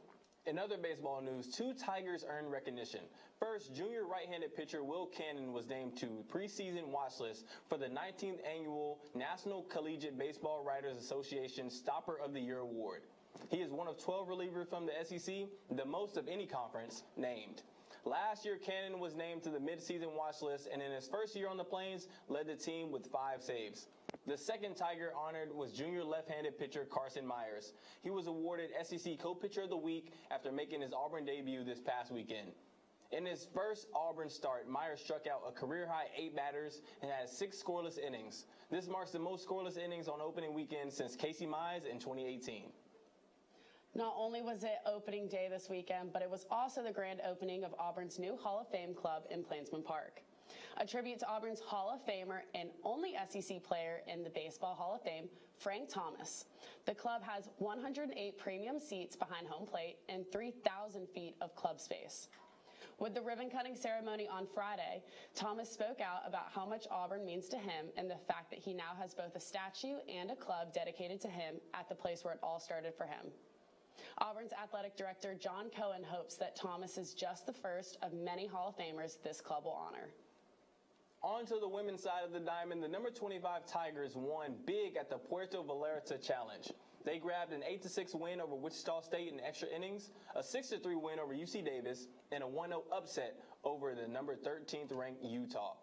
In other baseball news, 2 Tigers earned recognition. First, junior right-handed pitcher Will Cannon was named to preseason watch list for the 19th annual National Collegiate Baseball Writers Association Stopper of the Year Award. He is one of 12 relievers from the SEC, the most of any conference, named. Last year, Cannon was named to the midseason watch list, and in his first year on the Plains, led the team with 5 saves. The second Tiger honored was junior left-handed pitcher Carson Myers. He was awarded SEC Co-Pitcher of the Week after making his Auburn debut this past weekend. In his first Auburn start, Myers struck out a career-high 8 batters and had 6 scoreless innings. This marks the most scoreless innings on opening weekend since Casey Mize in 2018. Not only was it opening day this weekend, but it was also the grand opening of Auburn's new Hall of Fame club in Plainsman Park. A tribute to Auburn's Hall of Famer and only SEC player in the Baseball Hall of Fame, Frank Thomas. The club has 108 premium seats behind home plate and 3,000 feet of club space. With the ribbon-cutting ceremony on Friday, Thomas spoke out about how much Auburn means to him and the fact that he now has both a statue and a club dedicated to him at the place where it all started for him. Auburn's athletic director, John Cohen, hopes that Thomas is just the first of many Hall of Famers this club will honor. On to the women's side of the diamond, the number 25 Tigers won big at the Puerto Vallarta Challenge. They grabbed an 8-6 win over Wichita State in extra innings, a 6-3 win over UC Davis, and a 1-0 upset over the number 13th ranked Utah.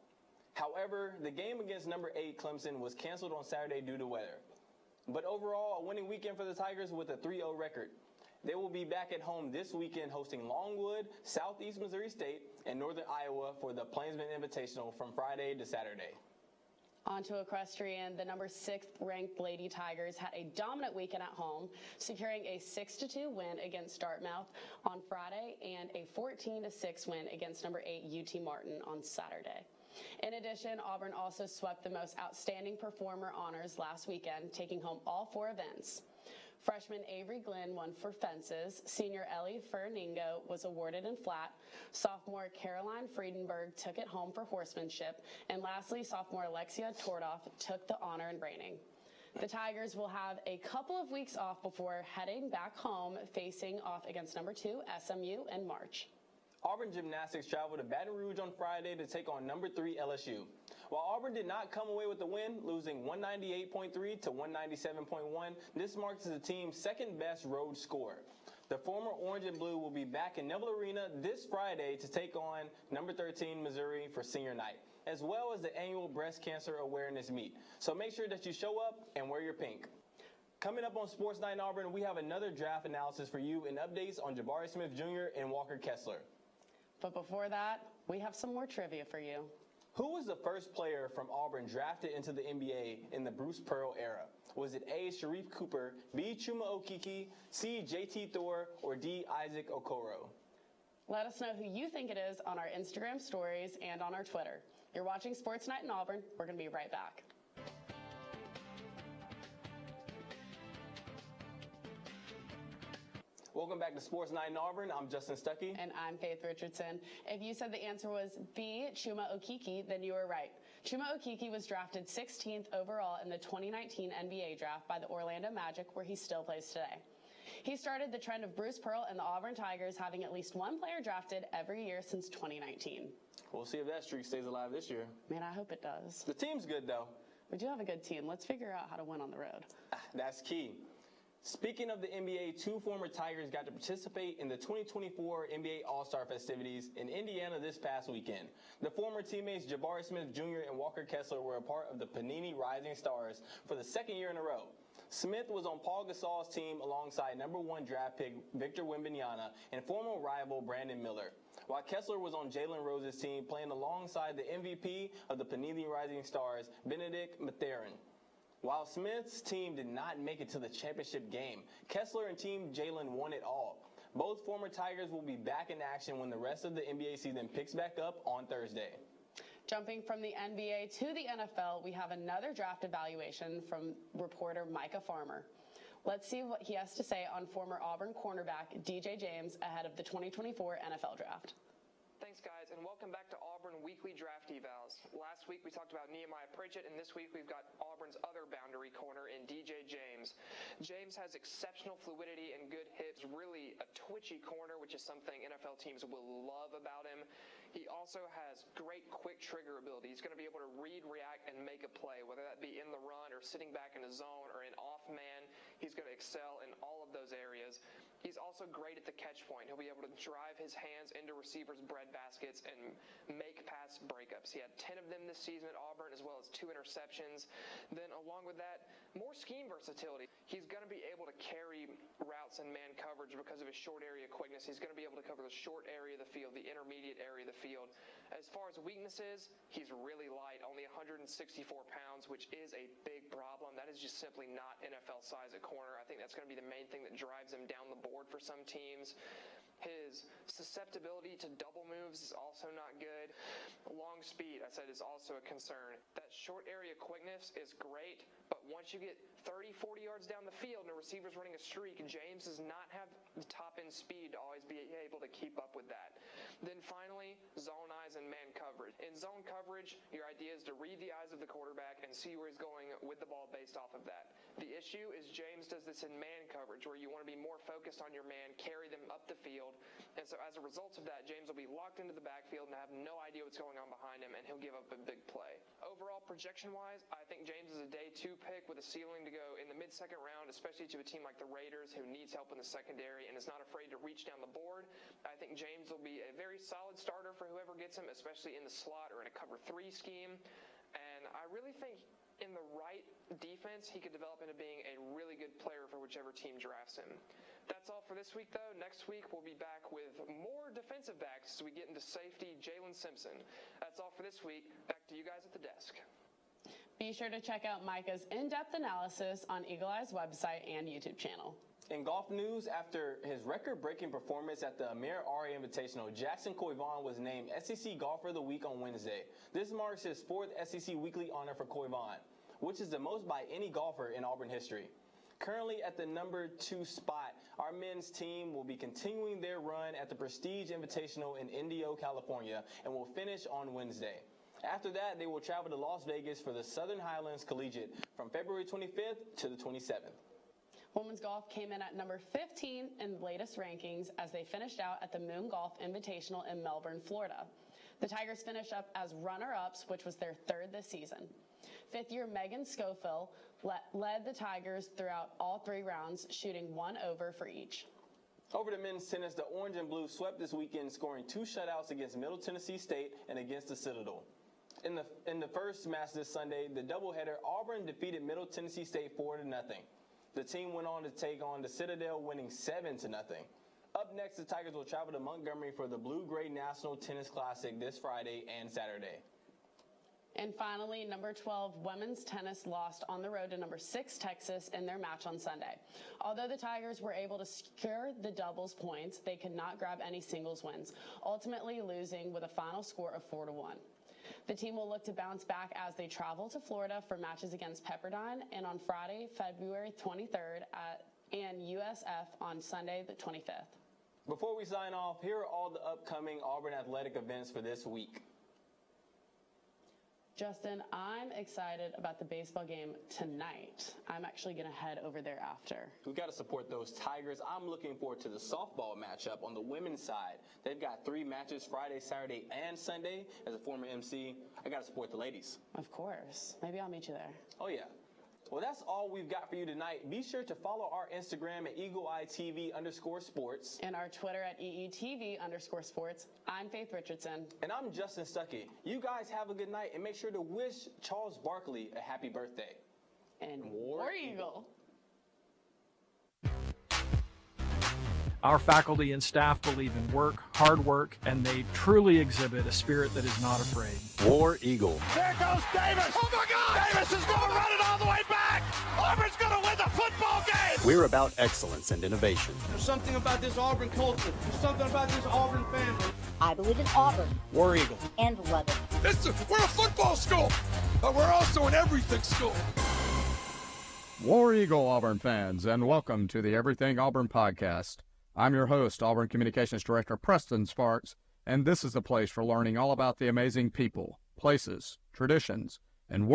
However, the game against number 8 Clemson was canceled on Saturday due to weather. But overall, a winning weekend for the Tigers with a 3-0 record. They will be back at home this weekend hosting Longwood, Southeast Missouri State, and Northern Iowa for the Plainsman Invitational from Friday to Saturday. On to equestrian, the number 6th ranked Lady Tigers had a dominant weekend at home, securing a 6-2 win against Dartmouth on Friday and a 14-6 win against number 8 UT Martin on Saturday. In addition, Auburn also swept the most outstanding performer honors last weekend, taking home all 4 events. Freshman Avery Glenn won for fences, senior Ellie Ferningo was awarded in flat, sophomore Caroline Friedenberg took it home for horsemanship, and lastly, sophomore Alexia Tordoff took the honor in reining. The Tigers will have a couple of weeks off before heading back home, facing off against number 2 SMU in March. Auburn Gymnastics traveled to Baton Rouge on Friday to take on number 3 LSU. While Auburn did not come away with the win, losing 198.3 to 197.1, this marks the team's second best road score. The former Orange and Blue will be back in Neville Arena this Friday to take on number 13 Missouri for senior night, as well as the annual breast cancer awareness meet. So make sure that you show up and wear your pink. Coming up on Sports Night in Auburn, we have another draft analysis for you and updates on Jabari Smith Jr. and Walker Kessler. But before that, we have some more trivia for you. Who was the first player from Auburn drafted into the NBA in the Bruce Pearl era? Was it A. Sharif Cooper, B. Chuma Okeke, C. JT Thor, or D. Isaac Okoro? Let us know who you think it is on our Instagram stories and on our Twitter. You're watching Sports Night in Auburn. We're going to be right back. Welcome back to Sports Night in Auburn. I'm Justin Stuckey. And I'm Faith Richardson. If you said the answer was B, Chuma Okeke, then you were right. Chuma Okeke was drafted 16th overall in the 2019 NBA draft by the Orlando Magic, where he still plays today. He started the trend of Bruce Pearl and the Auburn Tigers having at least one player drafted every year since 2019. We'll see if that streak stays alive this year. Man, I hope it does. The team's good, though. We do have a good team. Let's figure out how to win on the road. That's key. Speaking of the NBA, 2 former Tigers got to participate in the 2024 NBA All-Star festivities in Indiana this past weekend. The former teammates Jabari Smith Jr. and Walker Kessler were a part of the Panini Rising Stars for the second year in a row. Smith was on Paul Gasol's team alongside number 1 draft pick Victor Wembanyama and former rival Brandon Miller, while Kessler was on Jalen Rose's team playing alongside the MVP of the Panini Rising Stars, Benedict Mathurin. While Smith's team did not make it to the championship game, Kessler and Team Jalen won it all. Both former Tigers will be back in action when the rest of the NBA season picks back up on Thursday. Jumping from the NBA to the NFL, we have another draft evaluation from reporter Micah Farmer. Let's see what he has to say on former Auburn cornerback DJ James ahead of the 2024 NFL Draft. Thanks, guys, and welcome back to Auburn Weekly Draft Evals. Last week we talked about Nehemiah Pritchett, and this week we've got Auburn's other boundary corner in DJ James. James has exceptional fluidity and good hips, really a twitchy corner, which is something NFL teams will love about him. He also has great quick trigger ability. He's going to be able to read, react, and make a play, whether that be in the run or sitting back in a zone or in off man. He's going to excel in all of those areas. He's also great at the catch point. He'll be able to drive his hands into receivers' bread baskets and make pass breakups. He had 10 of them this season at Auburn, as well as 2 interceptions. Then along with that, more scheme versatility. He's going to be able to carry routes and man coverage because of his short area quickness. He's going to be able to cover the short area of the field, the intermediate area of the field. As far as weaknesses, he's really light, only 164 pounds, which is a big problem. That is just simply not NFL size at corner. I think that's going to be the main thing that drives him down the board for some teams. His susceptibility to double moves is also not good. Long speed, I said, is also a concern. That short area quickness is great, but once you get 30, 40 yards down the field and a receiver's running a streak, James does not have the top-end speed to always be able to keep up with that. Then finally, zone eyes and man coverage. In zone coverage, your idea is to read the eyes of the quarterback and see where he's going with the ball based off of that. The issue is James does this in man coverage, where you want to be more focused on your man, carry them up the field. And so as a result of that, James will be locked into the backfield and have no idea what's going on behind him, and he'll give up a big play. Overall, projection-wise, I think James is a day 2 pick with a ceiling to go in the mid-second round, especially to a team like the Raiders, who needs help in the secondary and is not afraid to reach down the board. I think James will be a very solid starter for whoever gets him, especially in the slot or in a cover 3 scheme. And I really think in the right defense, he could develop into being a really good player for whichever team drafts him. That's all for this week, though. Next week, we'll be back with more defensive backs as we get into safety, Jalen Simpson. That's all for this week. Back to you guys at the desk. Be sure to check out Micah's in-depth analysis on Eagle Eye's website and YouTube channel. In golf news, after his record-breaking performance at the Amir Ari Invitational, Jackson Coyvon was named SEC Golfer of the Week on Wednesday. This marks his 4th SEC Weekly honor for Coyvon, which is the most by any golfer in Auburn history. Currently at the number 2 spot, our men's team will be continuing their run at the Prestige Invitational in Indio, California, and will finish on Wednesday. After that, they will travel to Las Vegas for the Southern Highlands Collegiate from February 25th to the 27th. Women's golf came in at number 15 in the latest rankings as they finished out at the Moon Golf Invitational in Melbourne, Florida. The Tigers finished up as runner-ups, which was their third this season. Fifth-year Megan Schofield led the Tigers throughout all 3 rounds, shooting 1 over for each. Over to men's tennis, the Orange and Blue swept this weekend, scoring 2 shutouts against Middle Tennessee State and against the Citadel. In the first match this Sunday, the doubleheader, Auburn defeated Middle Tennessee State 4-0. The team went on to take on the Citadel, winning 7-0. Up next, the Tigers will travel to Montgomery for the Blue-Gray National Tennis Classic this Friday and Saturday. And finally, number 12 women's tennis lost on the road to number 6 Texas in their match on Sunday. Although the Tigers were able to secure the doubles points, they could not grab any singles wins, ultimately losing with a final score of 4-1. The team will look to bounce back as they travel to Florida for matches against Pepperdine and on Friday, February 23rd and USF on Sunday the 25th. Before we sign off, here are all the upcoming Auburn athletic events for this week. Justin, I'm excited about the baseball game tonight. I'm actually going to head over there after. We've got to support those Tigers. I'm looking forward to the softball matchup on the women's side. They've got 3 matches Friday, Saturday, and Sunday. As a former MC, I got to support the ladies. Of course. Maybe I'll meet you there. Oh, yeah. Well, that's all we've got for you tonight. Be sure to follow our Instagram at EagleEyeTV_sports. And our Twitter at EETV_sports. I'm Faith Richardson. And I'm Justin Stuckey. You guys have a good night and make sure to wish Charles Barkley a happy birthday. And War Eagle. Our faculty and staff believe in work, hard work, and they truly exhibit a spirit that is not afraid. War Eagle. There goes Davis. Oh, my God. Davis is going to run it all the way back. Auburn's going to win the football game. We're about excellence and innovation. There's something about this Auburn culture. There's something about this Auburn family. I believe in Auburn. War Eagle. And love it. We're a football school, but we're also an everything school. War Eagle Auburn fans, and welcome to the Everything Auburn podcast. I'm your host, Auburn Communications Director Preston Sparks, and this is the place for learning all about the amazing people, places, traditions, and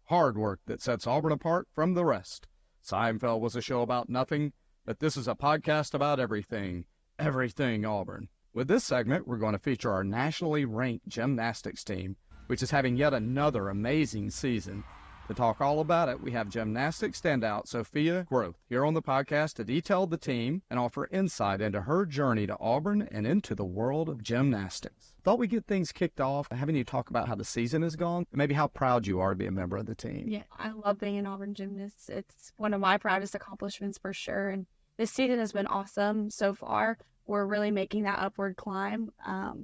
hard work that sets Auburn apart from the rest. Seinfeld was a show about nothing, but this is a podcast about everything Auburn. With this segment, we're going to feature our nationally ranked gymnastics team, which is having yet another amazing season. To talk all about it, we have gymnastics standout Sophia Groth here on the podcast to detail the team and offer insight into her journey to Auburn and into the world of gymnastics. Thought we'd get things kicked off having you talk about how the season has gone, and maybe how proud you are to be a member of the team. Yeah, I love being an Auburn gymnast. It's one of my proudest accomplishments for sure, and this season has been awesome so far. We're really making that upward climb,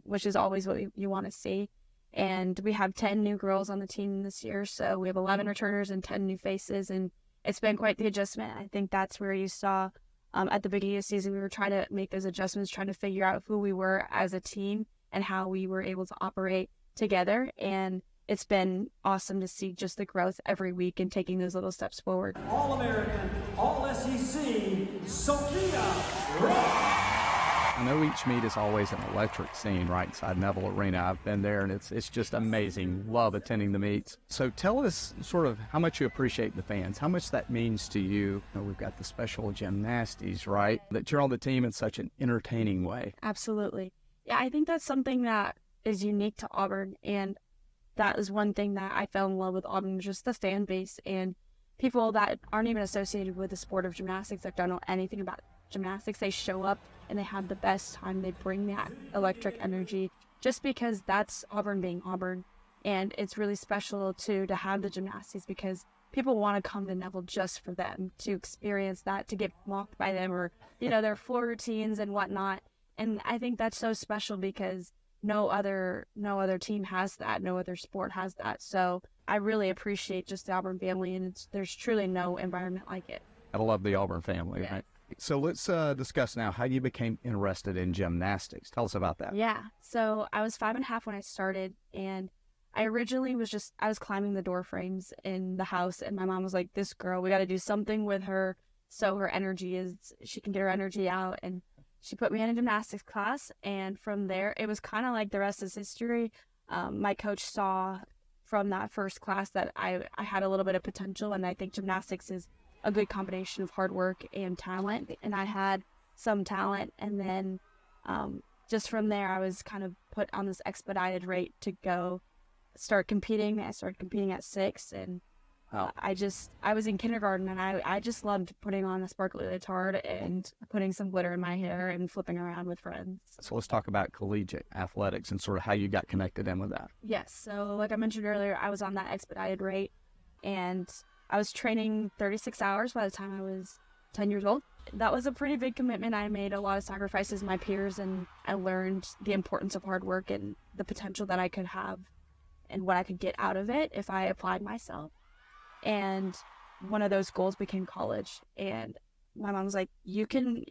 which is always what you want to see. And we have 10 new girls on the team this year, so we have 11 returners and 10 new faces, and it's been quite the adjustment. I think that's where you saw at the beginning of the season, we were trying to make those adjustments, trying to figure out who we were as a team and how we were able to operate together, and it's been awesome to see just the growth every week and taking those little steps forward. All-American, All-SEC, Sophia Groth. I know each meet is always an electric scene right inside Neville Arena. I've been there, and it's just amazing. Love attending the meets. So tell us sort of how much you appreciate the fans, how much that means to you. You know, we've got the special gymnasties, right, that you're on the team in such an entertaining way. Absolutely. Yeah, I think that's something that is unique to Auburn, and that is one thing that I fell in love with Auburn, just the fan base and people that aren't even associated with the sport of gymnastics, that don't know anything about gymnastics. They show up and they have the best time. They bring that electric energy just because that's Auburn being Auburn. And it's really special to have the gymnastics because people want to come to Neville just for them, to experience that, to get mocked by them or, their floor routines and whatnot. And I think that's so special because no other team has that. No other sport has that. So I really appreciate just the Auburn family, and there's truly no environment like it. I love the Auburn family, Yeah. right? So let's discuss now how you became interested in gymnastics. Tell us about that. Yeah. So I was 5.5 when I started, and I originally I was climbing the door frames in the house, and my mom was like, this girl, we got to do something with her so she can get her energy out. And she put me in a gymnastics class, and from there, it was kind of like the rest is history. My coach saw from that first class that I had a little bit of potential, and I think gymnastics is a good combination of hard work and talent. And I had some talent. And then just from there, I was kind of put on this expedited rate to go start competing. I started competing at 6, and I was in kindergarten, and I just loved putting on a sparkly leotard and putting some glitter in my hair and flipping around with friends. So let's talk about collegiate athletics and sort of how you got connected in with that. Yes. So like I mentioned earlier, I was on that expedited rate, and I was training 36 hours by the time I was 10 years old. That was a pretty big commitment. I made a lot of sacrifices, my peers, and I learned the importance of hard work and the potential that I could have and what I could get out of it if I applied myself. And one of those goals became college. And my mom was like, you can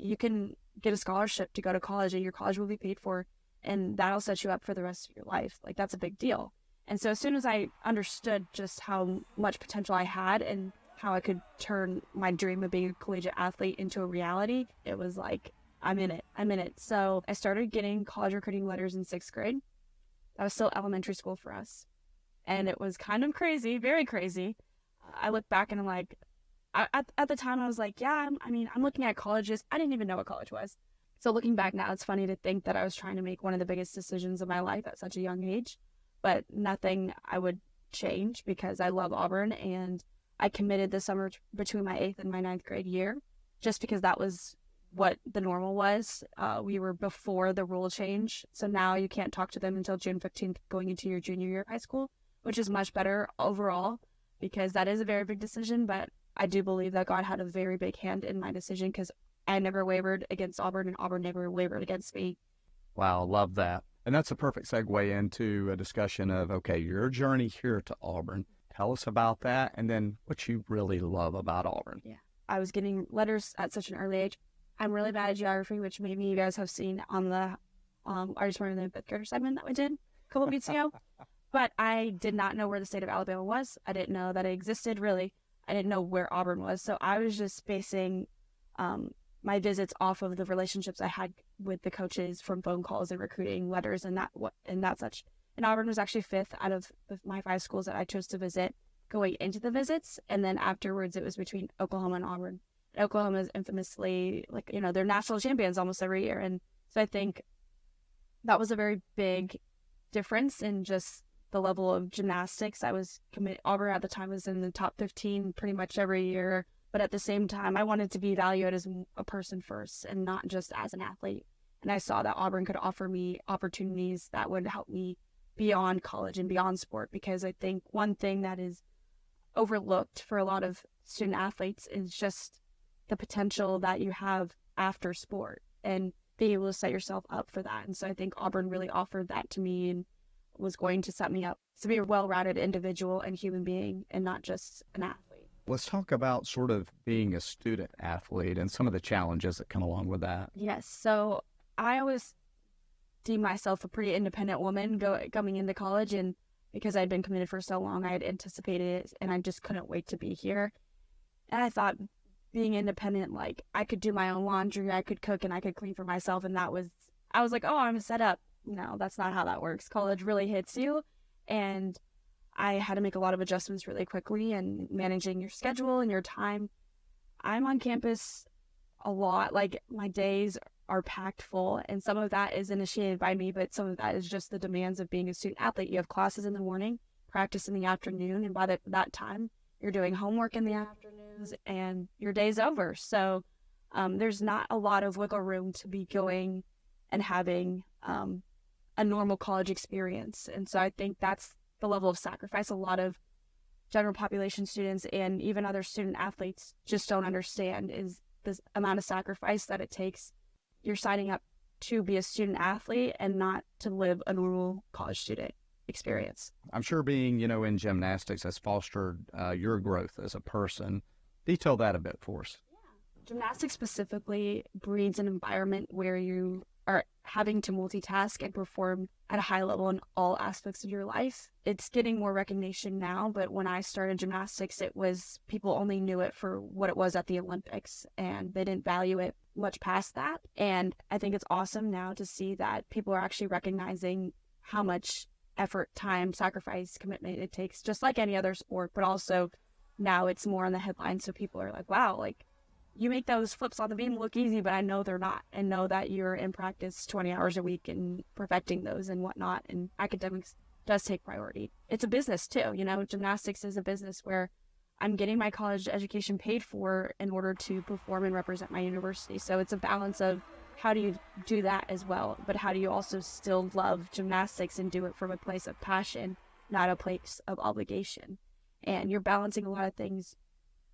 get a scholarship to go to college, and your college will be paid for, and that'll set you up for the rest of your life. Like, that's a big deal. And so as soon as I understood just how much potential I had and how I could turn my dream of being a collegiate athlete into a reality, it was like, I'm in it. So I started getting college recruiting letters in 6th grade. That was still elementary school for us. And it was kind of crazy, very crazy. I look back and I'm like, at the time I was like, yeah, I'm looking at colleges. I didn't even know what college was. So looking back now, it's funny to think that I was trying to make one of the biggest decisions of my life at such a young age, but nothing I would change because I love Auburn, and I committed the summer between my 8th and my 9th grade year just because that was what the normal was. We were before the rule change. So now you can't talk to them until June 15th going into your junior year of high school, which is much better overall because that is a very big decision. But I do believe that God had a very big hand in my decision because I never wavered against Auburn, and Auburn never wavered against me. Wow, love that. And that's a perfect segue into a discussion of, okay, your journey here to Auburn. Tell us about that, and then what you really love about Auburn. Yeah, I was getting letters at such an early age. I'm really bad at geography, which maybe you guys have seen on the Artist Morning the 5th grader segment that we did a couple of weeks ago. But I did not know where the state of Alabama was. I didn't know that it existed, really. I didn't know where Auburn was. So I was just basing my visits off of the relationships I had with the coaches from phone calls and recruiting letters and that such. And Auburn was actually 5th out of my 5 schools that I chose to visit going into the visits. And then afterwards, it was between Oklahoma and Auburn. And Oklahoma is infamously, they're national champions almost every year. And so I think that was a very big difference in just the level of gymnastics. Auburn at the time was in the top 15 pretty much every year. But at the same time, I wanted to be valued as a person first and not just as an athlete. And I saw that Auburn could offer me opportunities that would help me beyond college and beyond sport, because I think one thing that is overlooked for a lot of student athletes is just the potential that you have after sport and being able to set yourself up for that. And so I think Auburn really offered that to me and was going to set me up to be a well-rounded individual and human being and not just an athlete. Let's talk about sort of being a student athlete and some of the challenges that come along with that. Yes. So I always deem myself a pretty independent woman coming into college. And because I'd been committed for so long, I had anticipated it and I just couldn't wait to be here. And I thought being independent, like I could do my own laundry, I could cook, and I could clean for myself. And I was like, oh, I'm set up. No, that's not how that works. College really hits you. And I had to make a lot of adjustments really quickly and managing your schedule and your time. I'm on campus a lot. Like my days are packed full, and some of that is initiated by me, but some of that is just the demands of being a student athlete. You have classes in the morning, practice in the afternoon, and by that time, you're doing homework in the afternoons, and your day's over. So there's not a lot of wiggle room to be going and having a normal college experience. And so I think that's the level of sacrifice a lot of general population students and even other student athletes just don't understand is this amount of sacrifice that it takes. You're signing up to be a student athlete and not to live a normal college student experience. I'm sure being, in gymnastics has fostered your growth as a person. Detail that a bit for us. Yeah. Gymnastics specifically breeds an environment where you are having to multitask and perform at a high level in all aspects of your life. It's getting more recognition now, but when I started gymnastics, people only knew it for what it was at the Olympics, and they didn't value it much past that. And I think it's awesome now to see that people are actually recognizing how much effort, time, sacrifice, commitment it takes, just like any other sport, but also now it's more on the headline. So people are like, wow, like you make those flips on the beam look easy, but I know they're not, and know that you're in practice 20 hours a week and perfecting those and whatnot. And academics does take priority. It's a business too. You know, gymnastics is a business where I'm getting my college education paid for in order to perform and represent my university. So it's a balance of how do you do that as well, but how do you also still love gymnastics and do it from a place of passion, not a place of obligation. And you're balancing a lot of things,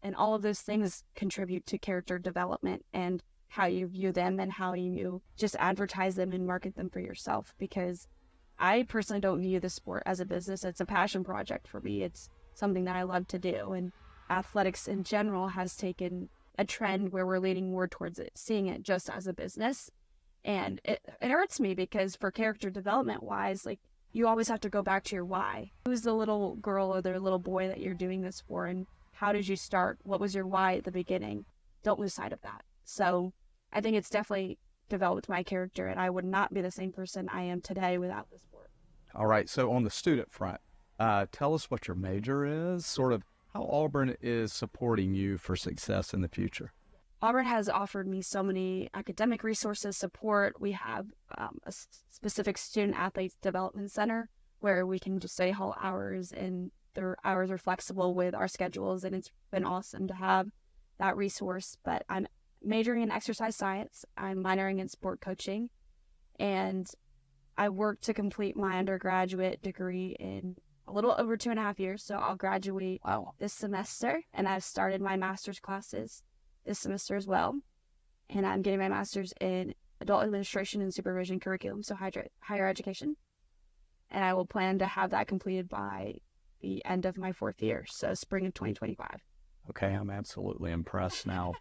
and all of those things contribute to character development and how you view them and how you just advertise them and market them for yourself. Because I personally don't view the sport as a business. It's a passion project for me. It's something that I love to do. And athletics in general has taken a trend where we're leaning more towards it, seeing it just as a business. And it hurts me because for character development wise, like you always have to go back to your why. Who's the little girl or the little boy that you're doing this for? And how did you start? What was your why at the beginning? Don't lose sight of that. So I think it's definitely developed my character, and I would not be the same person I am today without the sport. All right. So on the student front, tell us what your major is, sort of how Auburn is supporting you for success in the future. Auburn has offered me so many academic resources, support. We have a specific student athlete development center where we can just study whole hours, and their hours are flexible with our schedules, and it's been awesome to have that resource. But I'm majoring in exercise science. I'm minoring in sport coaching, and I work to complete my undergraduate degree in a little over 2.5 years. So I'll graduate this semester, and I've started my master's classes this semester as well. And I'm getting my master's in adult administration and supervision curriculum, so higher education. And I will plan to have that completed by the end of my 4th year, so spring of 2025. Okay, I'm absolutely impressed now.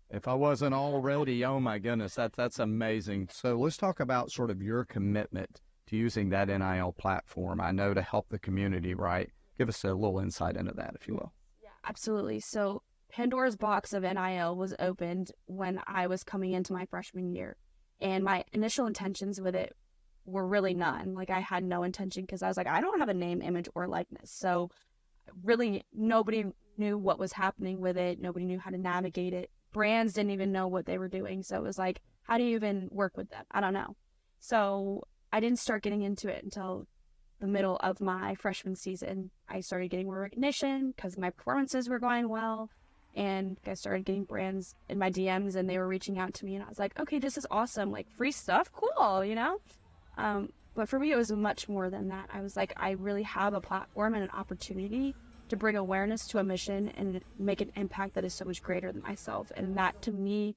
If I wasn't already, oh my goodness, that's amazing. So let's talk about sort of your commitment to using that NIL platform, I know, to help the community, right? Give us a little insight into that, if you will. Yeah, absolutely. So Pandora's box of NIL was opened when I was coming into my freshman year, and my initial intentions with it were really none. Like, I had no intention because I was like, I don't have a name, image, or likeness. So really nobody knew what was happening with it. Nobody knew how to navigate it. Brands didn't even know what they were doing. So it was like, how do you even work with them? I don't know. So I didn't start getting into it until the middle of my freshman season. I started getting more recognition because my performances were going well. And I started getting brands in my DMs, and they were reaching out to me, and I was like, okay, this is awesome. Like, free stuff, cool, you know? But for me, it was much more than that. I was like, I really have a platform and an opportunity to bring awareness to a mission and make an impact that is so much greater than myself. And that, to me,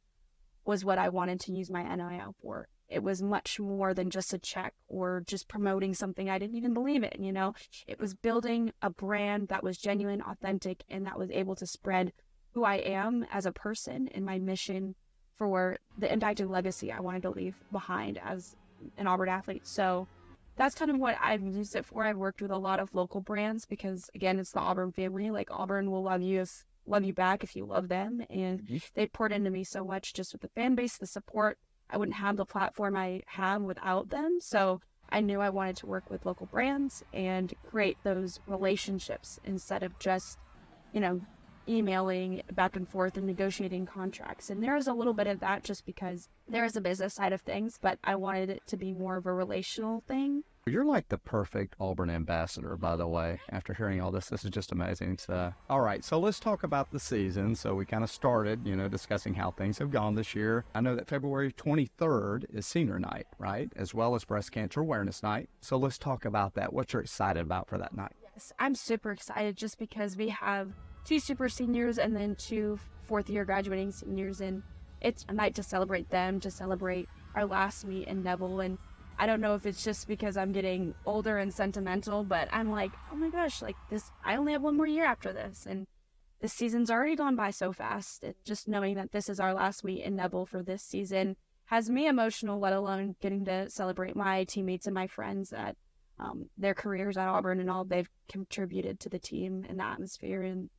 was what I wanted to use my NIL for. It was much more than just a check or just promoting something I didn't even believe in, you know? It was building a brand that was genuine, authentic, and that was able to spread who I am as a person and my mission for the impact and legacy I wanted to leave behind as an Auburn athlete. So that's kind of what I've used it for. I've worked with a lot of local brands because, again, it's the Auburn family. Like, Auburn will love you back if you love them. And they poured into me so much just with the fan base, the support. I wouldn't have the platform I have without them. So I knew I wanted to work with local brands and create those relationships instead of just, you know, emailing back and forth and negotiating contracts. And there is a little bit of that just because there is a business side of things, but I wanted it to be more of a relational thing. You're like the perfect Auburn ambassador, by the way. After hearing all this is just amazing. So, all right, so let's talk about the season. So we kind of started, you know, discussing how things have gone this year. I know that February 23rd is senior night, right? As well as breast cancer awareness night. So let's talk about that. What you're excited about for that night? Yes, I'm super excited just because we have 2 super seniors and then 2 4th-year graduating seniors, and it's a night to celebrate them, to celebrate our last meet in Neville. And I don't know if it's just because I'm getting older and sentimental, but I'm like, oh my gosh, like this, I only have 1 more year after this, and this season's already gone by so fast. Just knowing that this is our last meet in Neville for this season has me emotional, let alone getting to celebrate my teammates and my friends that their careers at Auburn and all they've contributed to the team and the atmosphere and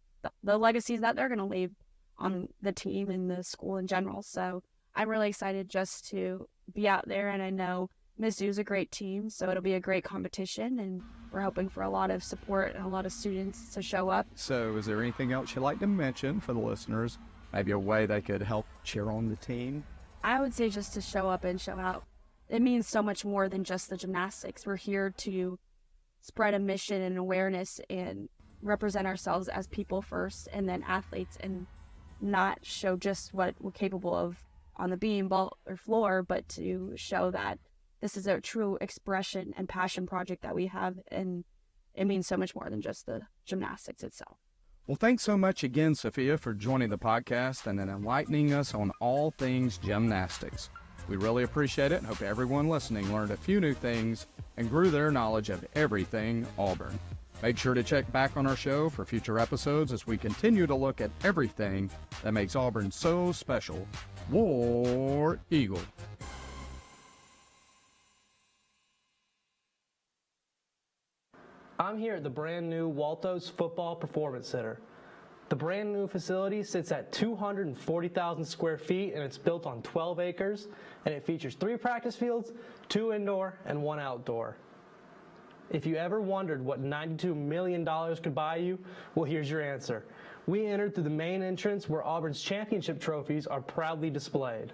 the legacies that they're going to leave on the team and the school in general. So I'm really excited just to be out there, and I know Mizzou's a great team, so it'll be a great competition, and we're hoping for a lot of support and a lot of students to show up. So is there anything else you'd like to mention for the listeners? Maybe a way they could help cheer on the team? I would say just to show up and show out. It means so much more than just the gymnastics. We're here to spread a mission and awareness and represent ourselves as people first and then athletes, and not show just what we're capable of on the beam, ball, or floor, but to show that this is a true expression and passion project that we have, and it means so much more than just the gymnastics itself. Well, thanks so much again, Sophia, for joining the podcast and then enlightening us on all things gymnastics. We really appreciate it and hope everyone listening learned a few new things and grew their knowledge of everything Auburn. Make sure to check back on our show for future episodes as we continue to look at everything that makes Auburn so special. War Eagle. I'm here at the brand new Waltos Football Performance Center. The brand new facility sits at 240,000 square feet, and it's built on 12 acres, and it features 3 practice fields, 2 indoor and 1 outdoor. If you ever wondered what $92 million could buy you, well, here's your answer. We entered through the main entrance where Auburn's championship trophies are proudly displayed.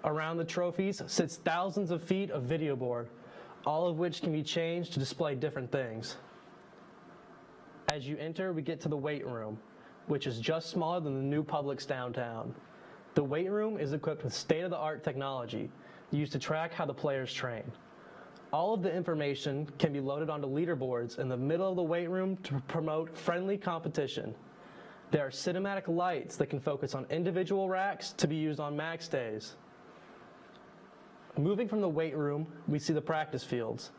Around the trophies sits thousands of feet of video board, all of which can be changed to display different things. As you enter, we get to the weight room, which is just smaller than the new Publix downtown. The weight room is equipped with state-of-the-art technology used to track how the players train. All of the information can be loaded onto leaderboards in the middle of the weight room to promote friendly competition. There are cinematic lights that can focus on individual racks to be used on max days. Moving from the weight room, we see the practice fields.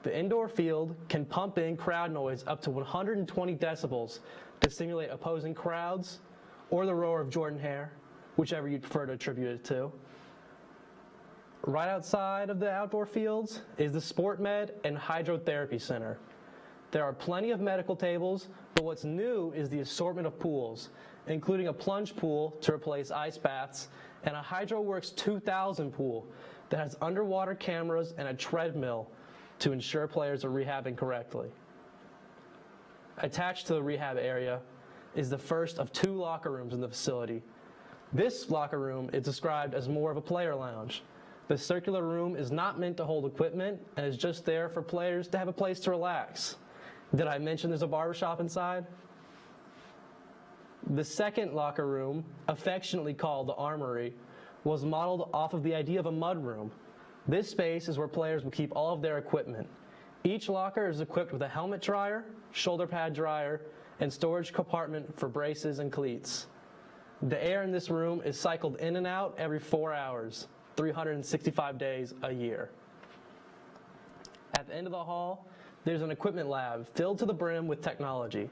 The indoor field can pump in crowd noise up to 120 decibels to simulate opposing crowds or the roar of Jordan Hare, whichever you'd prefer to attribute it to. Right outside of the outdoor fields is the Sport Med and Hydrotherapy Center. There are plenty of medical tables, but what's new is the assortment of pools, including a plunge pool to replace ice baths and a HydroWorks 2000 pool that has underwater cameras and a treadmill to ensure players are rehabbing correctly. Attached to the rehab area is the first of 2 locker rooms in the facility. This locker room is described as more of a player lounge. The circular room is not meant to hold equipment and is just there for players to have a place to relax. Did I mention there's a barbershop inside? The second locker room, affectionately called the Armory, was modeled off of the idea of a mud room. This space is where players will keep all of their equipment. Each locker is equipped with a helmet dryer, shoulder pad dryer, and storage compartment for braces and cleats. The air in this room is cycled in and out every 4 hours, 365 days a year. At the end of the hall, there's an equipment lab filled to the brim with technology.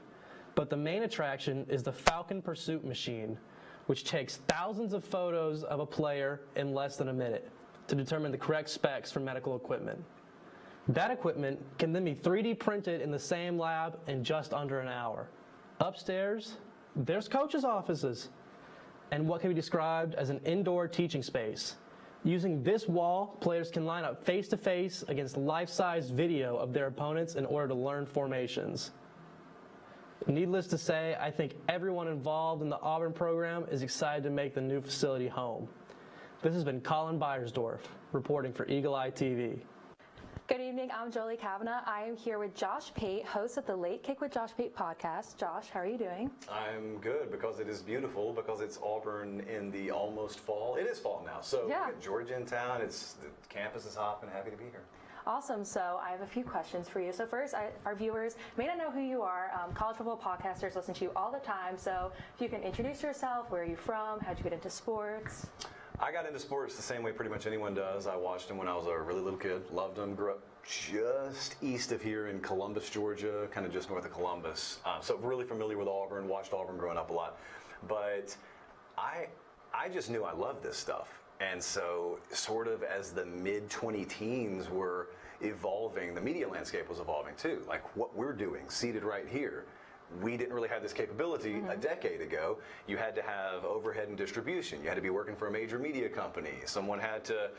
But the main attraction is the Falcon Pursuit machine, which takes thousands of photos of a player in less than a minute to determine the correct specs for medical equipment. That equipment can then be 3D printed in the same lab in just under an hour. Upstairs, there's coaches' offices and what can be described as an indoor teaching space. Using this wall, players can line up face-to-face against life-size video of their opponents in order to learn formations. Needless to say, I think everyone involved in the Auburn program is excited to make the new facility home. This has been Colin Beiersdorf, reporting for Eagle Eye TV. Good evening, I'm Jolie Kavanaugh. I am here with Josh Pate, host of the Late Kick with Josh Pate podcast. Josh, how are you doing? I'm good because it is beautiful, because it's Auburn in the almost fall. It is fall now, so yeah. We got Georgia in town. The campus is hopping. Happy to be here. Awesome. So I have a few questions for you. So first, our viewers may not know who you are. College football podcasters listen to you all the time. So if you can introduce yourself, where are you from? How'd you get into sports? I got into sports the same way pretty much anyone does. I watched them when I was a really little kid, loved them, grew up just east of here in Columbus, Georgia, kind of just north of Columbus. So really familiar with Auburn, watched Auburn growing up a lot. But I just knew I loved this stuff. And so sort of as the mid-20 teens were evolving, the media landscape was evolving too. Like what we're doing, seated right here. We didn't really have this capability a decade ago. You had to have overhead and distribution. You had to be working for a major media company. Someone had to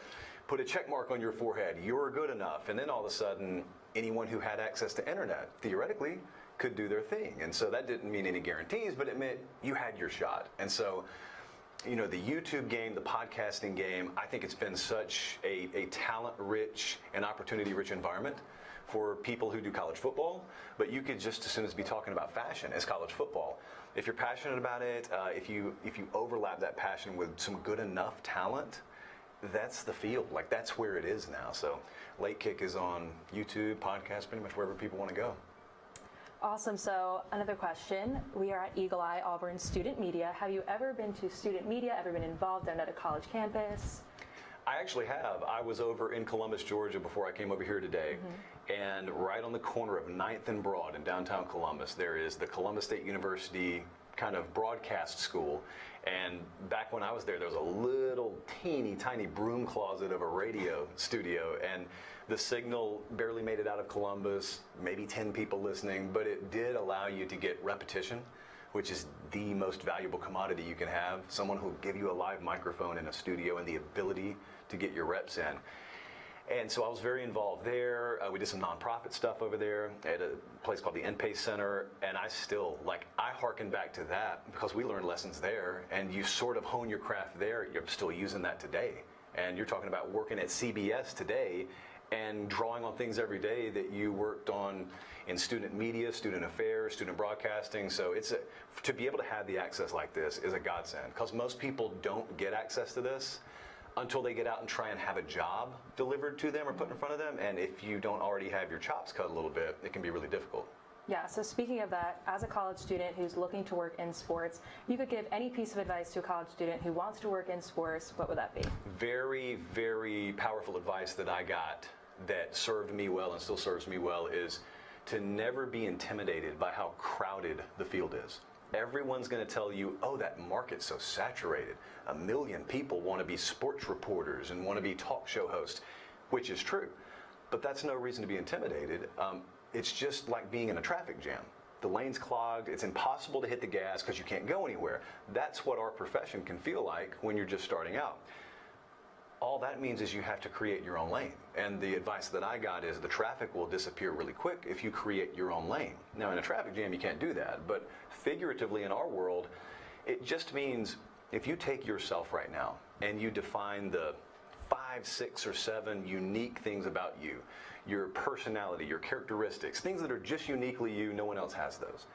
put a check mark on your forehead. You're good enough. And then all of a sudden, anyone who had access to internet, theoretically, could do their thing. And so that didn't mean any guarantees, but it meant you had your shot. And so, you know, the YouTube game, the podcasting game, I think it's been such a talent-rich and opportunity-rich environment for people who do college football, but you could just as soon as be talking about fashion as college football. If you're passionate about it, if you overlap that passion with some good enough talent, that's the field. Like, that's where it is now. So Late Kick is on YouTube, podcast, pretty much wherever people want to go. Awesome. So another question. We are at Eagle Eye Auburn Student Media. Have you ever been to student media, ever been involved on a college campus? I actually have. I was over in Columbus, Georgia before I came over here today. And right on the corner of 9th and Broad in downtown Columbus, there is the Columbus State University kind of broadcast school. And back when I was there was a little teeny tiny broom closet of a radio studio, and the signal barely made it out of Columbus, maybe 10 people listening, but it did allow you to get repetition, which is the most valuable commodity you can have. Someone who will give you a live microphone in a studio and the ability to get your reps in. And so I was very involved there. We did some nonprofit stuff over there at a place called the NPACE Center. And I still, I hearken back to that because we learned lessons there. And you sort of hone your craft there. You're still using that today. And you're talking about working at CBS today and drawing on things every day that you worked on in student media, student affairs, student broadcasting. So to be able to have the access like this is a godsend, because most people don't get access to this until they get out and try and have a job delivered to them or put in front of them. And if you don't already have your chops cut a little bit, it can be really difficult. Yeah, so speaking of that, as a college student who's looking to work in sports, you could give any piece of advice to a college student who wants to work in sports, what would that be? Very, very powerful advice that I got that served me well and still serves me well is to never be intimidated by how crowded the field is. Everyone's going to tell you, oh, that market's so saturated. 1 million people want to be sports reporters and want to be talk show hosts, which is true. But that's no reason to be intimidated. It's just like being in a traffic jam. The lane's clogged. It's impossible to hit the gas because you can't go anywhere. That's what our profession can feel like when you're just starting out. All that means is you have to create your own lane. And the advice that I got is the traffic will disappear really quick if you create your own lane. Now, in a traffic jam, you can't do that. But figuratively in our world, it just means if you take yourself right now and you define the 5, 6, or 7 unique things about you, your personality, your characteristics, things that are just uniquely you, no one else has those,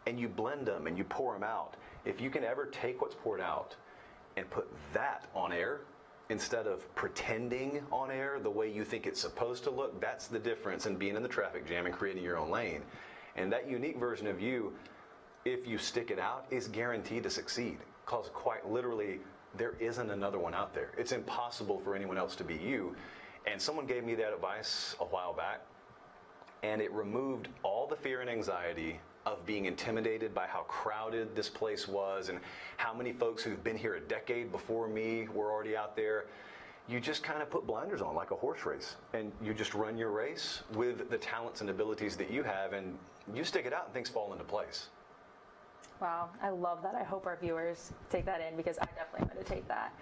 and you blend them and you pour them out, if you can ever take what's poured out and put that on air, instead of pretending on air the way you think it's supposed to look, that's the difference in being in the traffic jam and creating your own lane. And that unique version of you, if you stick it out, is guaranteed to succeed. Because quite literally, there isn't another one out there. It's impossible for anyone else to be you. And someone gave me that advice a while back, and it removed all the fear and anxiety of being intimidated by how crowded this place was and how many folks who've been here a decade before me were already out there. You just kind of put blinders on like a horse race, and you just run your race with the talents and abilities that you have, and you stick it out and things fall into place. Wow, I love that. I hope our viewers take that in, because I definitely am going to take that.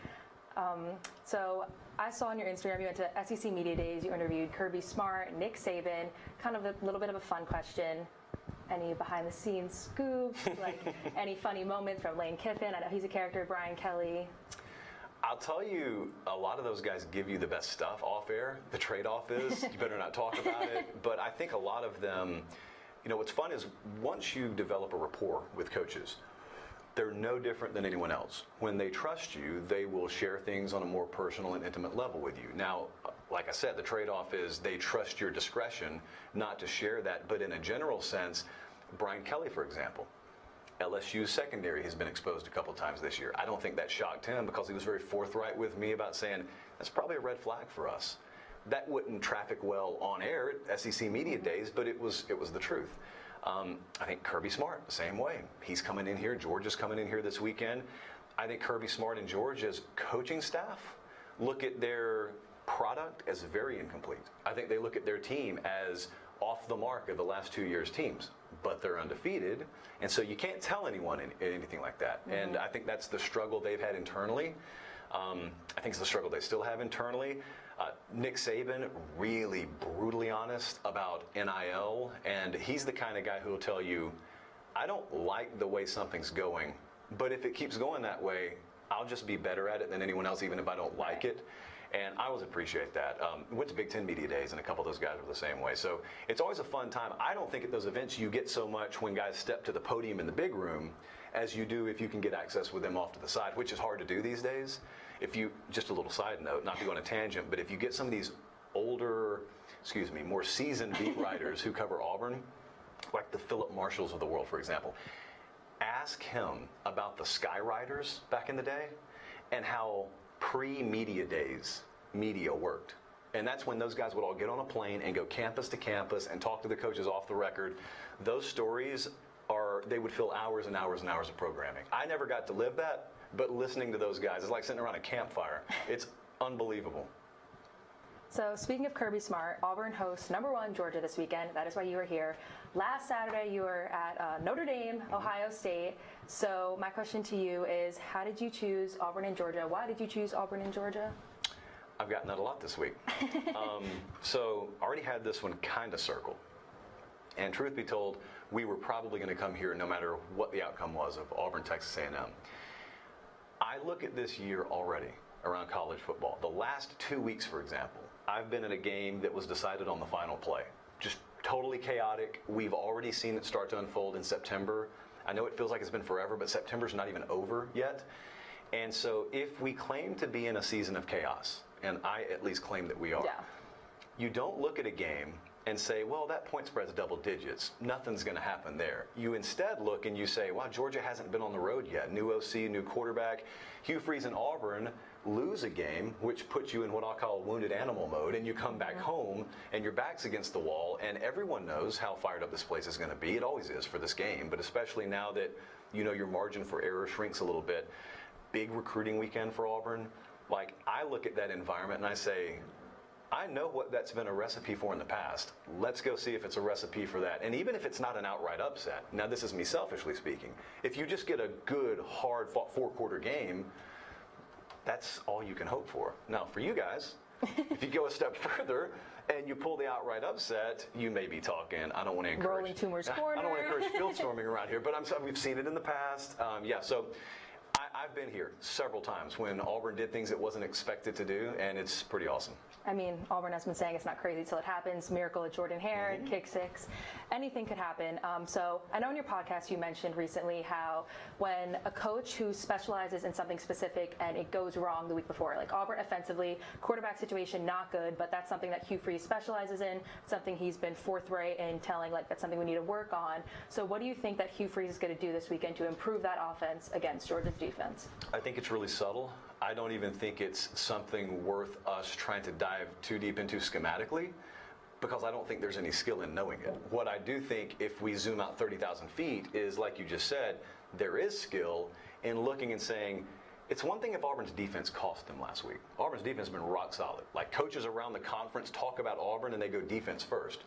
So I saw on your Instagram you went to SEC Media Days, you interviewed Kirby Smart, Nick Saban, kind of a little bit of a fun question. Any behind-the-scenes scoops, like any funny moments from Lane Kiffin? I know he's a character, Brian Kelly. I'll tell you, a lot of those guys give you the best stuff off air. The trade-off is you better not talk about it. But I think a lot of them, you know, what's fun is once you develop a rapport with coaches, they're no different than anyone else. When they trust you, they will share things on a more personal and intimate level with you. Now, like I said, the trade-off is they trust your discretion not to share that. But in a general sense, Brian Kelly, for example, LSU's secondary has been exposed a couple times this year. I don't think that shocked him, because he was very forthright with me about saying, that's probably a red flag for us. That wouldn't traffic well on air at SEC Media Days, but it was the truth. I think Kirby Smart, the same way. He's coming in here. Georgia's coming in here this weekend. I think Kirby Smart and Georgia's coaching staff look at their product as very incomplete. I think they look at their team as off the mark of the last 2 years' teams, but they're undefeated, and so you can't tell anyone anything like that. Mm-hmm. And I think that's the struggle they've had internally. I think it's the struggle they still have internally. Nick Saban, really brutally honest about NIL, and he's the kind of guy who will tell you, I don't like the way something's going, but if it keeps going that way, I'll just be better at it than anyone else, even if I don't like it. And I always appreciate that. Went to Big Ten Media Days, and a couple of those guys were the same way. So it's always a fun time. I don't think at those events you get so much when guys step to the podium in the big room as you do if you can get access with them off to the side, which is hard to do these days. If you, just a little side note, not to go on a tangent, but if you get some of these older, more seasoned beat writers who cover Auburn, like the Philip Marshalls of the world, for example, ask him about the Skywriters back in the day and how pre-media days media worked. And that's when those guys would all get on a plane and go campus to campus and talk to the coaches off the record. Those stories they would fill hours and hours and hours of programming. I never got to live that, but listening to those guys, it's like sitting around a campfire. It's unbelievable. So speaking of Kirby Smart, Auburn hosts #1 Georgia this weekend. That is why you were here. Last Saturday you were at Notre Dame, Ohio State. So my question to you is, how did you choose Auburn and Georgia? Why did you choose Auburn and Georgia? I've gotten that a lot this week. So I already had this one kind of circled. And truth be told, we were probably going to come here no matter what the outcome was of Auburn, Texas A&M. I look at this year already around college football. The last 2 weeks, for example, I've been in a game that was decided on the final play. Just totally chaotic. We've already seen it start to unfold in September. I know it feels like it's been forever, but September's not even over yet. And so if we claim to be in a season of chaos, and I at least claim that we are, you don't look at a game and say, well, that point spread's double digits. Nothing's going to happen there. You instead look and you say, wow, Georgia hasn't been on the road yet. New OC, new quarterback. Hugh Freeze and Auburn lose a game, which puts you in what I'll call wounded animal mode, and you come back home and your back's against the wall, and everyone knows how fired up this place is going to be. It always is for this game, but especially now that you know your margin for error shrinks a little bit. Big recruiting weekend for Auburn. Like, I look at that environment and I say, I know what that's been a recipe for in the past. Let's go see if it's a recipe for that. And even if it's not an outright upset, now this is me selfishly speaking, if you just get a good, hard-fought four-quarter game, that's all you can hope for. Now, for you guys, if you go a step further and you pull the outright upset, you may be talking, I don't want to encourage... Rolling Tumors corner. I don't want to encourage field storming around here, but we've seen it in the past. So I've been here several times when Auburn did things it wasn't expected to do, and it's pretty awesome. I mean, Auburn has been saying it's not crazy till it happens. Miracle at Jordan Hare, kick six. Anything could happen. So I know in your podcast you mentioned recently how when a coach who specializes in something specific and it goes wrong the week before, like Auburn offensively, quarterback situation not good, but that's something that Hugh Freeze specializes in, something he's been forthright in telling, like, that's something we need to work on. So what do you think that Hugh Freeze is going to do this weekend to improve that offense against Georgia's defense? I think it's really subtle. I don't even think it's something worth us trying to dive too deep into schematically, because I don't think there's any skill in knowing it. What I do think, if we zoom out 30,000 feet, is, like you just said, there is skill in looking and saying, it's one thing if Auburn's defense cost them last week. Auburn's defense has been rock solid. Like, coaches around the conference talk about Auburn and they go defense first.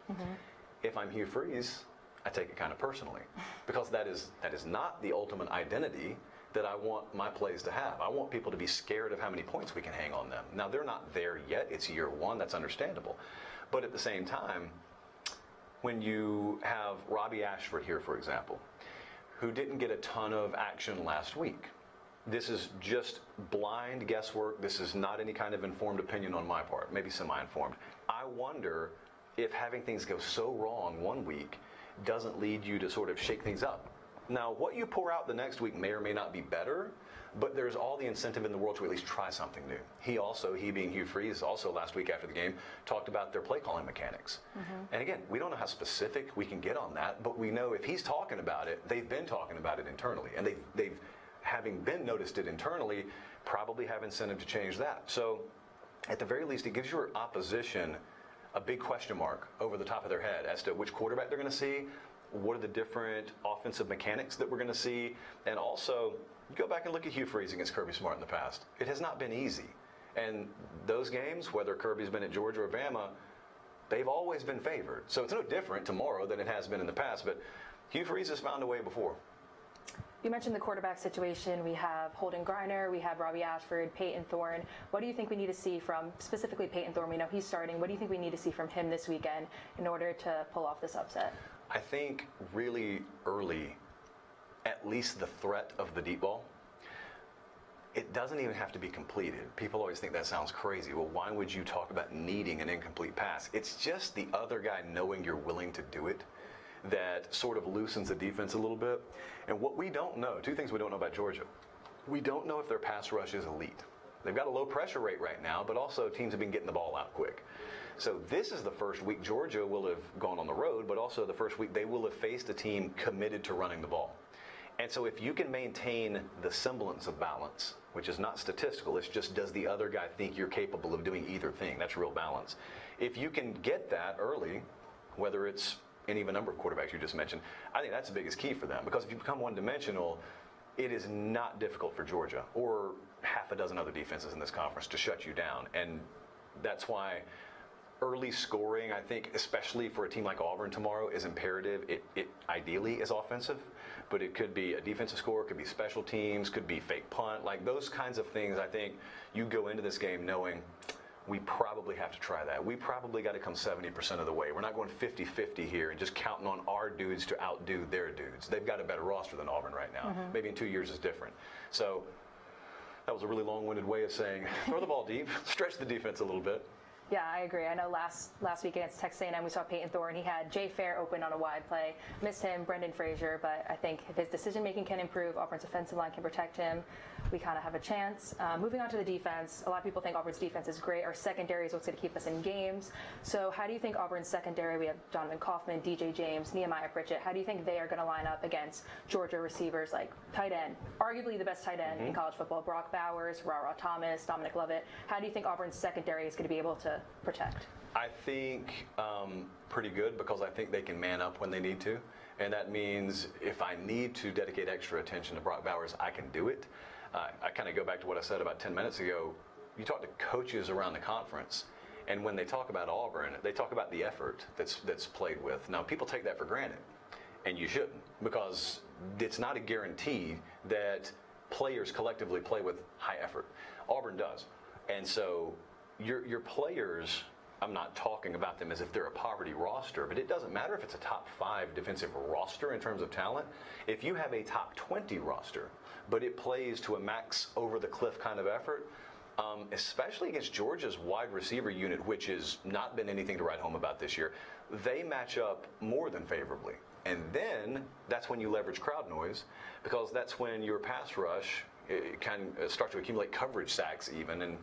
If I'm Hugh Freeze, I take it kind of personally, because that is not the ultimate identity that I want my plays to have. I want people to be scared of how many points we can hang on them. Now, they're not there yet. It's year one. That's understandable. But at the same time, when you have Robbie Ashford here, for example, who didn't get a ton of action last week, this is just blind guesswork. This is not any kind of informed opinion on my part, maybe semi-informed. I wonder if having things go so wrong one week doesn't lead you to sort of shake things up. Now, what you pour out the next week may or may not be better, but there's all the incentive in the world to at least try something new. He being Hugh Freeze, also last week after the game, talked about their play calling mechanics. And again, we don't know how specific we can get on that, but we know if he's talking about it, they've been talking about it internally. And they've having been noticed it internally, probably have incentive to change that. So at the very least, it gives your opposition a big question mark over the top of their head as to which quarterback they're going to see, what are the different offensive mechanics that we're going to see, and also go back and look at Hugh Freeze against Kirby Smart in the past. It has not been easy. And those games, whether Kirby's been at Georgia or Bama, they've always been favored. So it's no different tomorrow than it has been in the past, but Hugh Freeze has found a way before. You mentioned the quarterback situation. We have Holden Griner, we have Robbie Ashford, Peyton Thorne. What do you think we need to see from, specifically Peyton Thorne? We know he's starting. What do you think we need to see from him this weekend in order to pull off this upset? I think really early, at least the threat of the deep ball. It doesn't even have to be completed. People always think that sounds crazy. Well, why would you talk about needing an incomplete pass? It's just the other guy knowing you're willing to do it that sort of loosens the defense a little bit. And what we don't know, two things we don't know about Georgia. We don't know if their pass rush is elite. They've got a low pressure rate right now, but also teams have been getting the ball out quick. So this is the first week Georgia will have gone on the road, but also the first week they will have faced a team committed to running the ball. And so if you can maintain the semblance of balance, which is not statistical, it's just does the other guy think you're capable of doing either thing? That's real balance. If you can get that early, whether it's any of a number of quarterbacks you just mentioned, I think that's the biggest key for them. Because if you become one-dimensional, it is not difficult for Georgia or half a dozen other defenses in this conference to shut you down. And that's why early scoring, I think, especially for a team like Auburn tomorrow, is imperative. It ideally is offensive, but it could be a defensive score, could be special teams, could be fake punt. Like those kinds of things, I think you go into this game knowing we probably have to try that. We probably got to come 70% of the way. We're not going 50-50 here and just counting on our dudes to outdo their dudes. They've got a better roster than Auburn right now. Maybe in 2 years is different. So that was a really long-winded way of saying throw the ball deep, stretch the defense a little bit. Yeah, I agree. I know last week against Texas A&M we saw Peyton Thorne. He had Jay Fair open on a wide play. Missed him, Brendan Frazier, but I think if his decision-making can improve, Auburn's offensive line can protect him, we kind of have a chance. Moving on to the defense, a lot of people think Auburn's defense is great. Our secondary is what's going to keep us in games. So how do you think Auburn's secondary, we have Donovan Kaufman, DJ James, Nehemiah Pritchett, how do you think they are going to line up against Georgia receivers like tight end, arguably the best tight end in college football, Brock Bowers, Rara Thomas, Dominic Lovett? How do you think Auburn's secondary is going to be able to protect? I think pretty good, because I think they can man up when they need to. And that means if I need to dedicate extra attention to Brock Bowers, I can do it. I kind of go back to what I said about 10 minutes ago. You talk to coaches around the conference, and when they talk about Auburn, they talk about the effort that's played with. Now, people take that for granted, and you shouldn't, because it's not a guarantee that players collectively play with high effort. Auburn does. And so your players, I'm not talking about them as if they're a poverty roster, but it doesn't matter if it's a top 5 defensive roster in terms of talent. If you have a top 20 roster, but it plays to a max over-the-cliff kind of effort, especially against Georgia's wide receiver unit, which has not been anything to write home about this year, they match up more than favorably. And then that's when you leverage crowd noise, because that's when your pass rush can start to accumulate coverage sacks even, and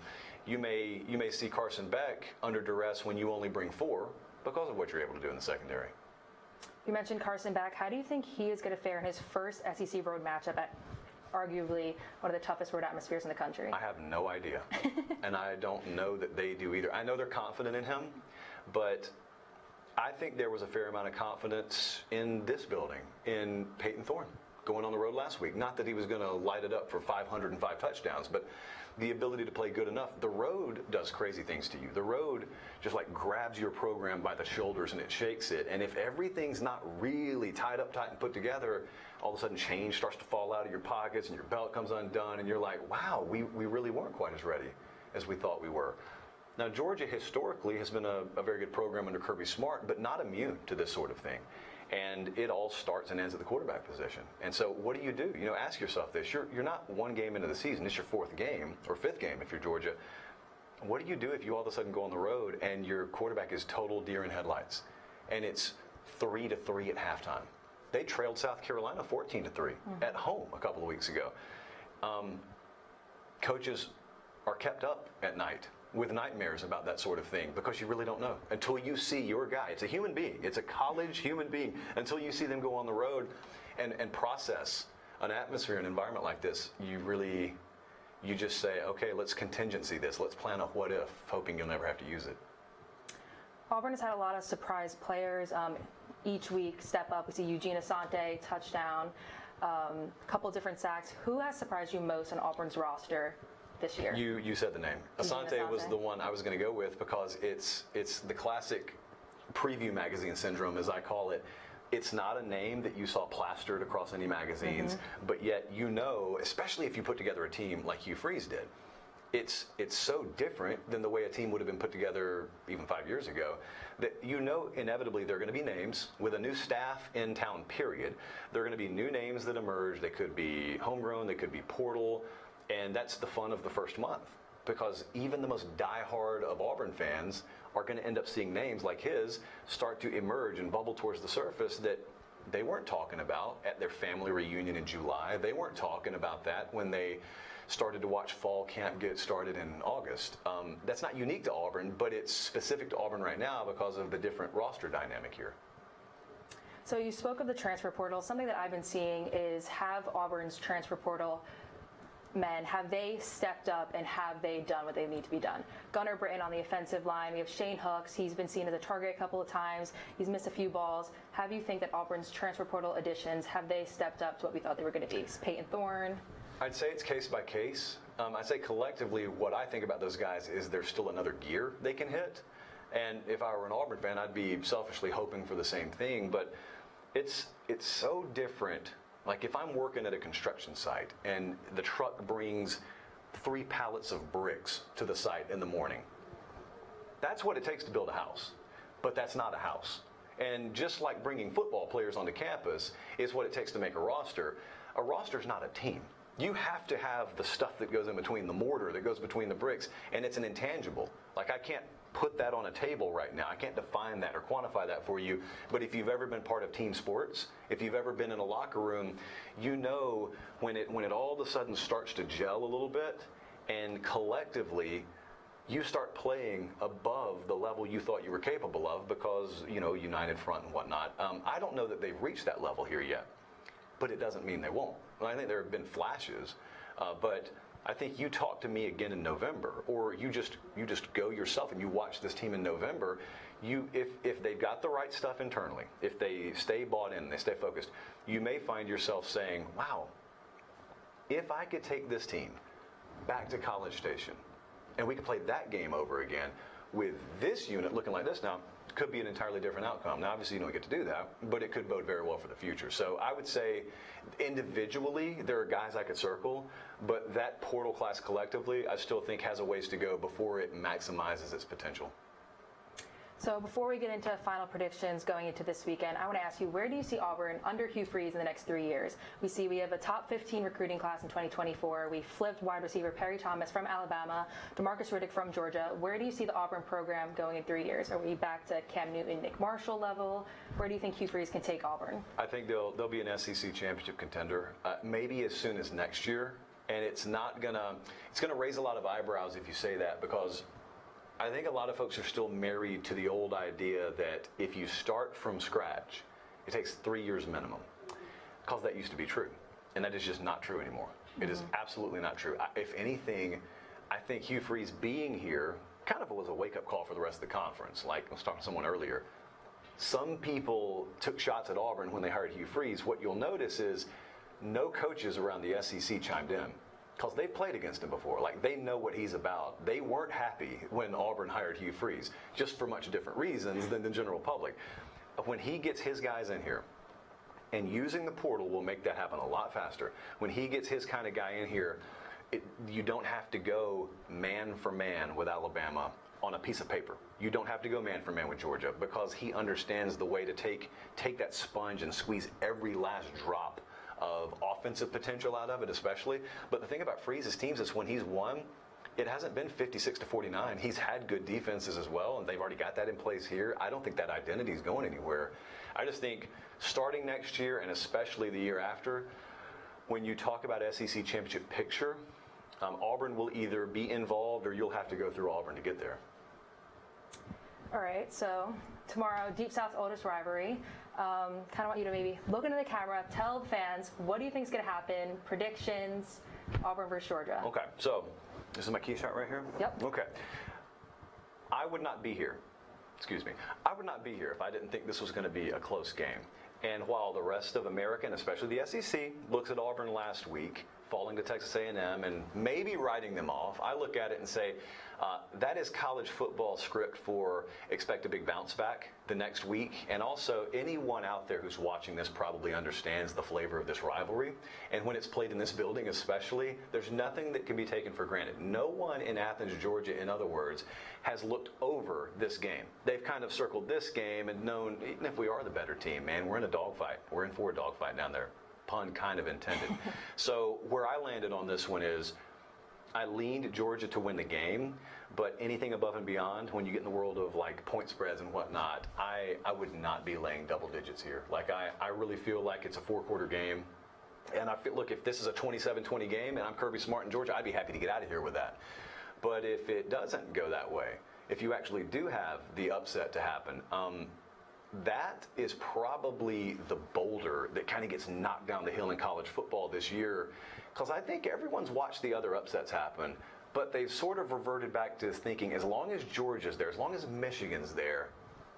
you may see Carson Beck under duress when you only bring 4 because of what you're able to do in the secondary. You mentioned Carson Beck. How do you think he is going to fare in his first SEC road matchup at arguably one of the toughest road atmospheres in the country? I have no idea. And I don't know that they do either. I know they're confident in him, but I think there was a fair amount of confidence in this building, in Peyton Thorne, going on the road last week. Not that he was going to light it up for 505 touchdowns, but the ability to play good enough. The road does crazy things to you. The road just like grabs your program by the shoulders and it shakes it. And if everything's not really tied up tight and put together, all of a sudden change starts to fall out of your pockets and your belt comes undone and you're like, wow, we really weren't quite as ready as we thought we were. Now, Georgia historically has been a very good program under Kirby Smart, but not immune to this sort of thing. And it all starts and ends at the quarterback position. And so what do? You know, ask yourself this. You're not one game into the season. It's your 4th game or 5th game if you're Georgia. What do you do if you all of a sudden go on the road and your quarterback is total deer in headlights and it's 3-3 at halftime? They trailed South Carolina 14-3 at home a couple of weeks ago. Coaches are kept up at night with nightmares about that sort of thing, because you really don't know until you see your guy. It's a human being. It's a college human being. Until you see them go on the road and process an atmosphere, an environment like this, you just say, okay, let's contingency this. Let's plan a what if, hoping you'll never have to use it. Auburn has had a lot of surprise players each week step up. We see Eugene Asante, touchdown, a couple different sacks. Who has surprised you most on Auburn's roster this year? You said the name. Asante was the one I was going to go with, because it's the classic preview magazine syndrome, as I call it. It's not a name that you saw plastered across any magazines, but yet you know, especially if you put together a team like Hugh Freeze did, it's so different than the way a team would have been put together even 5 years ago that you know inevitably there are going to be names with a new staff in town, period. There are going to be new names that emerge. They could be homegrown, they could be portal, and that's the fun of the first month, because even the most diehard of Auburn fans are going to end up seeing names like his start to emerge and bubble towards the surface that they weren't talking about at their family reunion in July. They weren't talking about that when they started to watch fall camp get started in August. That's not unique to Auburn, but it's specific to Auburn right now because of the different roster dynamic here. So you spoke of the transfer portal. Something that I've been seeing is, have Auburn's transfer portal men, have they stepped up and have they done what they need to be done? Gunnar Britton on the offensive line. We have Shane Hooks. He's been seen as a target a couple of times. He's missed a few balls. Have you think that Auburn's transfer portal additions, have they stepped up to what we thought they were going to be? Peyton Thorne? I'd say it's case by case. I'd say collectively what I think about those guys is there's still another gear they can hit. And if I were an Auburn fan, I'd be selfishly hoping for the same thing. But it's so different. Like if I'm working at a construction site and the truck brings 3 pallets of bricks to the site in the morning, that's what it takes to build a house. But that's not a house. And just like bringing football players onto campus is what it takes to make a roster is not a team. You have to have the stuff that goes in between, the mortar that goes between the bricks, and it's an intangible. Like I can't put that on a table right now. I can't define that or quantify that for you. But if you've ever been part of team sports, if you've ever been in a locker room, you know when it all of a sudden starts to gel a little bit, and collectively you start playing above the level you thought you were capable of because, you know, united front and whatnot. I don't know that they've reached that level here yet, but it doesn't mean they won't. I think there have been flashes, but I think you talk to me again in November, or you just go yourself and you watch this team in November. If they've got the right stuff internally, if they stay bought in, they stay focused, you may find yourself saying, wow, if I could take this team back to College Station and we could play that game over again with this unit looking like this now, could be an entirely different outcome. Now, obviously, you don't get to do that, but it could bode very well for the future. So I would say individually, there are guys I could circle, but that portal class collectively, I still think has a ways to go before it maximizes its potential. So before we get into final predictions going into this weekend, I want to ask you, where do you see Auburn under Hugh Freeze in the next 3 years? We have a top 15 recruiting class in 2024. We flipped wide receiver Perry Thomas from Alabama, DeMarcus Riddick from Georgia. Where do you see the Auburn program going in 3 years? Are we back to Cam Newton, Nick Marshall level? Where do you think Hugh Freeze can take Auburn? I think they'll be an SEC championship contender, maybe as soon as next year. And it's gonna raise a lot of eyebrows if you say that, because I think a lot of folks are still married to the old idea that if you start from scratch, it takes 3 years minimum, because that used to be true. And that is just not true anymore. It is absolutely not true. If anything, I think Hugh Freeze being here kind of was a wake-up call for the rest of the conference. Like I was talking to someone earlier. Some people took shots at Auburn when they hired Hugh Freeze. What you'll notice is no coaches around the SEC chimed in, because they've played against him before. Like, they know what he's about. They weren't happy when Auburn hired Hugh Freeze, just for much different reasons than the general public. When he gets his guys in here, and using the portal will make that happen a lot faster. When he gets his kind of guy in here, you don't have to go man for man with Alabama on a piece of paper. You don't have to go man for man with Georgia, because he understands the way to take that sponge and squeeze every last drop of offensive potential out of it, especially. But the thing about Freeze's teams is when he's won, it hasn't been 56-49. He's had good defenses as well, and they've already got that in place here. I don't think that identity is going anywhere. I just think starting next year, and especially the year after, when you talk about SEC championship picture, Auburn will either be involved or you'll have to go through Auburn to get there. All right, so tomorrow, Deep South's oldest rivalry. Kind of want you to maybe look into the camera, tell the fans, what do you think is going to happen? Predictions, Auburn versus Georgia. Okay, so this is my key shot right here? Yep. Okay. I would not be here. Excuse me. I would not be here if I didn't think this was going to be a close game. And while the rest of America, and especially the SEC, looks at Auburn last week, falling to Texas A&M and maybe writing them off. I look at it and say, that is college football script for expect a big bounce back the next week. And also, anyone out there who's watching this probably understands the flavor of this rivalry. And when it's played in this building especially, there's nothing that can be taken for granted. No one in Athens, Georgia, in other words, has looked over this game. They've kind of circled this game and known, even if we are the better team, man, we're in a dogfight. We're in for a dogfight down there. Pun kind of intended. So where I landed on this one is, I leaned Georgia to win the game, but anything above and beyond, when you get in the world of like point spreads and whatnot, I would not be laying double digits here. Like I really feel like it's a 4-quarter game. And I feel, look, if this is a 27-20 game and I'm Kirby Smart in Georgia, I'd be happy to get out of here with that. But if it doesn't go that way, if you actually do have the upset to happen, that is probably the boulder that kind of gets knocked down the hill in college football this year, because I think everyone's watched the other upsets happen, but they've sort of reverted back to thinking as long as Georgia's there, as long as Michigan's there,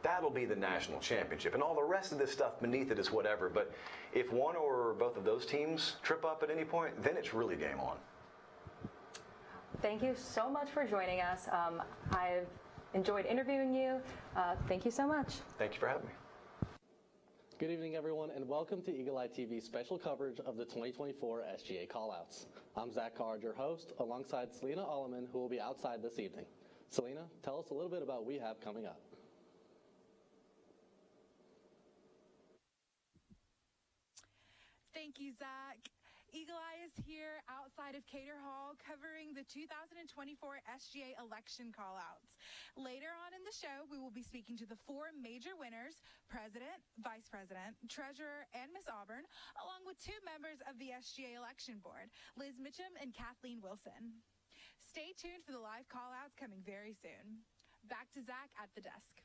that'll be the national championship. And all the rest of this stuff beneath it is whatever. But if one or both of those teams trip up at any point, then it's really game on. Thank you so much for joining us. I've enjoyed interviewing you. Thank you so much. Thank you for having me. Good evening, everyone, and welcome to Eagle Eye TV's special coverage of the 2024 SGA Callouts. I'm Zach Card, your host, alongside Selena Alleman, who will be outside this evening. Selena, tell us a little bit about what we have coming up. Thank you, Zach. Eagle Eye is here outside of Cater Hall covering the 2024 SGA election callouts. Later on in the show, we will be speaking to the 4 major winners, President, Vice President, Treasurer, and Miss Auburn, along with 2 members of the SGA election board, Liz Mitchum and Kathleen Wilson. Stay tuned for the live callouts coming very soon. Back to Zach at the desk.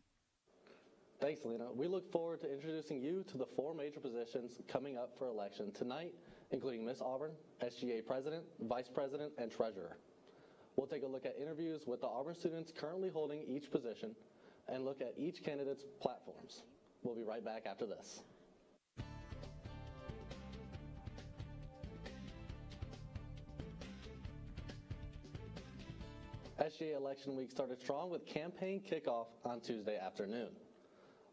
Thanks, Lena. We look forward to introducing you to the 4 major positions coming up for election tonight, including Miss Auburn, SGA President, Vice President, and Treasurer. We'll take a look at interviews with the Auburn students currently holding each position and look at each candidate's platforms. We'll be right back after this. SGA election week started strong with campaign kickoff on Tuesday afternoon.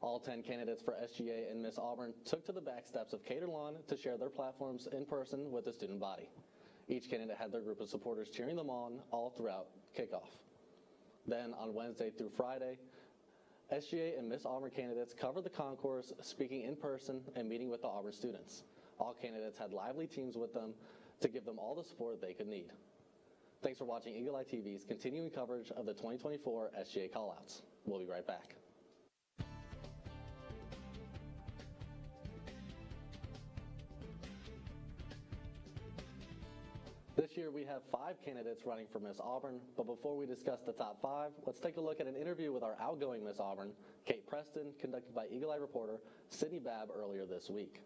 All 10 candidates for SGA and Miss Auburn took to the back steps of Cater Lawn to share their platforms in person with the student body. Each candidate had their group of supporters cheering them on all throughout kickoff. Then on Wednesday through Friday, SGA and Miss Auburn candidates covered the concourse, speaking in person and meeting with the Auburn students. All candidates had lively teams with them to give them all the support they could need. Thanks for watching Eagle Eye TV's continuing coverage of the 2024 SGA callouts. We'll be right back. This year we have 5 candidates running for Miss Auburn, but before we discuss the top 5, let's take a look at an interview with our outgoing Miss Auburn, Kate Preston, conducted by Eagle Eye reporter Sydney Babb earlier this week.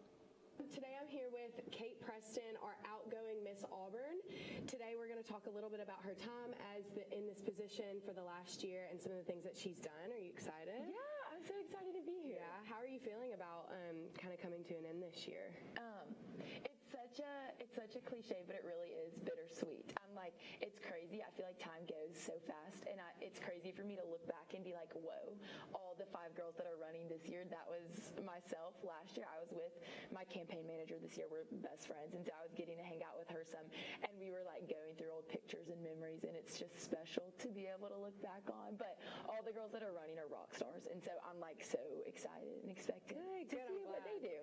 Today I'm here with Kate Preston, our outgoing Miss Auburn. Today we're going to talk a little bit about her time in this position for the last year and some of the things that she's done. Are you excited? Yeah, I'm so excited to be here. Yeah, how are you feeling about kind of coming to an end this year? It's such a cliche, but it really is bittersweet. I'm like, it's crazy. I feel like time goes so fast, and it's crazy for me to look back and be like, whoa, all the 5 girls that are running this year, that was myself. Last year I was with my campaign manager. This year we're best friends, and so I was getting to hang out with her some, and we were like going through old pictures and memories, and it's just special to be able to look back on. But all the girls that are running are rock stars, and so I'm like so excited and expecting to see what they do.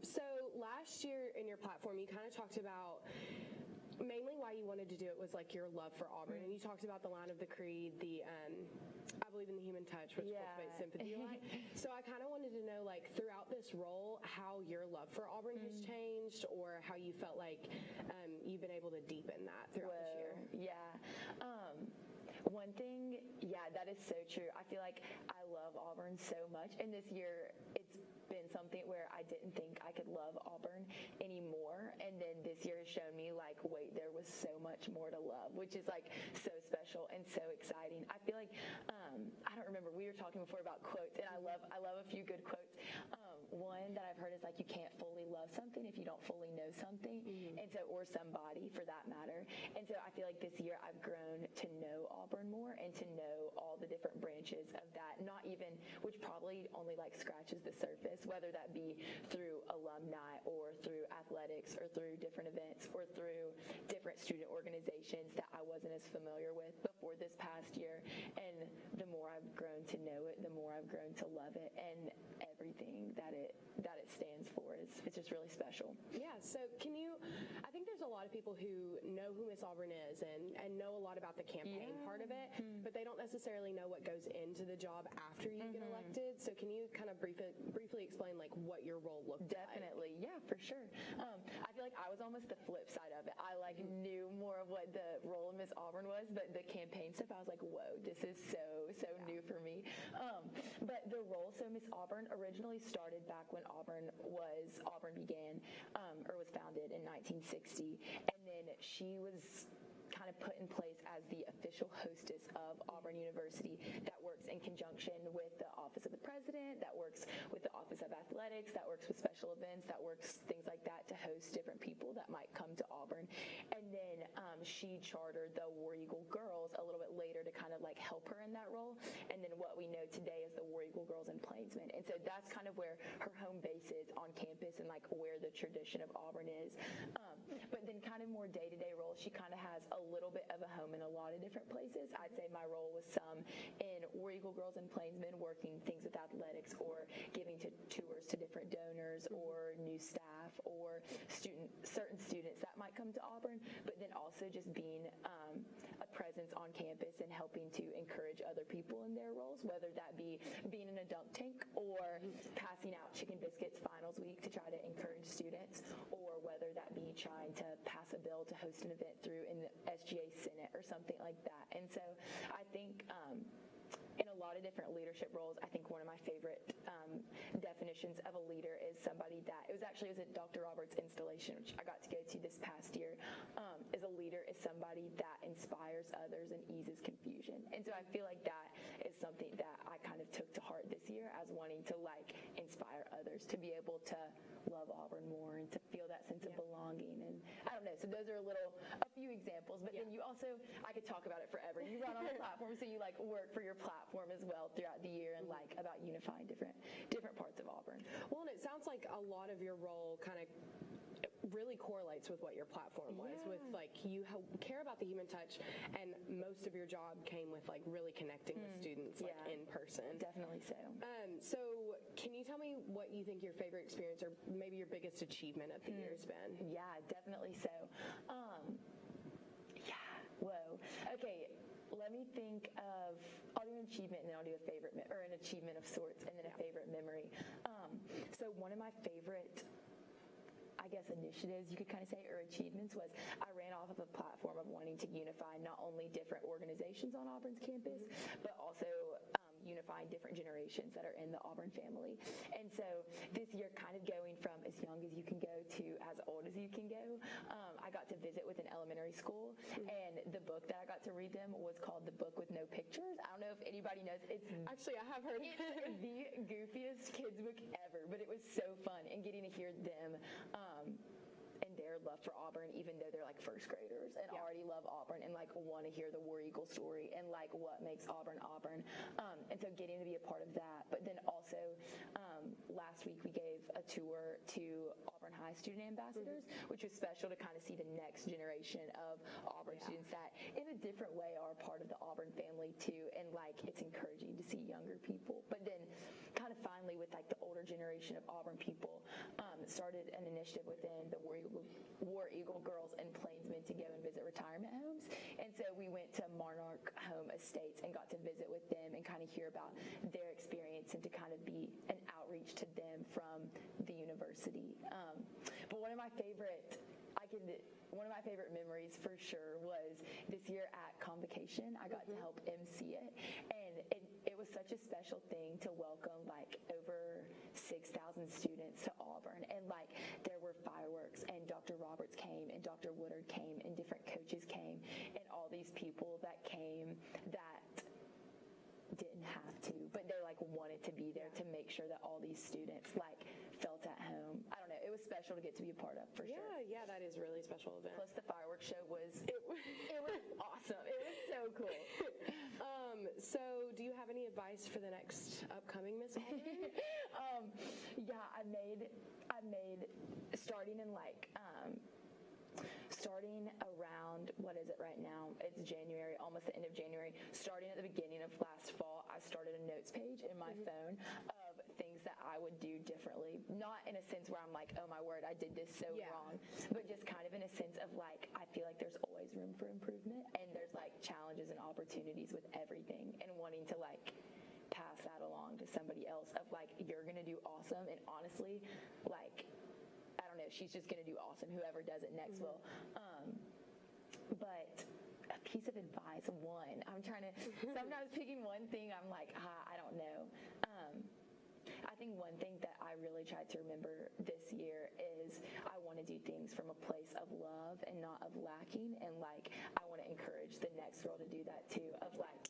So last year in your platform, you kind of talked about mainly why you wanted to do it was like your love for Auburn, and you talked about the line of the creed, the I believe in the human touch, which cultivates sympathy. So I kind of wanted to know, like, throughout this role, how your love for Auburn has changed, or how you felt like you've been able to deepen that throughout this year. Yeah. One thing, that is so true. I feel like I love Auburn so much, and this year it's been something where I didn't think I could love Auburn anymore, and then this year has shown me, like, wait, there was so much more to love, which is like so special and so exciting. I feel like I don't remember, we were talking before about quotes, and I love a few good quotes. one that I've heard is like you can't fully love something if you don't fully know something, and so, or somebody for that matter. And so I feel like this year I've grown to know Auburn more and to know all the different branches of that, not even, which probably only like scratches the surface, whether that be through alumni or through athletics or through different events or through different student organizations that I wasn't as familiar with before this past year. And the more I've grown to know it, the more I've grown to love it, and everything that it stands for is it's just really special. Yeah, so I think there's a lot of people who know who Miss Auburn is and know a lot about the campaign part of it, but they don't necessarily know what goes into the job after you get elected. So can you kind of briefly explain like what your role looked Definitely, yeah, for sure. I feel like I was almost the flip side of it. I like knew more of what the role of Miss Auburn was, but the campaign stuff, I was like, whoa, this is so new for me. But the role, so Miss Auburn originally started back when Auburn began, or was founded in 1960, and then she was kind of put in place as the official hostess of Auburn University that works in conjunction with the Office of the President, that works with the Office of Athletics, that works with special events, that works things like that to host different people that might come to Auburn. And then she chartered the War Eagle Girls a little bit later to kind of like help her in that role. And then what we know today is the War Eagle Girls in Plainsman. And so that's kind of where her home base is on campus and like where the tradition of Auburn is. But then kind of more day-to-day roles, she kind of has a little bit of a home in a lot of different places. I'd say my role was some in War Eagle Girls in Plainsman, working things with athletics or giving tours to different donors or new staff or certain students that might come to Auburn, but then also just being a presence on campus and helping to encourage other people in their roles, whether that be being in a dunk tank or passing out chicken biscuits finals week to try to encourage students, or whether that be trying to pass a bill to host an event through in the SGA Senate or something like that. And so I think in a lot of different leadership roles, I think one of my favorite definitions of a leader is somebody that, it was at Dr. Roberts' installation, which I got to go to this past year, is a leader is somebody that inspires others and eases confusion. And so I feel like that is something that I kind of took to heart this year as wanting to like inspire others to be able to love Auburn more and to feel that sense of belonging. And I don't know, so those are a few examples, but then you also, I could talk about it forever. You run on a platform, so you like work for your platform as well throughout the year and like about unifying different parts of Auburn. Well, and it sounds like a lot of your role kind of really correlates with what your platform was, with like you care about the human touch, and most of your job came with like really connecting with students like in person. Definitely so. So can you tell me what you think your favorite experience or maybe your biggest achievement of the year has been? Yeah, definitely so. Whoa. Okay, let me think of, I'll do an achievement and then I'll do a favorite, or an achievement of sorts, and then a favorite memory. So one of my favorite, I guess, initiatives you could kind of say, or achievements, was I ran off of a platform of wanting to unify not only different organizations on Auburn's campus, but also unifying different generations that are in the Auburn family. And so this year, kind of going from as young as you can go to as old as you can go, I got to visit with an elementary school, and the book that I got to read them was called The Book with No Pictures. I don't know if anybody knows. Actually, I have heard it's the goofiest kids book ever, but it was so fun, and getting to hear them and their love for Auburn, even though they're like first graders and already love Auburn and like want to hear the War Eagle story and like what makes Auburn Auburn. And so getting to be a part of that. But then also last week we gave a tour to Auburn High student ambassadors, which was special to kind of see the next generation of Auburn students that in a different way are part of the Auburn family too. And like it's encouraging to see younger people. But then kind of finally with like the older generation of Auburn people, started an initiative within the War Eagle Girls in Plainsman to go and visit retirement homes. And so we went to Monarch Home Estates and got to visit with them and kind of hear about their experience and to kind of be an outreach to them from the university. But one of my favorite memories for sure was this year at Convocation. I got to help MC it, and it was such a special thing to welcome like over 6,000 students to Auburn, and like there were fireworks, and Dr. Roberts came, and Dr. Woodard came, and different coaches came, and all these people that came that didn't have to, but they like wanted to be there to make sure that all these students like was special to get to be a part of, for sure. Yeah, that is a really special event. Plus the fireworks show was it was awesome. It was so cool. So do you have any advice for the next upcoming Miss Auburn? Yeah, I made starting in starting around, what is it right now? It's January, almost the end of January. Starting at the beginning of last fall, I started a notes page in my phone of things that I would do differently. Not in a sense where I'm like, oh my word, I did this so wrong, but just kind of in a sense of like, I feel like there's always room for improvement, and there's like challenges and opportunities with everything, and wanting to like pass that along to somebody else of like, you're gonna do awesome, and honestly, like, I don't know, she's just gonna do awesome, whoever does it next will. But a piece of advice, I'm trying to, sometimes picking one thing, I'm like, I don't know. I think one thing that I really tried to remember this year is I want to do things from a place of love and not of lacking, and like, I want to encourage the next girl to do that too, of like,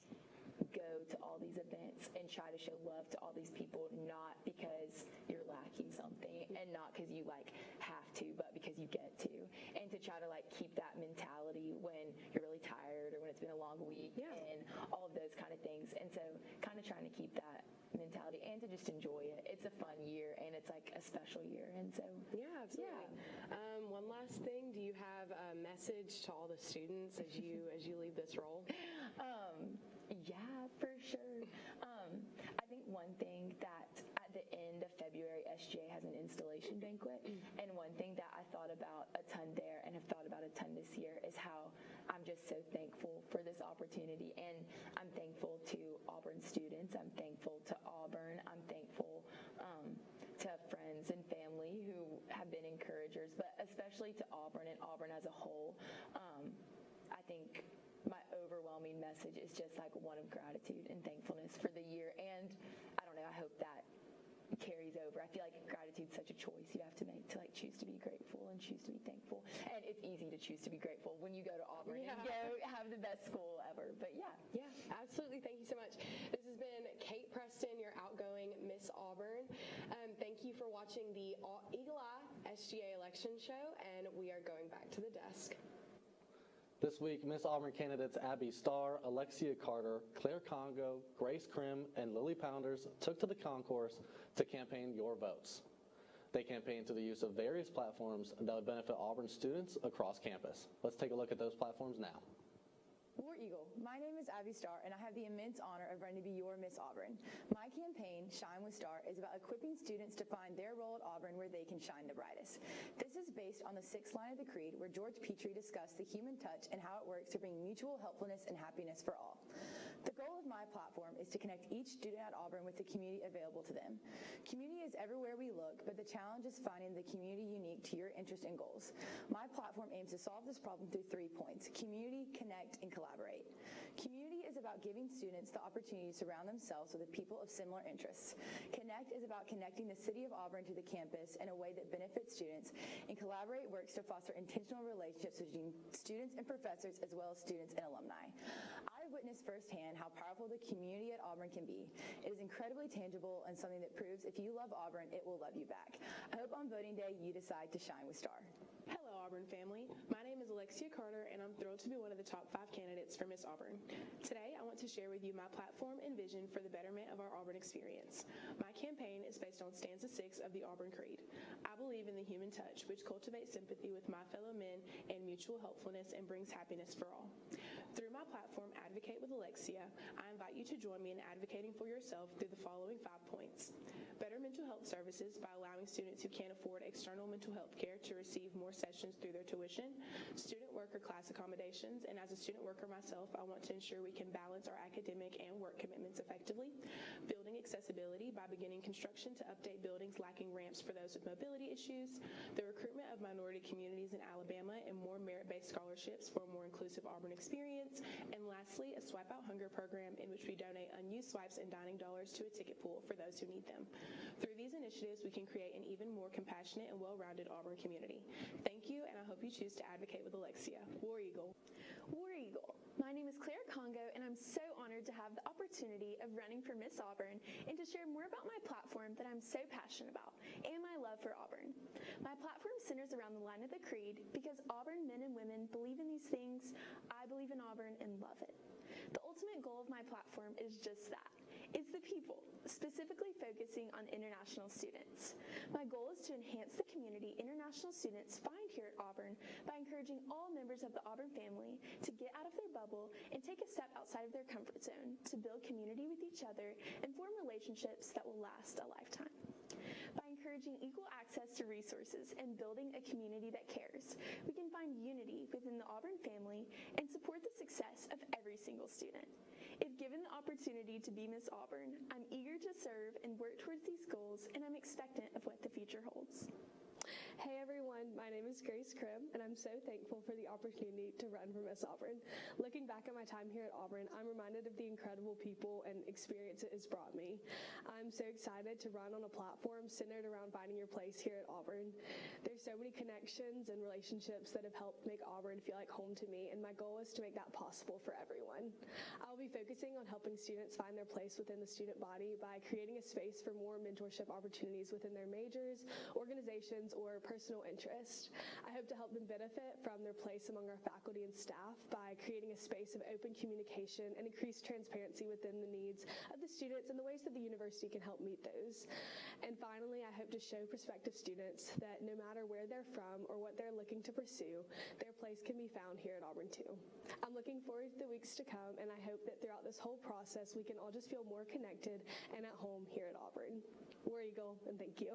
go to all these events and try to show love to all these people, not because you're lacking something and not because you like have to, but because you get to, and to try to like keep that mentality when you're really tired or when it's been a long week and all of those kind of things. And so kind of trying to keep that mentality and to just enjoy it. It's a fun year and it's like a special year, and so absolutely. One last thing, do you have a message to all the students as you leave this role? Yeah, for sure. I think one thing that at the end of February, SGA has an installation banquet, and one thing that I thought about a ton there and have thought about a ton this year is how I'm just so thankful for this opportunity, and I'm thankful to Auburn students, I'm thankful to Auburn, I'm thankful to friends and family who have been encouragers, but especially to Auburn and Auburn as a whole. I think my overwhelming message is just like one of gratitude and thankfulness for the year, and I don't know, I hope that carries over. I feel like gratitude's such a choice you have to make, to like choose to be grateful and choose to be thankful, and it's easy to choose to be grateful when you go to Auburn and go have the best school ever. But yeah, absolutely. Thank you so much. This has been Kate Preston, your outgoing Miss Auburn. Thank you for watching the Eagle Eye SGA election show, and we are going back to the desk. This week, Miss Auburn candidates Abby Starr, Alexia Carter, Claire Congo, Grace Krim, and Lily Pounders took to the concourse to campaign your votes. They campaigned through the use of various platforms that would benefit Auburn students across campus. Let's take a look at those platforms now. War Eagle, my name is Abby Starr, and I have the immense honor of running to be your Miss Auburn. My campaign, Shine with Starr, is about equipping students to find their role at Auburn where they can shine the brightest. This is based on the 6th line of the Creed, where George Petrie discussed the human touch and how it works to bring mutual helpfulness and happiness for all. The goal of my platform is to connect each student at Auburn with the community available to them. Community is everywhere we look, but the challenge is finding the community unique to your interests and goals. My platform aims to solve this problem through 3 points: community, connect, and collaborate. Community is about giving students the opportunity to surround themselves with the people of similar interests. Connect is about connecting the city of Auburn to the campus in a way that benefits students, and collaborate works to foster intentional relationships between students and professors, as well as students and alumni. I've witnessed firsthand how powerful the community at Auburn can be. It is incredibly tangible and something that proves if you love Auburn, it will love you back. I hope on voting day you decide to shine with Starr. Hello, Auburn family. My name is Alexia Carter, and I'm thrilled to be one of the top 5 candidates for Miss Auburn. Today, I want to share with you my platform and vision for the betterment of our Auburn experience. My campaign is based on stanza 6 of the Auburn Creed. I believe in the human touch, which cultivates sympathy with my fellow men and mutual helpfulness and brings happiness for all. Through my platform, Advocate with Alexia, I invite you to join me in advocating for yourself through the following 5 points. Better mental health services by allowing students who can't afford external mental health care to receive more sessions through their tuition. Student worker class accommodations, and as a student worker myself, I want to ensure we can balance our academic and work commitments effectively. Building accessibility by beginning construction to update buildings lacking ramps for those with mobility issues. The recruitment of minority communities in Alabama and more merit-based scholarships for a more inclusive Auburn experience. And lastly, a Swipe Out Hunger program in which we donate unused swipes and dining dollars to a ticket pool for those who need them. Through these initiatives, we can create an even more compassionate and well-rounded Auburn community. Thank you, and I hope you choose to advocate with Alexia. War Eagle. War Eagle. My name is Claire Congo, and I'm so honored to have the opportunity opportunity of running for Miss Auburn and to share more about my platform that I'm so passionate about and my love for Auburn. My platform centers around the line of the creed because Auburn men and women believe in these things, I believe in Auburn and love it. The ultimate goal of my platform is just that. It's the people, specifically focusing on international students. My goal is to enhance the community international students find here at Auburn by encouraging all members of the Auburn family to get out of their bubble and take a step outside of their comfort zone to build community with each other and form relationships that will last a lifetime. By encouraging equal access to resources and building a community that cares, we can find unity within the Auburn family and support the success of every single student. If given the opportunity to be Miss Auburn, I'm eager to serve and work towards these goals, and I'm expectant of what the future holds. Hey everyone, my name is Grace Cribb, and I'm so thankful for the opportunity to run for Miss Auburn. Looking back at my time here at Auburn, I'm reminded of the incredible people and experience it has brought me. I'm so excited to run on a platform centered around finding your place here at Auburn. There's so many connections and relationships that have helped make Auburn feel like home to me, and my goal is to make that possible for everyone. I'll be focusing on helping students find their place within the student body by creating a space for more mentorship opportunities within their majors, organizations, or personal interest. I hope to help them benefit from their place among our faculty and staff by creating a space of open communication and increased transparency within the needs of the students and the ways that the university can help meet those. And finally, I hope to show prospective students that no matter where they're from or what they're looking to pursue, their place can be found here at Auburn too. I'm looking forward to the weeks to come, and I hope that throughout this whole process, we can all just feel more connected and at home here at Auburn. War Eagle, and thank you.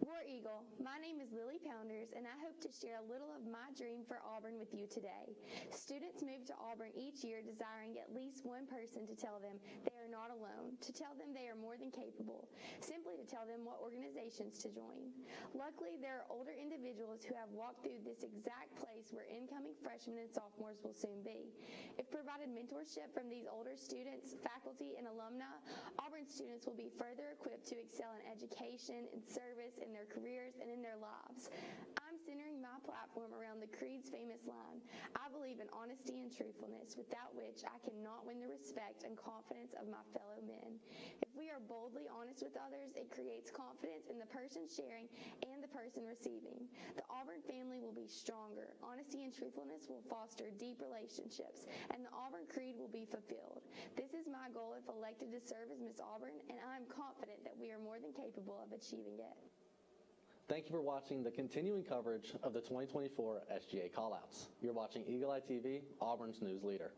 War Eagle, my name is Lily Pounders, and I hope to share a little of my dream for Auburn with you today. Students move to Auburn each year desiring at least one person to tell them they are not alone, to tell them they are more than capable, simply to tell them what organizations to join. Luckily, there are older individuals who have walked through this exact place where incoming freshmen and sophomores will soon be. If provided mentorship from these older students, faculty, and alumni, Auburn students will be further equipped to excel in education and service in their careers and in their lives. I'm centering my platform around the Creed's famous line, I believe in honesty and truthfulness, without which I cannot win the respect and confidence of my fellow men. If we are boldly honest with others, it creates confidence in the person sharing and the person receiving. The Auburn family will be stronger. Honesty and truthfulness will foster deep relationships, and the Auburn Creed will be fulfilled. This is my goal if elected to serve as Miss Auburn, and I'm confident that we are more than capable of achieving it. Thank you for watching the continuing coverage of the 2024 SGA callouts. You're watching Eagle Eye TV, Auburn's news leader.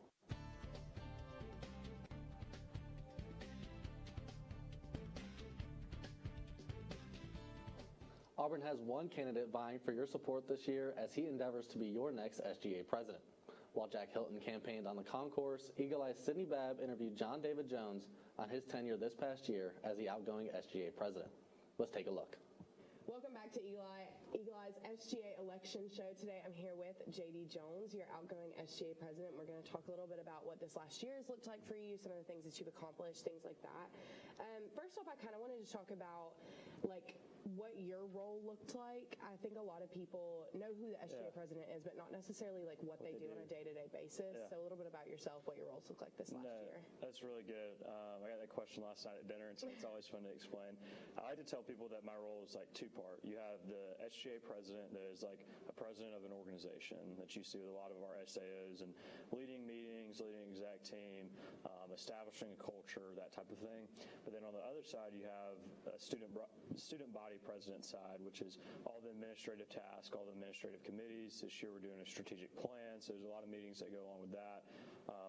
Auburn has one candidate vying for your support this year as he endeavors to be your next SGA president. While Jack Hilton campaigned on the concourse, Eagle Eye's Sydney Babb interviewed John David Jones on his tenure this past year as the outgoing SGA president. Let's take a look. Welcome back to Eagle Eye's SGA election show. Today I'm here with JD Jones, your outgoing SGA president. We're going to talk a little bit about what this last year has looked like for you, some of the things that you've accomplished, things like that. First off, I kind of wanted to talk about what your role looked like. I think a lot of people know who the SGA president is, but not necessarily what they do on a day-to-day basis. Yeah. So a little bit about yourself, what your roles look like this last year. That's really good. I got that question last night at dinner, and so it's always fun to explain. I like to tell people that my role is two-part. You have the SGA president that is a president of an organization that you see with a lot of our SAOs and leading meetings, leading an exec team, establishing a culture, that type of thing. But then on the other side, you have a student body president side, which is all the administrative tasks, all the administrative committees. This year we're doing a strategic plan, so there's a lot of meetings that go along with that.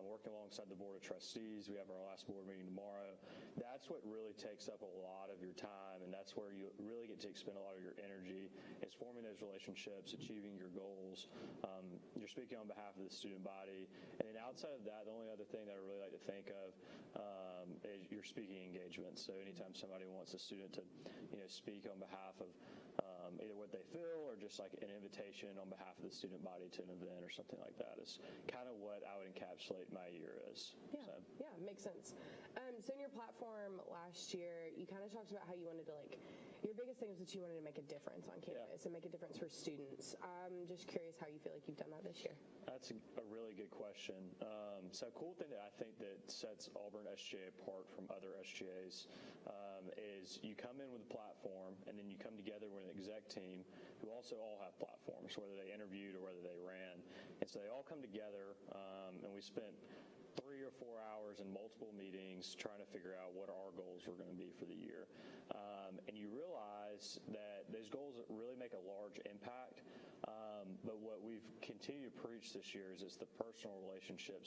Working alongside the board of trustees. We have our last board meeting tomorrow. That's what really takes up a lot of your time, and that's where you really get to expend a lot of your energy, is forming those relationships, achieving your goals. You're speaking on behalf of the student body. And then outside of that, the only other thing that I really like to think of is your speaking engagements. So anytime somebody wants a student to speak on behalf of either what they feel or just an invitation on behalf of the student body to an event or something like that is kind of what what I would encapsulate my year as. Yeah, yeah, makes sense. So in your platform last year, you kind of talked about how you wanted to your biggest thing was that you wanted to make a difference on campus and make a difference for students. I'm just curious how you feel like you've done that this year. That's a really good question. So a cool thing that I think that sets Auburn SGA apart from other SGAs is you come in with a platform and then you come together with an exec team who also all have platforms, whether they interviewed or whether they ran. And so they all come together and we spent 3 or 4 hours in multiple meetings trying to figure out what our goals were going to be for the year. And you realize that those goals really make a large impact. But what we've continued to preach this year is it's the personal relationships